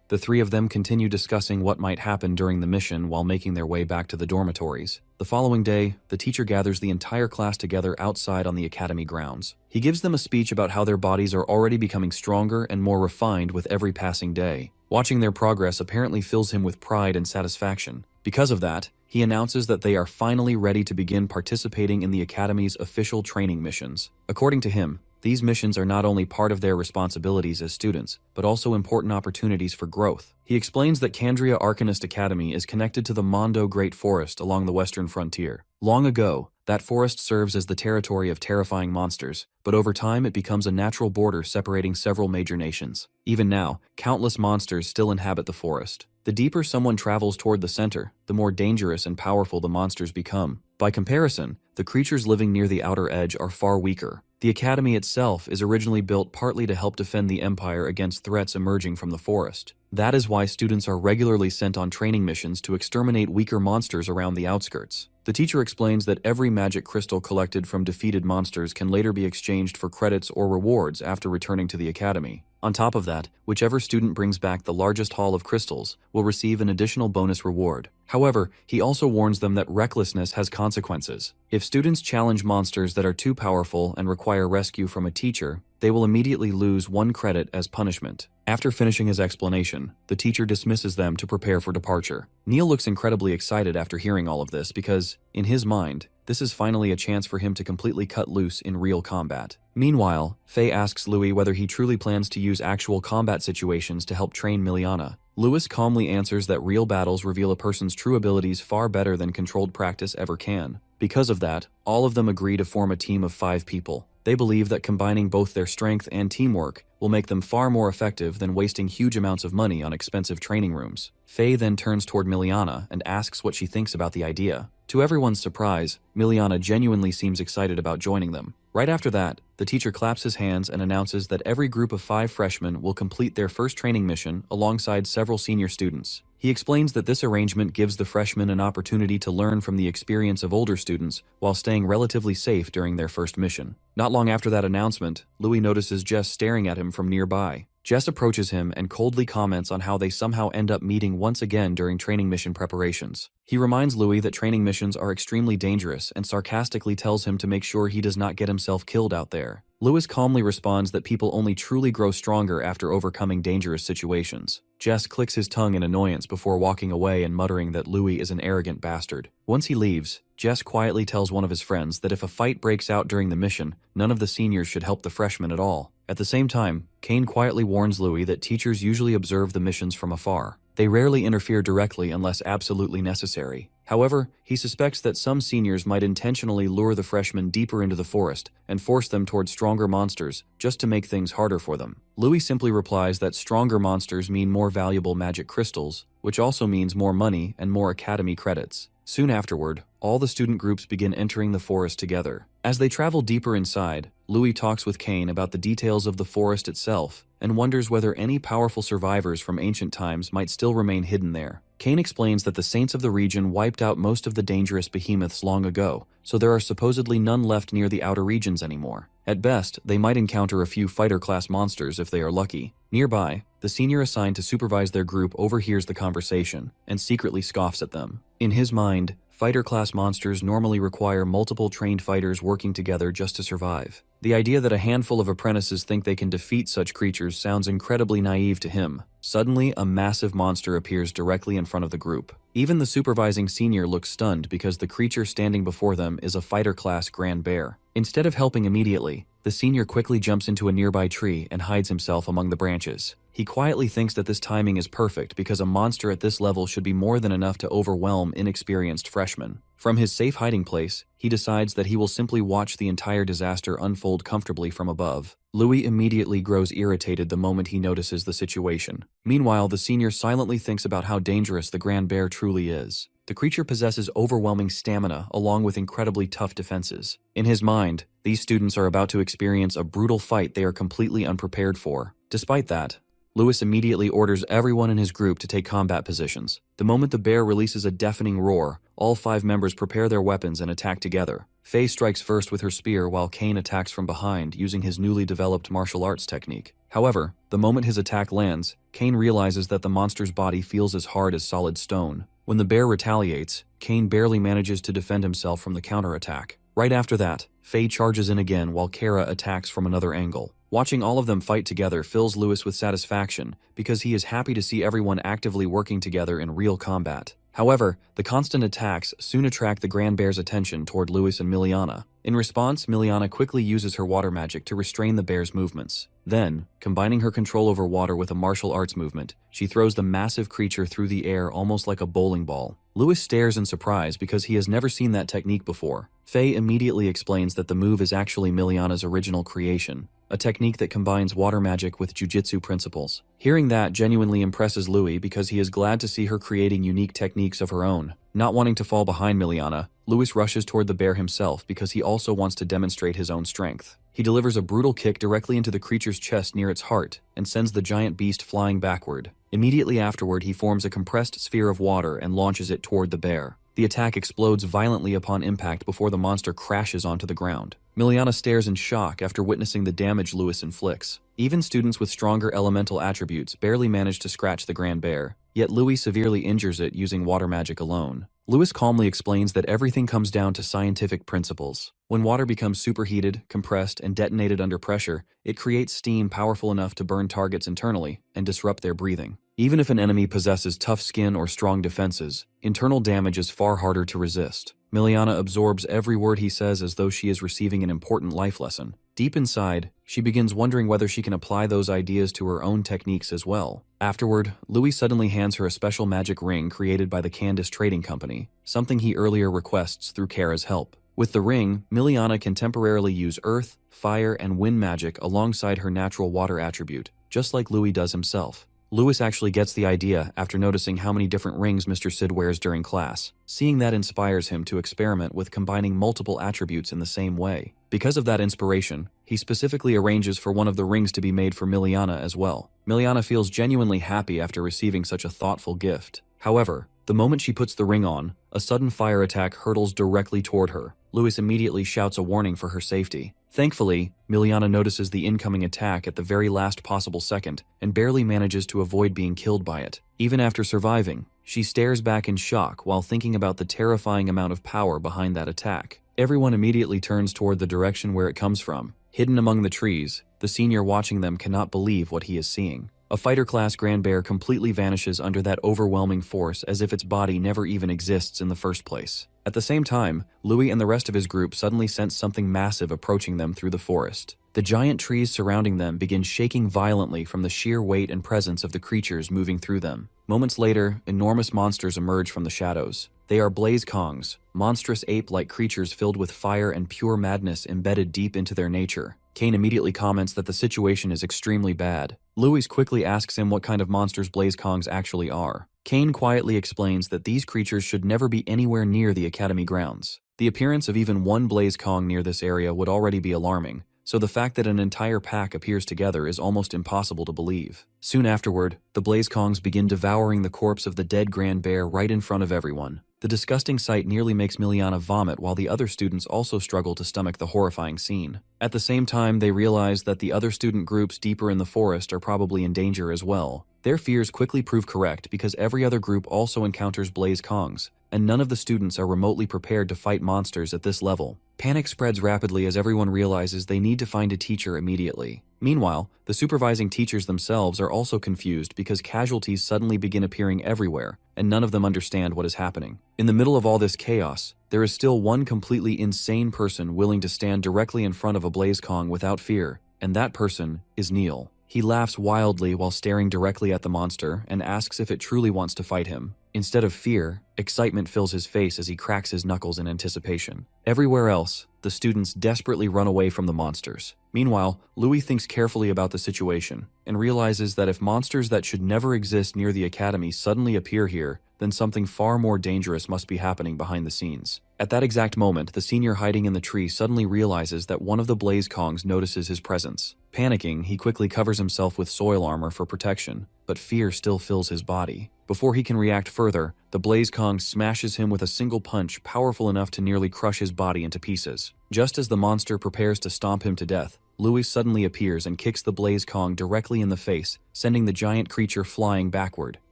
The three of them continue discussing what might happen during the mission while making their way back to the dormitories. The following day, the teacher gathers the entire class together outside on the academy grounds. He gives them a speech about how their bodies are already becoming stronger and more refined with every passing day. Watching their progress apparently fills him with pride and satisfaction. Because of that, he announces that they are finally ready to begin participating in the Academy's official training missions. According to him, these missions are not only part of their responsibilities as students, but also important opportunities for growth. He explains that Candria Arcanist Academy is connected to the Mondo Great Forest along the western frontier. Long ago, that forest serves as the territory of terrifying monsters, but over time it becomes a natural border separating several major nations. Even now, countless monsters still inhabit the forest. The deeper someone travels toward the center, the more dangerous and powerful the monsters become. By comparison, the creatures living near the outer edge are far weaker. The academy itself is originally built partly to help defend the Empire against threats emerging from the forest. That is why students are regularly sent on training missions to exterminate weaker monsters around the outskirts. The teacher explains that every magic crystal collected from defeated monsters can later be exchanged for credits or rewards after returning to the academy. On top of that, whichever student brings back the largest haul of crystals will receive an additional bonus reward. However, he also warns them that recklessness has consequences. If students challenge monsters that are too powerful and require rescue from a teacher, they will immediately lose 1 credit as punishment. After finishing his explanation, the teacher dismisses them to prepare for departure. Neil looks incredibly excited after hearing all of this because, in his mind, this is finally a chance for him to completely cut loose in real combat. Meanwhile, Faye asks Louis whether he truly plans to use actual combat situations to help train Miliana. Louis calmly answers that real battles reveal a person's true abilities far better than controlled practice ever can. Because of that, all of them agree to form a team of 5 people. They believe that combining both their strength and teamwork will make them far more effective than wasting huge amounts of money on expensive training rooms. Faye then turns toward Miliana and asks what she thinks about the idea. To everyone's surprise, Miliana genuinely seems excited about joining them. Right after that, the teacher claps his hands and announces that every group of 5 freshmen will complete their first training mission alongside several senior students. He explains that this arrangement gives the freshmen an opportunity to learn from the experience of older students while staying relatively safe during their first mission. Not long after that announcement, Louis notices Jess staring at him from nearby. Jess approaches him and coldly comments on how they somehow end up meeting once again during training mission preparations. He reminds Louis that training missions are extremely dangerous and sarcastically tells him to make sure he does not get himself killed out there. Lewis calmly responds that people only truly grow stronger after overcoming dangerous situations. Jess clicks his tongue in annoyance before walking away and muttering that Louis is an arrogant bastard. Once he leaves, Jess quietly tells one of his friends that if a fight breaks out during the mission, none of the seniors should help the freshmen at all. At the same time, Kane quietly warns Louis that teachers usually observe the missions from afar. They rarely interfere directly unless absolutely necessary. However, he suspects that some seniors might intentionally lure the freshmen deeper into the forest and force them toward stronger monsters just to make things harder for them. Louis simply replies that stronger monsters mean more valuable magic crystals, which also means more money and more academy credits. Soon afterward, all the student groups begin entering the forest together. As they travel deeper inside, Louis talks with Kane about the details of the forest itself and wonders whether any powerful survivors from ancient times might still remain hidden there. Kane explains that the saints of the region wiped out most of the dangerous behemoths long ago, so there are supposedly none left near the outer regions anymore. At best, they might encounter a few fighter-class monsters if they are lucky. Nearby, the senior assigned to supervise their group overhears the conversation and secretly scoffs at them. In his mind, fighter-class monsters normally require multiple trained fighters working together just to survive. The idea that a handful of apprentices think they can defeat such creatures sounds incredibly naive to him. Suddenly, a massive monster appears directly in front of the group. Even the supervising senior looks stunned because the creature standing before them is a fighter-class grand bear. Instead of helping immediately, the senior quickly jumps into a nearby tree and hides himself among the branches. He quietly thinks that this timing is perfect because a monster at this level should be more than enough to overwhelm inexperienced freshmen. From his safe hiding place, he decides that he will simply watch the entire disaster unfold comfortably from above. Louis immediately grows irritated the moment he notices the situation. Meanwhile, the senior silently thinks about how dangerous the grand bear truly is. The creature possesses overwhelming stamina along with incredibly tough defenses. In his mind, these students are about to experience a brutal fight they are completely unprepared for. Despite that, Louis immediately orders everyone in his group to take combat positions. The moment the bear releases a deafening roar, all 5 members prepare their weapons and attack together. Faye strikes first with her spear while Kane attacks from behind using his newly developed martial arts technique. However, the moment his attack lands, Kane realizes that the monster's body feels as hard as solid stone. When the bear retaliates, Kane barely manages to defend himself from the counterattack. Right after that, Faye charges in again while Kara attacks from another angle. Watching all of them fight together fills Louis with satisfaction because he is happy to see everyone actively working together in real combat. However, the constant attacks soon attract the Grand Bear's attention toward Louis and Miliana. In response, Miliana quickly uses her water magic to restrain the bear's movements. Then, combining her control over water with a martial arts movement, she throws the massive creature through the air almost like a bowling ball. Louis stares in surprise because he has never seen that technique before. Faye immediately explains that the move is actually Miliana's original creation, a technique that combines water magic with jujitsu principles. Hearing that genuinely impresses Louis because he is glad to see her creating unique techniques of her own. Not wanting to fall behind Miliana, Louis rushes toward the bear himself because he also wants to demonstrate his own strength. He delivers a brutal kick directly into the creature's chest near its heart and sends the giant beast flying backward. Immediately afterward, he forms a compressed sphere of water and launches it toward the bear. The attack explodes violently upon impact before the monster crashes onto the ground. Miliana stares in shock after witnessing the damage Louis inflicts. Even students with stronger elemental attributes barely manage to scratch the grand bear, yet Louis severely injures it using water magic alone. Louis calmly explains that everything comes down to scientific principles. When water becomes superheated, compressed, and detonated under pressure, it creates steam powerful enough to burn targets internally and disrupt their breathing. Even if an enemy possesses tough skin or strong defenses, internal damage is far harder to resist. Miliana absorbs every word he says as though she is receiving an important life lesson. Deep inside, she begins wondering whether she can apply those ideas to her own techniques as well. Afterward, Louis suddenly hands her a special magic ring created by the Candace Trading Company, something he earlier requests through Kara's help. With the ring, Miliana can temporarily use earth, fire, and wind magic alongside her natural water attribute, just like Louis does himself. Louis actually gets the idea after noticing how many different rings Mr. Sid wears during class. Seeing that inspires him to experiment with combining multiple attributes in the same way. Because of that inspiration, he specifically arranges for one of the rings to be made for Miliana as well. Miliana feels genuinely happy after receiving such a thoughtful gift. However, the moment she puts the ring on, a sudden fire attack hurtles directly toward her. Louis immediately shouts a warning for her safety. Thankfully, Miliana notices the incoming attack at the very last possible second and barely manages to avoid being killed by it. Even after surviving, she stares back in shock while thinking about the terrifying amount of power behind that attack. Everyone immediately turns toward the direction where it comes from. Hidden among the trees, the senior watching them cannot believe what he is seeing. A fighter-class Grand Bear completely vanishes under that overwhelming force as if its body never even exists in the first place. At the same time, Louis and the rest of his group suddenly sense something massive approaching them through the forest. The giant trees surrounding them begin shaking violently from the sheer weight and presence of the creatures moving through them. Moments later, enormous monsters emerge from the shadows. They are Blaze Kongs, monstrous ape-like creatures filled with fire and pure madness embedded deep into their nature. Kane immediately comments that the situation is extremely bad. Louis quickly asks him what kind of monsters Blaze Kongs actually are. Kane quietly explains that these creatures should never be anywhere near the Academy grounds. The appearance of even one Blaze Kong near this area would already be alarming, so the fact that an entire pack appears together is almost impossible to believe. Soon afterward, the Blaze Kongs begin devouring the corpse of the dead Grand Bear right in front of everyone. The disgusting sight nearly makes Miliana vomit while the other students also struggle to stomach the horrifying scene. At the same time, they realize that the other student groups deeper in the forest are probably in danger as well. Their fears quickly prove correct because every other group also encounters Blaze Kongs, and none of the students are remotely prepared to fight monsters at this level. Panic spreads rapidly as everyone realizes they need to find a teacher immediately. Meanwhile, the supervising teachers themselves are also confused because casualties suddenly begin appearing everywhere, and none of them understand what is happening. In the middle of all this chaos, there is still one completely insane person willing to stand directly in front of a Blaze Kong without fear, and that person is Neil. He laughs wildly while staring directly at the monster and asks if it truly wants to fight him. Instead of fear, excitement fills his face as he cracks his knuckles in anticipation. Everywhere else, the students desperately run away from the monsters. Meanwhile, Louis thinks carefully about the situation and realizes that if monsters that should never exist near the academy suddenly appear here, then something far more dangerous must be happening behind the scenes. At that exact moment, the senior hiding in the tree suddenly realizes that one of the Blaze Kongs notices his presence. Panicking, he quickly covers himself with soil armor for protection, but fear still fills his body. Before he can react further, the Blaze Kong smashes him with a single punch powerful enough to nearly crush his body into pieces. Just as the monster prepares to stomp him to death, Louis suddenly appears and kicks the Blaze Kong directly in the face, sending the giant creature flying backward.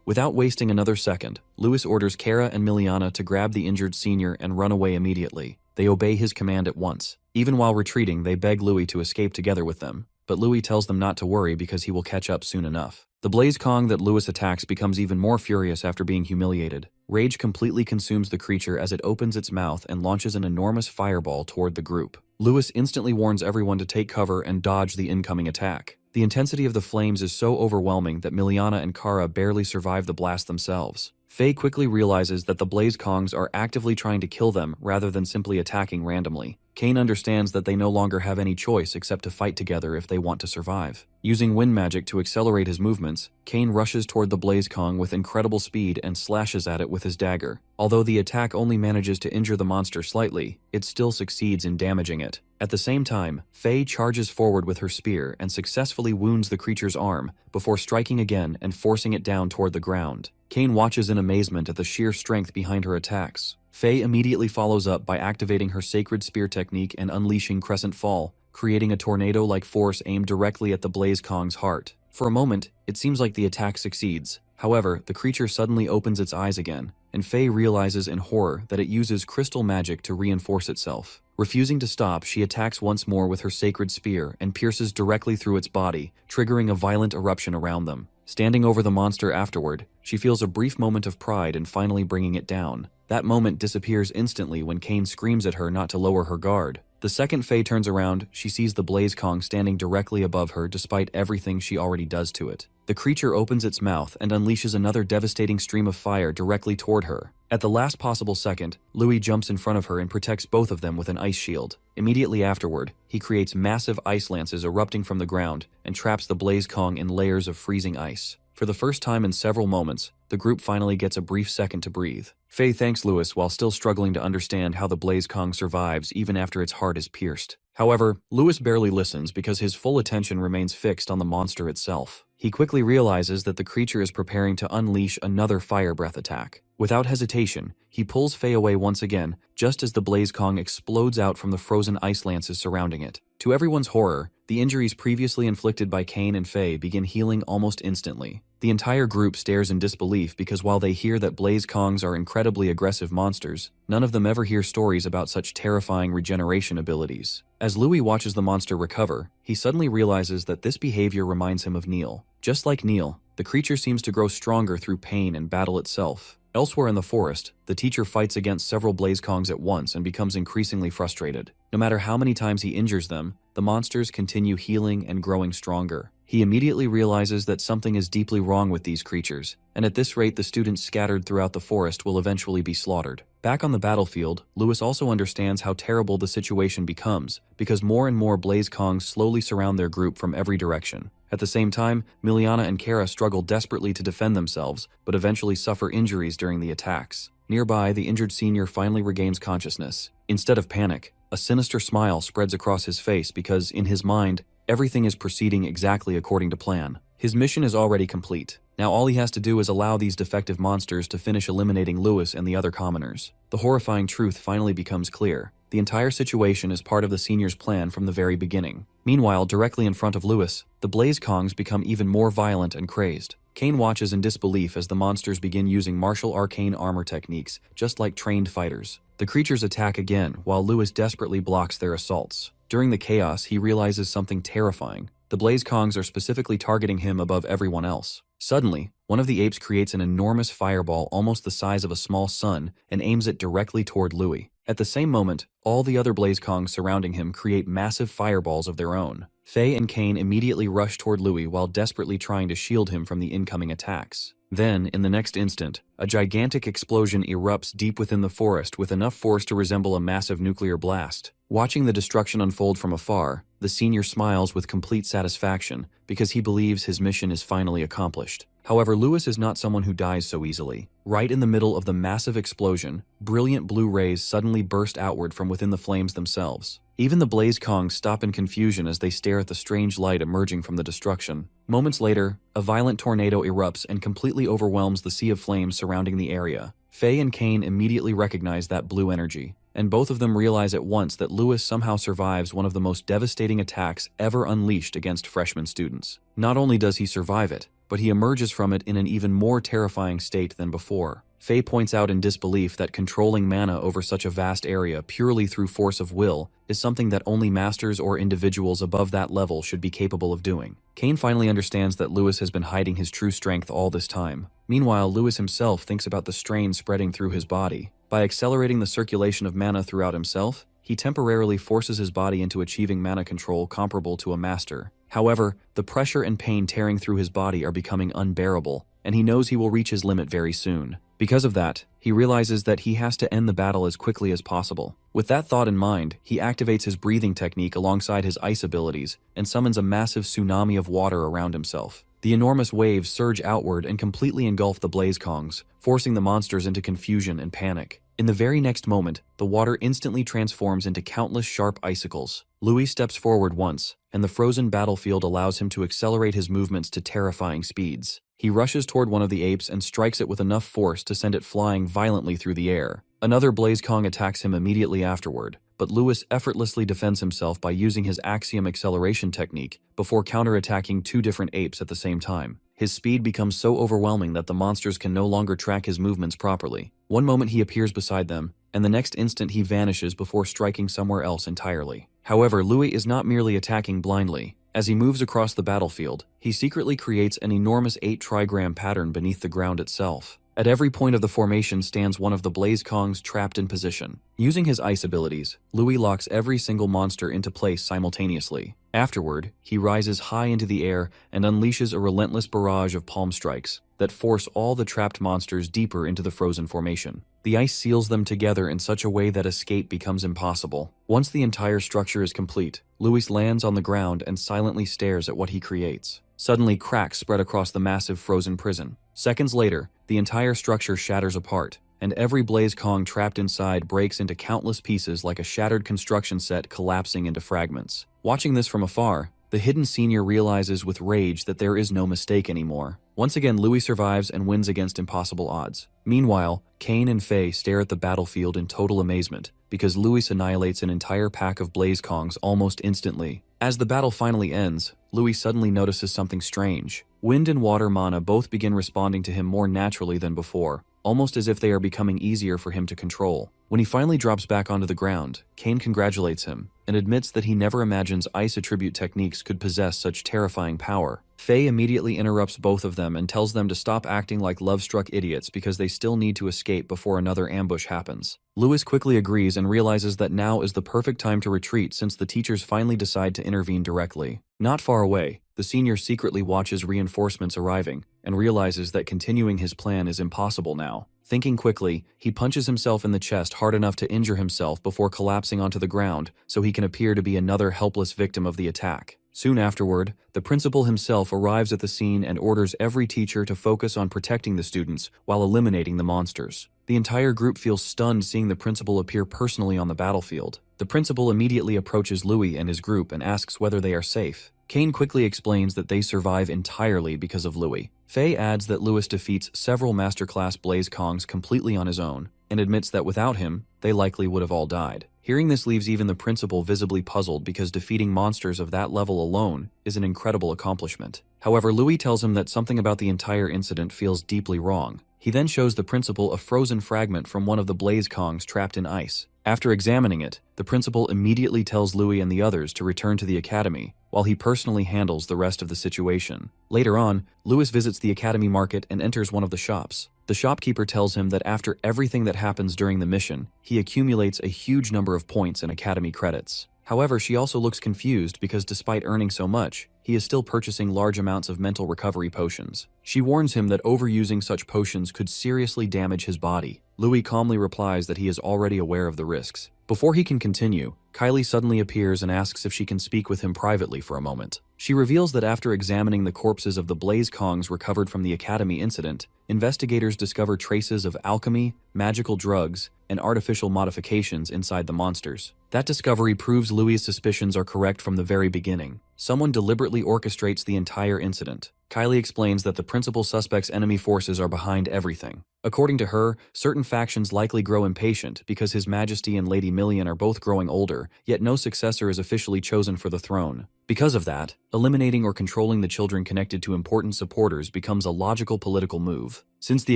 Without wasting another second, Louis orders Kara and Miliana to grab the injured senior and run away immediately. They obey his command at once. Even while retreating, they beg Louis to escape together with them, but Louis tells them not to worry because he will catch up soon enough. The Blaze Kong that Louis attacks becomes even more furious after being humiliated. Rage completely consumes the creature as it opens its mouth and launches an enormous fireball toward the group. Louis instantly warns everyone to take cover and dodge the incoming attack. The intensity of the flames is so overwhelming that Miliana and Kara barely survive the blast themselves. Faye quickly realizes that the Blaze Kongs are actively trying to kill them rather than simply attacking randomly. Kane understands that they no longer have any choice except to fight together if they want to survive. Using wind magic to accelerate his movements, Kane rushes toward the Blaze Kong with incredible speed and slashes at it with his dagger. Although the attack only manages to injure the monster slightly, it still succeeds in damaging it. At the same time, Faye charges forward with her spear and successfully wounds the creature's arm before striking again and forcing it down toward the ground. Kane watches in amazement at the sheer strength behind her attacks. Faye immediately follows up by activating her sacred spear technique and unleashing Crescent Fall, creating a tornado-like force aimed directly at the Blaze Kong's heart. For a moment, it seems like the attack succeeds. However, the creature suddenly opens its eyes again, and Faye realizes in horror that it uses crystal magic to reinforce itself. Refusing to stop, she attacks once more with her sacred spear and pierces directly through its body, triggering a violent eruption around them. Standing over the monster afterward, she feels a brief moment of pride in finally bringing it down. That moment disappears instantly when Kane screams at her not to lower her guard. The second Faye turns around, she sees the Blaze Kong standing directly above her despite everything she already does to it. The creature opens its mouth and unleashes another devastating stream of fire directly toward her. At the last possible second, Louis jumps in front of her and protects both of them with an ice shield. Immediately afterward, he creates massive ice lances erupting from the ground and traps the Blaze Kong in layers of freezing ice. For the first time in several moments, the group finally gets a brief second to breathe. Faye thanks Louis while still struggling to understand how the Blaze Kong survives even after its heart is pierced. However, Louis barely listens because his full attention remains fixed on the monster itself. He quickly realizes that the creature is preparing to unleash another fire breath attack. Without hesitation, he pulls Faye away once again, just as the Blaze Kong explodes out from the frozen ice lances surrounding it. To everyone's horror, The injuries previously inflicted by Kane and Faye begin healing almost instantly. The entire group stares in disbelief because while they hear that Blaze Kongs are incredibly aggressive monsters, none of them ever hear stories about such terrifying regeneration abilities. As Louis watches the monster recover, he suddenly realizes that this behavior reminds him of Neil. Just like Neil, the creature seems to grow stronger through pain and battle itself. Elsewhere in the forest, the teacher fights against several Blaze Kongs at once and becomes increasingly frustrated. No matter how many times he injures them, the monsters continue healing and growing stronger. He immediately realizes that something is deeply wrong with these creatures, and at this rate the students scattered throughout the forest will eventually be slaughtered. Back on the battlefield, Louis also understands how terrible the situation becomes, because more and more Blaze Kongs slowly surround their group from every direction. At the same time, Miliana and Kara struggle desperately to defend themselves, but eventually suffer injuries during the attacks. Nearby, the injured senior finally regains consciousness. Instead of panic, a sinister smile spreads across his face because, in his mind, everything is proceeding exactly according to plan. His mission is already complete. Now all he has to do is allow these defective monsters to finish eliminating Louis and the other commoners. The horrifying truth finally becomes clear. The entire situation is part of the senior's plan from the very beginning. Meanwhile, directly in front of Louis, the Blaze Kongs become even more violent and crazed. Kane watches in disbelief as the monsters begin using martial arcane armor techniques, just like trained fighters. The creatures attack again, while Louis desperately blocks their assaults. During the chaos, he realizes something terrifying. The Blaze Kongs are specifically targeting him above everyone else. Suddenly, one of the apes creates an enormous fireball almost the size of a small sun and aims it directly toward Louis. At the same moment, all the other Blaze Kongs surrounding him create massive fireballs of their own. Faye and Kane immediately rush toward Louis while desperately trying to shield him from the incoming attacks. Then, in the next instant, a gigantic explosion erupts deep within the forest with enough force to resemble a massive nuclear blast. Watching the destruction unfold from afar, the senior smiles with complete satisfaction because he believes his mission is finally accomplished. However, Louis is not someone who dies so easily. Right in the middle of the massive explosion, brilliant blue rays suddenly burst outward from within the flames themselves. Even the Blaze Kongs stop in confusion as they stare at the strange light emerging from the destruction. Moments later, a violent tornado erupts and completely overwhelms the sea of flames surrounding the area. Faye and Kane immediately recognize that blue energy, and both of them realize at once that Louis somehow survives one of the most devastating attacks ever unleashed against freshman students. Not only does he survive it, but he emerges from it in an even more terrifying state than before. Faye points out in disbelief that controlling mana over such a vast area purely through force of will is something that only masters or individuals above that level should be capable of doing. Kane finally understands that Louis has been hiding his true strength all this time. Meanwhile, Louis himself thinks about the strain spreading through his body. By accelerating the circulation of mana throughout himself, he temporarily forces his body into achieving mana control comparable to a master. However, the pressure and pain tearing through his body are becoming unbearable, and he knows he will reach his limit very soon. Because of that, he realizes that he has to end the battle as quickly as possible. With that thought in mind, he activates his breathing technique alongside his ice abilities and summons a massive tsunami of water around himself. The enormous waves surge outward and completely engulf the Blaze Kongs, forcing the monsters into confusion and panic. In the very next moment, the water instantly transforms into countless sharp icicles. Louis steps forward once, and the frozen battlefield allows him to accelerate his movements to terrifying speeds. He rushes toward one of the apes and strikes it with enough force to send it flying violently through the air. Another Blaze Kong attacks him immediately afterward, but Louis effortlessly defends himself by using his axiom acceleration technique before counterattacking two different apes at the same time. His speed becomes so overwhelming that the monsters can no longer track his movements properly. One moment he appears beside them, and the next instant he vanishes before striking somewhere else entirely. However, Louis is not merely attacking blindly. As he moves across the battlefield, he secretly creates an enormous 8-trigram pattern beneath the ground itself. At every point of the formation stands one of the Blaze Kongs trapped in position. Using his ice abilities, Louis locks every single monster into place simultaneously. Afterward, he rises high into the air and unleashes a relentless barrage of palm strikes that force all the trapped monsters deeper into the frozen formation. The ice seals them together in such a way that escape becomes impossible. Once the entire structure is complete, Louis lands on the ground and silently stares at what he creates. Suddenly, cracks spread across the massive frozen prison. Seconds later, the entire structure shatters apart, and every Blaze Kong trapped inside breaks into countless pieces like a shattered construction set collapsing into fragments. Watching this from afar, the hidden senior realizes with rage that there is no mistake anymore. Once again, Louis survives and wins against impossible odds. Meanwhile, Kane and Faye stare at the battlefield in total amazement, because Louis annihilates an entire pack of Blaze Kongs almost instantly. As the battle finally ends, Louis suddenly notices something strange. Wind and water mana both begin responding to him more naturally than before, almost as if they are becoming easier for him to control. When he finally drops back onto the ground, Kane congratulates him and admits that he never imagines ice attribute techniques could possess such terrifying power. Faye immediately interrupts both of them and tells them to stop acting like love-struck idiots because they still need to escape before another ambush happens. Louis quickly agrees and realizes that now is the perfect time to retreat since the teachers finally decide to intervene directly. Not far away, the senior secretly watches reinforcements arriving and realizes that continuing his plan is impossible now. Thinking quickly, he punches himself in the chest hard enough to injure himself before collapsing onto the ground so he can appear to be another helpless victim of the attack. Soon afterward, the principal himself arrives at the scene and orders every teacher to focus on protecting the students while eliminating the monsters. The entire group feels stunned seeing the principal appear personally on the battlefield. The principal immediately approaches Louis and his group and asks whether they are safe. Kane quickly explains that they survive entirely because of Louis. Faye adds that Louis defeats several masterclass Blaze Kongs completely on his own, and admits that without him, they likely would have all died. Hearing this leaves even the principal visibly puzzled because defeating monsters of that level alone is an incredible accomplishment. However, Louis tells him that something about the entire incident feels deeply wrong. He then shows the principal a frozen fragment from one of the Blaze Kongs trapped in ice. After examining it, the principal immediately tells Louis and the others to return to the academy, while he personally handles the rest of the situation. Later on, Louis visits the academy market and enters one of the shops. The shopkeeper tells him that after everything that happens during the mission, he accumulates a huge number of points and academy credits. However, she also looks confused because despite earning so much, he is still purchasing large amounts of mental recovery potions. She warns him that overusing such potions could seriously damage his body. Louis calmly replies that he is already aware of the risks. Before he can continue, Kylie suddenly appears and asks if she can speak with him privately for a moment. She reveals that after examining the corpses of the Blaze Kongs recovered from the Academy incident, investigators discover traces of alchemy, magical drugs, and artificial modifications inside the monsters. That discovery proves Louis' suspicions are correct from the very beginning. Someone deliberately orchestrates the entire incident. Kylie explains that the principal suspect's enemy forces are behind everything. According to her, certain factions likely grow impatient because His Majesty and Lady Million are both growing older, yet no successor is officially chosen for the throne. Because of that, eliminating or controlling the children connected to important supporters becomes a logical political move. Since the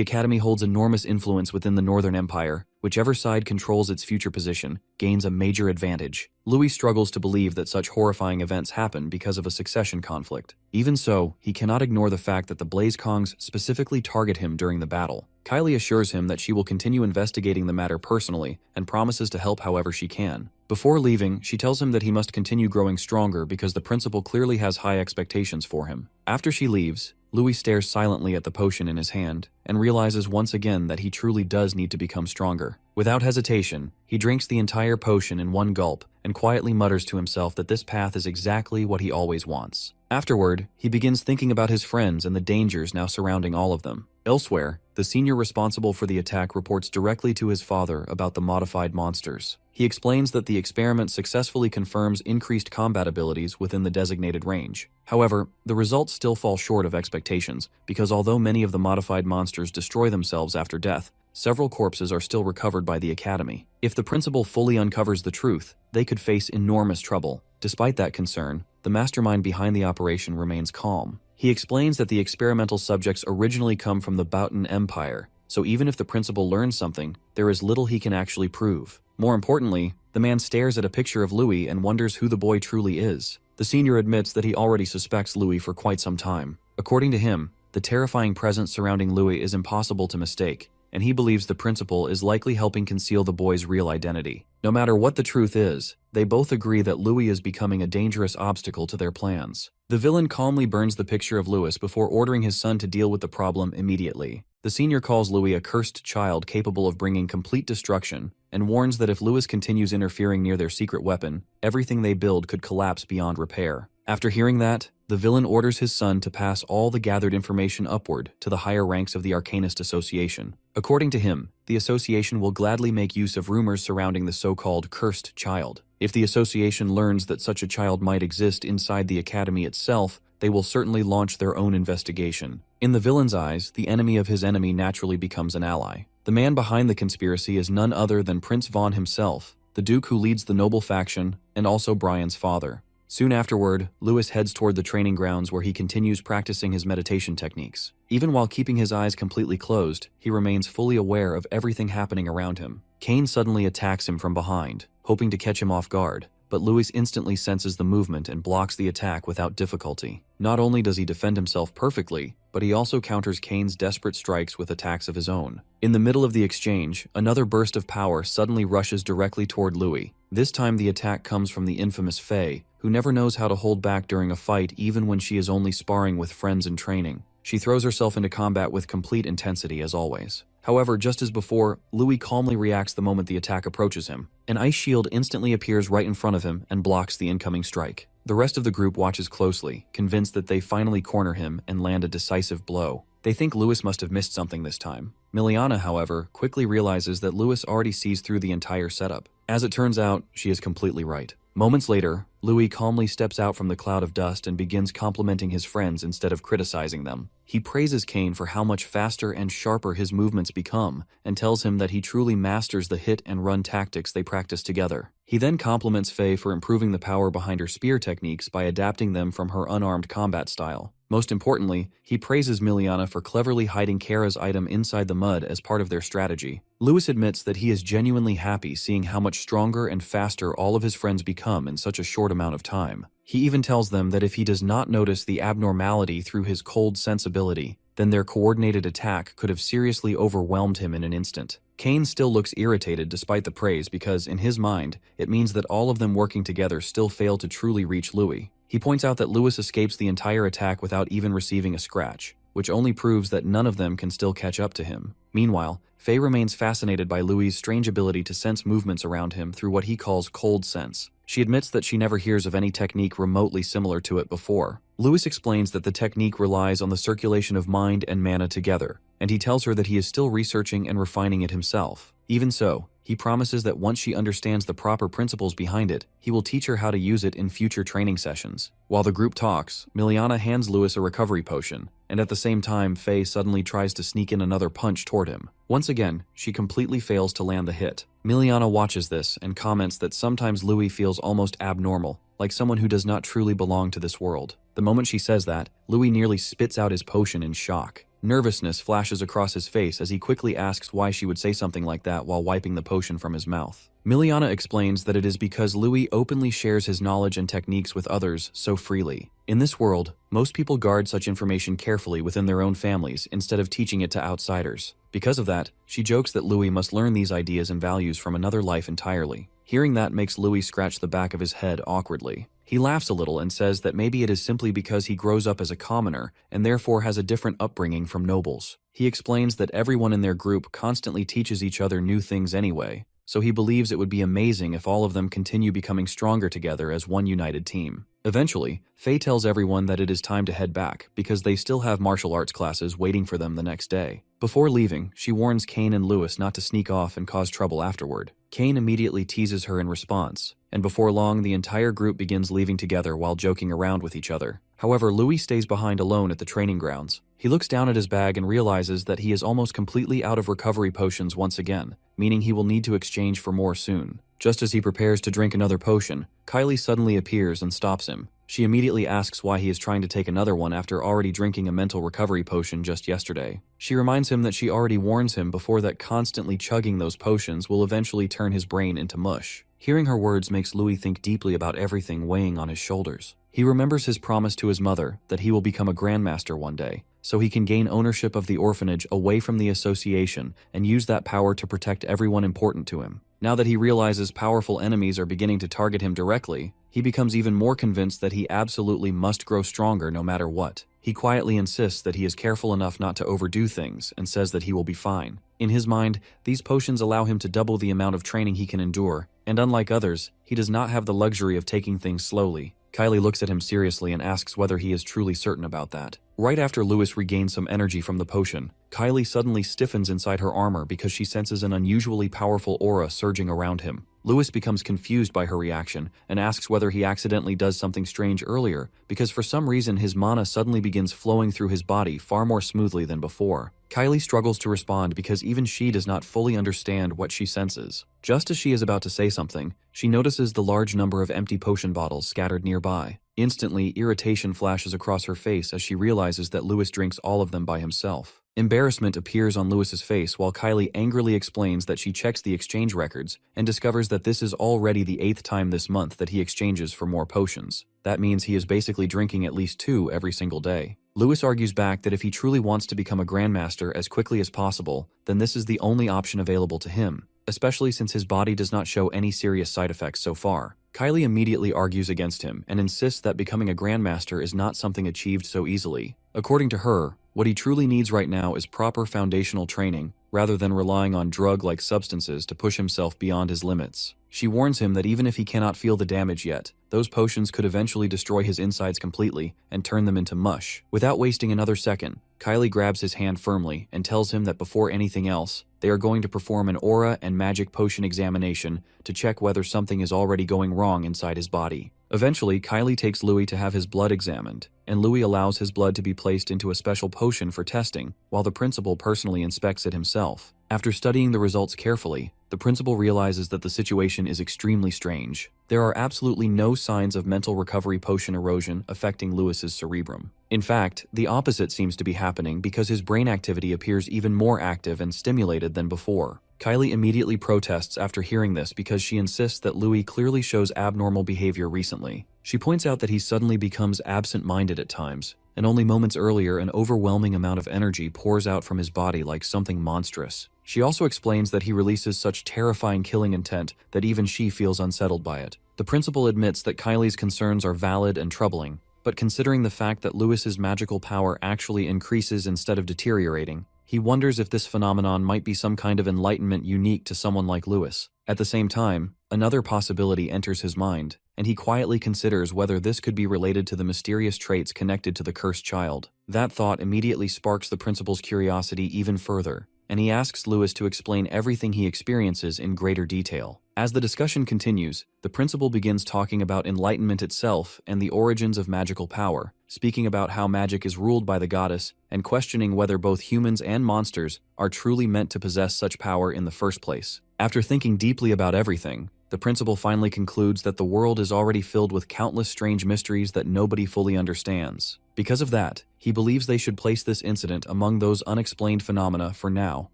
Academy holds enormous influence within the Northern Empire, whichever side controls its future position gains a major advantage. Louis struggles to believe that such horrifying events happen because of a succession conflict. Even so, he cannot ignore the fact that the Blaze Kongs specifically target him during the battle. Kylie assures him that she will continue investigating the matter personally and promises to help however she can. Before leaving, she tells him that he must continue growing stronger because the principal clearly has high expectations for him. After she leaves, Louis stares silently at the potion in his hand and realizes once again that he truly does need to become stronger. Without hesitation, he drinks the entire potion in one gulp and quietly mutters to himself that this path is exactly what he always wants. Afterward, he begins thinking about his friends and the dangers now surrounding all of them. Elsewhere, the senior responsible for the attack reports directly to his father about the modified monsters. He explains that the experiment successfully confirms increased combat abilities within the designated range. However, the results still fall short of expectations because although many of the modified monsters destroy themselves after death, several corpses are still recovered by the Academy. If the principal fully uncovers the truth, they could face enormous trouble. Despite that concern, the mastermind behind the operation remains calm. He explains that the experimental subjects originally come from the Boughton Empire, so even if the principal learns something, there is little he can actually prove. More importantly, the man stares at a picture of Louis and wonders who the boy truly is. The senior admits that he already suspects Louis for quite some time. According to him, the terrifying presence surrounding Louis is impossible to mistake, and he believes the principal is likely helping conceal the boy's real identity. No matter what the truth is, they both agree that Louis is becoming a dangerous obstacle to their plans. The villain calmly burns the picture of Louis before ordering his son to deal with the problem immediately. The senior calls Louis a cursed child capable of bringing complete destruction and warns that if Louis continues interfering near their secret weapon, everything they build could collapse beyond repair. After hearing that, the villain orders his son to pass all the gathered information upward to the higher ranks of the Arcanist Association. According to him, the association will gladly make use of rumors surrounding the so-called cursed child. If the association learns that such a child might exist inside the academy itself, they will certainly launch their own investigation. In the villain's eyes, the enemy of his enemy naturally becomes an ally. The man behind the conspiracy is none other than Prince Vaughn himself, the Duke who leads the noble faction, and also Brian's father. Soon afterward, Lewis heads toward the training grounds where he continues practicing his meditation techniques. Even while keeping his eyes completely closed, he remains fully aware of everything happening around him. Kane suddenly attacks him from behind, hoping to catch him off guard, but Lewis instantly senses the movement and blocks the attack without difficulty. Not only does he defend himself perfectly, but he also counters Kane's desperate strikes with attacks of his own. In the middle of the exchange, another burst of power suddenly rushes directly toward Louis. This time the attack comes from the infamous Faye, who never knows how to hold back during a fight even when she is only sparring with friends in training. She throws herself into combat with complete intensity as always. However, just as before, Louis calmly reacts the moment the attack approaches him. An ice shield instantly appears right in front of him and blocks the incoming strike. The rest of the group watches closely, convinced that they finally corner him and land a decisive blow. They think Lewis must have missed something this time. Miliana, however, quickly realizes that Lewis already sees through the entire setup. As it turns out, she is completely right. Moments later, Louis calmly steps out from the cloud of dust and begins complimenting his friends instead of criticizing them. He praises Kane for how much faster and sharper his movements become, and tells him that he truly masters the hit and run tactics they practice together. He then compliments Faye for improving the power behind her spear techniques by adapting them from her unarmed combat style. Most importantly, he praises Miliana for cleverly hiding Kara's item inside the mud as part of their strategy. Lewis admits that he is genuinely happy seeing how much stronger and faster all of his friends become in such a short amount of time. He even tells them that if he does not notice the abnormality through his cold sensibility, then their coordinated attack could have seriously overwhelmed him in an instant. Kane still looks irritated despite the praise because, in his mind, it means that all of them working together still fail to truly reach Louis. He points out that Lewis escapes the entire attack without even receiving a scratch, which only proves that none of them can still catch up to him. Meanwhile, Faye remains fascinated by Louis' strange ability to sense movements around him through what he calls cold sense. She admits that she never hears of any technique remotely similar to it before. Lewis explains that the technique relies on the circulation of mind and mana together, and he tells her that he is still researching and refining it himself. Even so, he promises that once she understands the proper principles behind it, he will teach her how to use it in future training sessions. While the group talks, Miliana hands Lewis a recovery potion, and at the same time Faye suddenly tries to sneak in another punch toward him. Once again, she completely fails to land the hit. Miliana watches this and comments that sometimes Louis feels almost abnormal, like someone who does not truly belong to this world. The moment she says that, Louis nearly spits out his potion in shock. Nervousness flashes across his face as he quickly asks why she would say something like that while wiping the potion from his mouth. Miliana explains that it is because Louis openly shares his knowledge and techniques with others so freely. In this world, most people guard such information carefully within their own families instead of teaching it to outsiders. Because of that, she jokes that Louis must learn these ideas and values from another life entirely. Hearing that makes Louis scratch the back of his head awkwardly. He laughs a little and says that maybe it is simply because he grows up as a commoner and therefore has a different upbringing from nobles. He explains that everyone in their group constantly teaches each other new things anyway, so he believes it would be amazing if all of them continue becoming stronger together as one united team. Eventually, Faye tells everyone that it is time to head back because they still have martial arts classes waiting for them the next day. Before leaving, she warns Kane and Lewis not to sneak off and cause trouble afterward. Kane immediately teases her in response, and before long the entire group begins leaving together while joking around with each other. However, Louis stays behind alone at the training grounds. He looks down at his bag and realizes that he is almost completely out of recovery potions once again, meaning he will need to exchange for more soon. Just as he prepares to drink another potion, Kylie suddenly appears and stops him. She immediately asks why he is trying to take another one after already drinking a mental recovery potion just yesterday. She reminds him that she already warns him before that constantly chugging those potions will eventually turn his brain into mush. Hearing her words makes Louis think deeply about everything weighing on his shoulders. He remembers his promise to his mother that he will become a grandmaster one day, so he can gain ownership of the orphanage away from the association and use that power to protect everyone important to him. Now that he realizes powerful enemies are beginning to target him directly, he becomes even more convinced that he absolutely must grow stronger no matter what. He quietly insists that he is careful enough not to overdo things and says that he will be fine. In his mind, these potions allow him to double the amount of training he can endure, and unlike others, he does not have the luxury of taking things slowly. Kylie looks at him seriously and asks whether he is truly certain about that. Right after Lewis regains some energy from the potion, Kylie suddenly stiffens inside her armor because she senses an unusually powerful aura surging around him. Lewis becomes confused by her reaction and asks whether he accidentally does something strange earlier because for some reason his mana suddenly begins flowing through his body far more smoothly than before. Kylie struggles to respond because even she does not fully understand what she senses. Just as she is about to say something, she notices the large number of empty potion bottles scattered nearby. Instantly, irritation flashes across her face as she realizes that Louis drinks all of them by himself. Embarrassment appears on Louis's face while Kylie angrily explains that she checks the exchange records and discovers that this is already the 8th time this month that he exchanges for more potions. That means he is basically drinking at least 2 every single day. Louis argues back that if he truly wants to become a grandmaster as quickly as possible, then this is the only option available to him, especially since his body does not show any serious side effects so far. Kylie immediately argues against him and insists that becoming a grandmaster is not something achieved so easily. According to her, what he truly needs right now is proper foundational training, rather than relying on drug-like substances to push himself beyond his limits. She warns him that even if he cannot feel the damage yet, those potions could eventually destroy his insides completely and turn them into mush. Without wasting another second, Kylie grabs his hand firmly and tells him that before anything else, they are going to perform an aura and magic potion examination to check whether something is already going wrong inside his body. Eventually, Kylie takes Louis to have his blood examined, and Louis allows his blood to be placed into a special potion for testing, while the principal personally inspects it himself. After studying the results carefully, the principal realizes that the situation is extremely strange. There are absolutely no signs of mental recovery potion erosion affecting Louis's cerebrum. In fact, the opposite seems to be happening because his brain activity appears even more active and stimulated than before. Kylie immediately protests after hearing this because she insists that Louis clearly shows abnormal behavior recently. She points out that he suddenly becomes absent-minded at times, and only moments earlier an overwhelming amount of energy pours out from his body like something monstrous. She also explains that he releases such terrifying killing intent that even she feels unsettled by it. The principal admits that Kylie's concerns are valid and troubling, but considering the fact that Louis's magical power actually increases instead of deteriorating, he wonders if this phenomenon might be some kind of enlightenment unique to someone like Louis. At the same time, another possibility enters his mind, and he quietly considers whether this could be related to the mysterious traits connected to the cursed child. That thought immediately sparks the principal's curiosity even further, and he asks Louis to explain everything he experiences in greater detail. As the discussion continues, the principal begins talking about enlightenment itself and the origins of magical power, speaking about how magic is ruled by the goddess and questioning whether both humans and monsters are truly meant to possess such power in the first place. After thinking deeply about everything, the principal finally concludes that the world is already filled with countless strange mysteries that nobody fully understands. Because of that, he believes they should place this incident among those unexplained phenomena for now,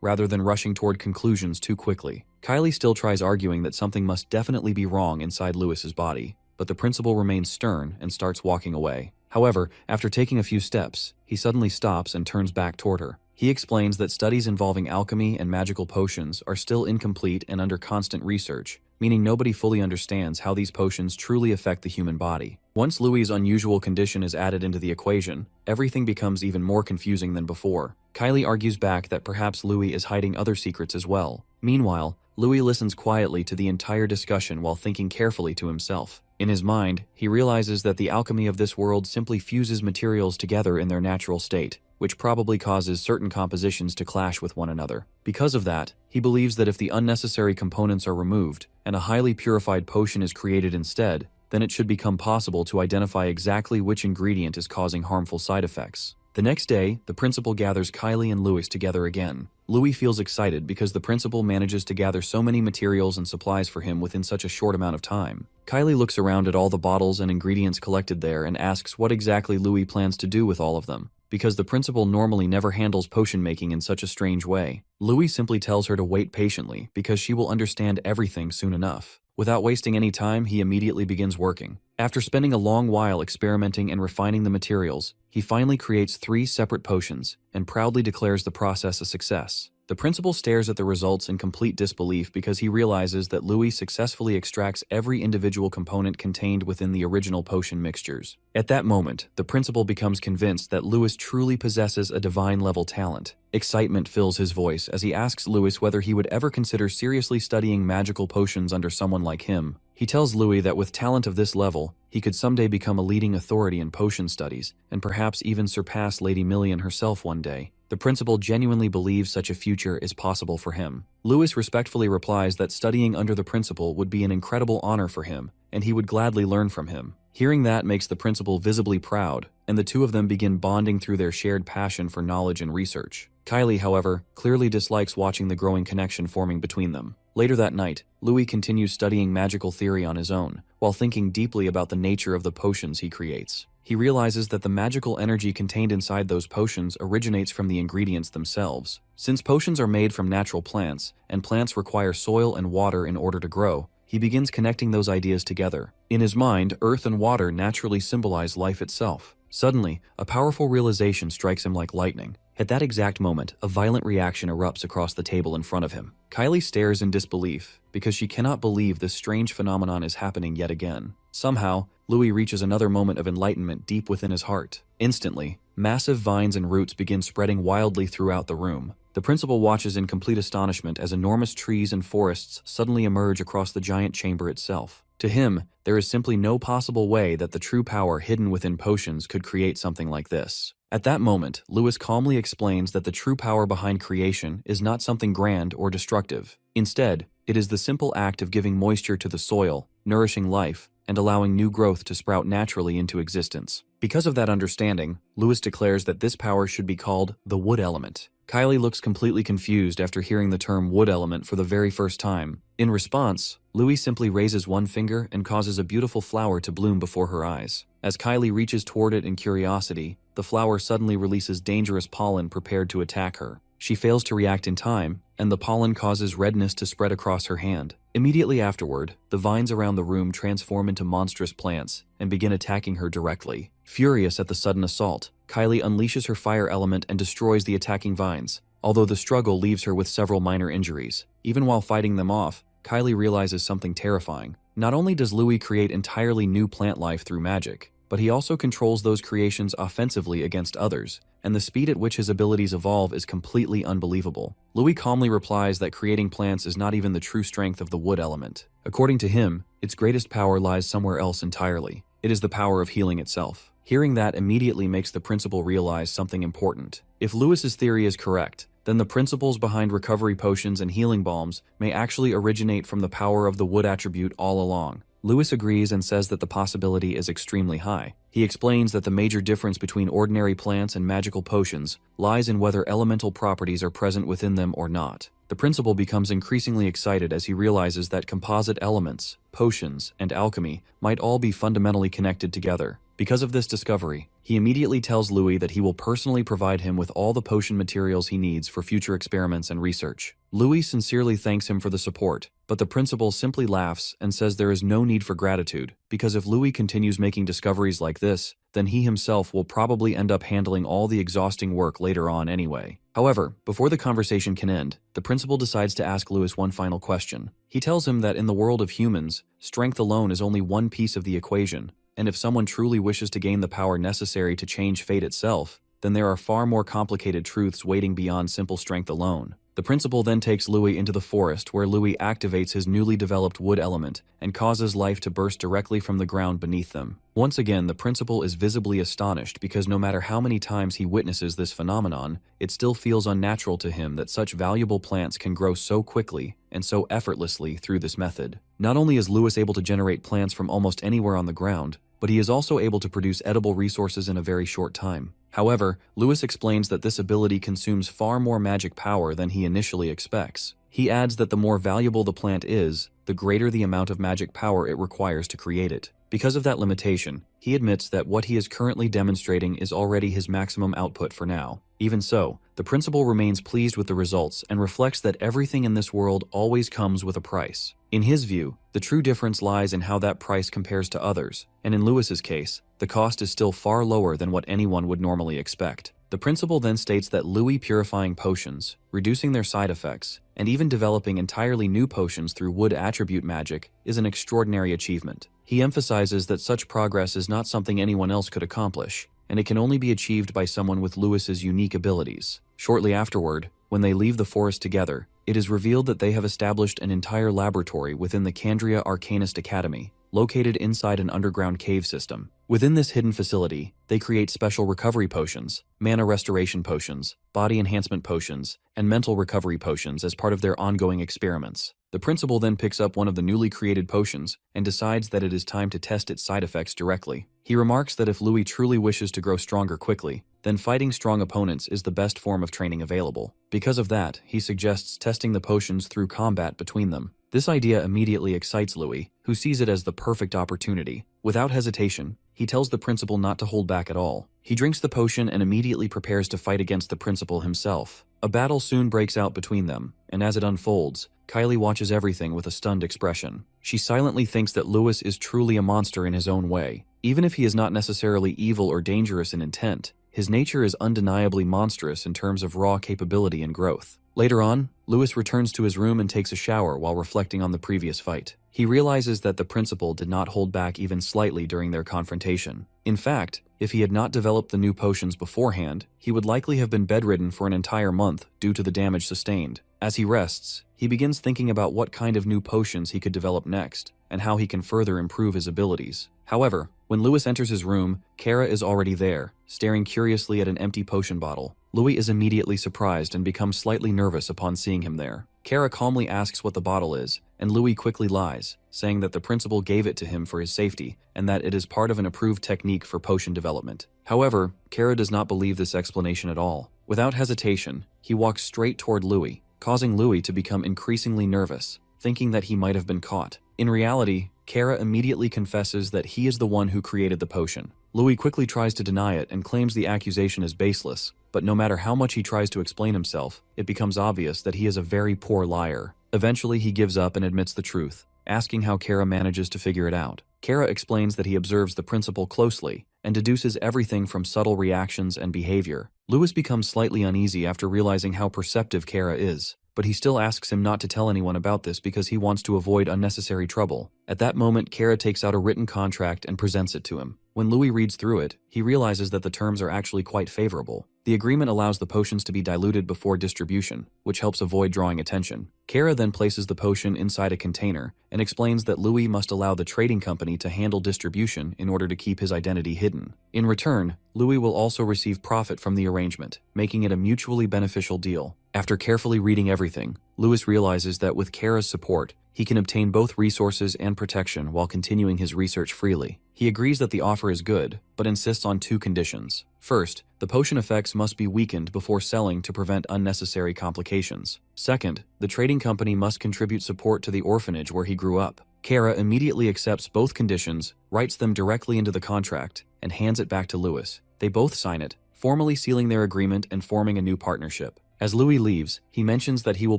rather than rushing toward conclusions too quickly. Kylie still tries arguing that something must definitely be wrong inside Louis's body, but the principal remains stern and starts walking away. However, after taking a few steps, he suddenly stops and turns back toward her. He explains that studies involving alchemy and magical potions are still incomplete and under constant research, meaning nobody fully understands how these potions truly affect the human body. Once Louis's unusual condition is added into the equation, everything becomes even more confusing than before. Kylie argues back that perhaps Louis is hiding other secrets as well. Meanwhile, Louis listens quietly to the entire discussion while thinking carefully to himself. In his mind, he realizes that the alchemy of this world simply fuses materials together in their natural state, which probably causes certain compositions to clash with one another. Because of that, he believes that if the unnecessary components are removed and a highly purified potion is created instead, then it should become possible to identify exactly which ingredient is causing harmful side effects. The next day, the principal gathers Kylie and Louis together again. Louis feels excited because the principal manages to gather so many materials and supplies for him within such a short amount of time. Kylie looks around at all the bottles and ingredients collected there and asks what exactly Louis plans to do with all of them, because the principal normally never handles potion making in such a strange way. Louis simply tells her to wait patiently because she will understand everything soon enough. Without wasting any time, he immediately begins working. After spending a long while experimenting and refining the materials, he finally creates 3 separate potions and proudly declares the process a success. The principal stares at the results in complete disbelief because he realizes that Louis successfully extracts every individual component contained within the original potion mixtures. At that moment, the principal becomes convinced that Louis truly possesses a divine-level talent. Excitement fills his voice as he asks Louis whether he would ever consider seriously studying magical potions under someone like him. He tells Louis that with talent of this level, he could someday become a leading authority in potion studies, and perhaps even surpass Lady Million herself one day. The principal genuinely believes such a future is possible for him. Louis respectfully replies that studying under the principal would be an incredible honor for him, and he would gladly learn from him. Hearing that makes the principal visibly proud, and the two of them begin bonding through their shared passion for knowledge and research. Kylie, however, clearly dislikes watching the growing connection forming between them. Later that night, Louis continues studying magical theory on his own, while thinking deeply about the nature of the potions he creates. He realizes that the magical energy contained inside those potions originates from the ingredients themselves. Since potions are made from natural plants, and plants require soil and water in order to grow, he begins connecting those ideas together. In his mind, earth and water naturally symbolize life itself. Suddenly, a powerful realization strikes him like lightning. At that exact moment, a violent reaction erupts across the table in front of him. Kylie stares in disbelief, because she cannot believe this strange phenomenon is happening yet again. Somehow, Louis reaches another moment of enlightenment deep within his heart. Instantly, massive vines and roots begin spreading wildly throughout the room. The principal watches in complete astonishment as enormous trees and forests suddenly emerge across the giant chamber itself. To him, there is simply no possible way that the true power hidden within potions could create something like this. At that moment, Louis calmly explains that the true power behind creation is not something grand or destructive. Instead, it is the simple act of giving moisture to the soil, nourishing life, and allowing new growth to sprout naturally into existence. Because of that understanding, Louis declares that this power should be called the wood element. Kylie looks completely confused after hearing the term wood element for the very first time. In response, Louis simply raises one finger and causes a beautiful flower to bloom before her eyes. As Kylie reaches toward it in curiosity, the flower suddenly releases dangerous pollen prepared to attack her. She fails to react in time, and the pollen causes redness to spread across her hand. Immediately afterward, the vines around the room transform into monstrous plants and begin attacking her directly. Furious at the sudden assault, Kylie unleashes her fire element and destroys the attacking vines, although the struggle leaves her with several minor injuries. Even while fighting them off, Kylie realizes something terrifying. Not only does Louis create entirely new plant life through magic, but he also controls those creations offensively against others, and the speed at which his abilities evolve is completely unbelievable. Louis calmly replies that creating plants is not even the true strength of the wood element. According to him, its greatest power lies somewhere else entirely. It is the power of healing itself. Hearing that immediately makes the principal realize something important. If Louis's theory is correct, then the principles behind recovery potions and healing balms may actually originate from the power of the wood attribute all along. Louis agrees and says that the possibility is extremely high. He explains that the major difference between ordinary plants and magical potions lies in whether elemental properties are present within them or not. The principal becomes increasingly excited as he realizes that composite elements, potions, and alchemy might all be fundamentally connected together. Because of this discovery, he immediately tells Louis that he will personally provide him with all the potion materials he needs for future experiments and research. Louis sincerely thanks him for the support, but the principal simply laughs and says there is no need for gratitude, because if Louis continues making discoveries like this, then he himself will probably end up handling all the exhausting work later on anyway. However, before the conversation can end, the principal decides to ask Louis one final question. He tells him that in the world of humans, strength alone is only one piece of the equation, and if someone truly wishes to gain the power necessary to change fate itself, then there are far more complicated truths waiting beyond simple strength alone. The principal then takes Louis into the forest where Louis activates his newly developed wood element and causes life to burst directly from the ground beneath them. Once again, the principal is visibly astonished because no matter how many times he witnesses this phenomenon, it still feels unnatural to him that such valuable plants can grow so quickly and so effortlessly through this method. Not only is Louis able to generate plants from almost anywhere on the ground, but he is also able to produce edible resources in a very short time. However, Louis explains that this ability consumes far more magic power than he initially expects. He adds that the more valuable the plant is, the greater the amount of magic power it requires to create it. Because of that limitation, he admits that what he is currently demonstrating is already his maximum output for now. Even so, the principal remains pleased with the results and reflects that everything in this world always comes with a price. In his view, the true difference lies in how that price compares to others, and in Louis's case, the cost is still far lower than what anyone would normally expect. The principal then states that Louis purifying potions, reducing their side effects, and even developing entirely new potions through wood attribute magic is an extraordinary achievement. He emphasizes that such progress is not something anyone else could accomplish, and it can only be achieved by someone with Louis's unique abilities. Shortly afterward, when they leave the forest together, it is revealed that they have established an entire laboratory within the Candria Arcanist Academy. located inside an underground cave system. Within this hidden facility, they create special recovery potions, mana restoration potions, body enhancement potions, and mental recovery potions as part of their ongoing experiments. The principal then picks up one of the newly created potions and decides that it is time to test its side effects directly. He remarks that if Louis truly wishes to grow stronger quickly, then fighting strong opponents is the best form of training available. Because of that, he suggests testing the potions through combat between them. This idea immediately excites Louis, who sees it as the perfect opportunity. Without hesitation, he tells the principal not to hold back at all. He drinks the potion and immediately prepares to fight against the principal himself. A battle soon breaks out between them, and as it unfolds, Kylie watches everything with a stunned expression. She silently thinks that Louis is truly a monster in his own way. Even if he is not necessarily evil or dangerous in intent, his nature is undeniably monstrous in terms of raw capability and growth. Later on, Louis returns to his room and takes a shower while reflecting on the previous fight. He realizes that the principal did not hold back even slightly during their confrontation. In fact, if he had not developed the new potions beforehand, he would likely have been bedridden for an entire month due to the damage sustained. As he rests, he begins thinking about what kind of new potions he could develop next, and how he can further improve his abilities. However, when Louis enters his room, Kara is already there, staring curiously at an empty potion bottle. Louis is immediately surprised and becomes slightly nervous upon seeing him there. Kara calmly asks what the bottle is, and Louis quickly lies, saying that the principal gave it to him for his safety, and that it is part of an approved technique for potion development. However, Kara does not believe this explanation at all. Without hesitation, he walks straight toward Louis, causing Louis to become increasingly nervous, thinking that he might have been caught. In reality, Kara immediately confesses that he is the one who created the potion. Louis quickly tries to deny it and claims the accusation is baseless, but no matter how much he tries to explain himself, it becomes obvious that he is a very poor liar. Eventually, he gives up and admits the truth, asking how Kara manages to figure it out. Kara explains that he observes the principal closely and deduces everything from subtle reactions and behavior. Louis becomes slightly uneasy after realizing how perceptive Kara is, but he still asks him not to tell anyone about this because he wants to avoid unnecessary trouble. At that moment, Kara takes out a written contract and presents it to him. When Louis reads through it, he realizes that the terms are actually quite favorable. The agreement allows the potions to be diluted before distribution, which helps avoid drawing attention. Kara then places the potion inside a container and explains that Louis must allow the trading company to handle distribution in order to keep his identity hidden. In return, Louis will also receive profit from the arrangement, making it a mutually beneficial deal. After carefully reading everything, Louis realizes that with Kara's support, he can obtain both resources and protection while continuing his research freely. He agrees that the offer is good, but insists on two conditions. First, the potion effects must be weakened before selling to prevent unnecessary complications. Second, the trading company must contribute support to the orphanage where he grew up. Kara immediately accepts both conditions, writes them directly into the contract, and hands it back to Louis. They both sign it, formally sealing their agreement and forming a new partnership. As Louis leaves, he mentions that he will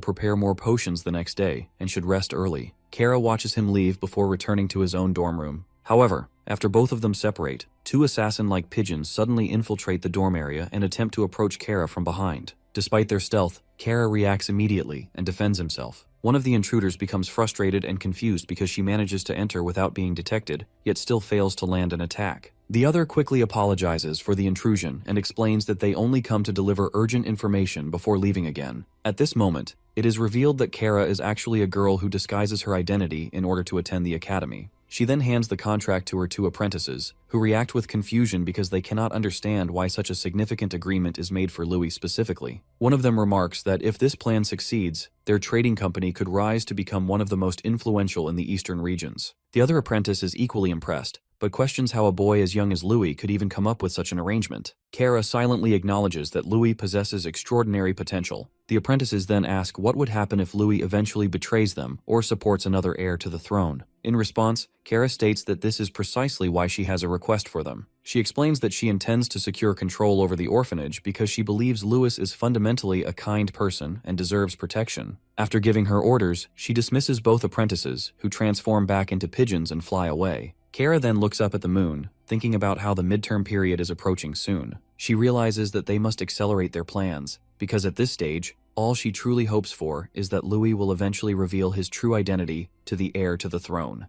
prepare more potions the next day and should rest early. Kara watches him leave before returning to his own dorm room. However, after both of them separate, two assassin-like pigeons suddenly infiltrate the dorm area and attempt to approach Kara from behind. Despite their stealth, Kara reacts immediately and defends himself. One of the intruders becomes frustrated and confused because she manages to enter without being detected, yet still fails to land an attack. The other quickly apologizes for the intrusion and explains that they only come to deliver urgent information before leaving again. At this moment, it is revealed that Kara is actually a girl who disguises her identity in order to attend the academy. She then hands the contract to her two apprentices, who react with confusion because they cannot understand why such a significant agreement is made for Louis specifically. One of them remarks that if this plan succeeds, their trading company could rise to become one of the most influential in the eastern regions. The other apprentice is equally impressed, but questions how a boy as young as Louis could even come up with such an arrangement. Kara silently acknowledges that Louis possesses extraordinary potential. The apprentices then ask what would happen if Louis eventually betrays them or supports another heir to the throne. In response, Kara states that this is precisely why she has a request for them. She explains that she intends to secure control over the orphanage because she believes Louis is fundamentally a kind person and deserves protection. After giving her orders, she dismisses both apprentices, who transform back into pigeons and fly away. Kara then looks up at the moon, thinking about how the midterm period is approaching soon. She realizes that they must accelerate their plans, because at this stage, all she truly hopes for is that Louis will eventually reveal his true identity to the heir to the throne.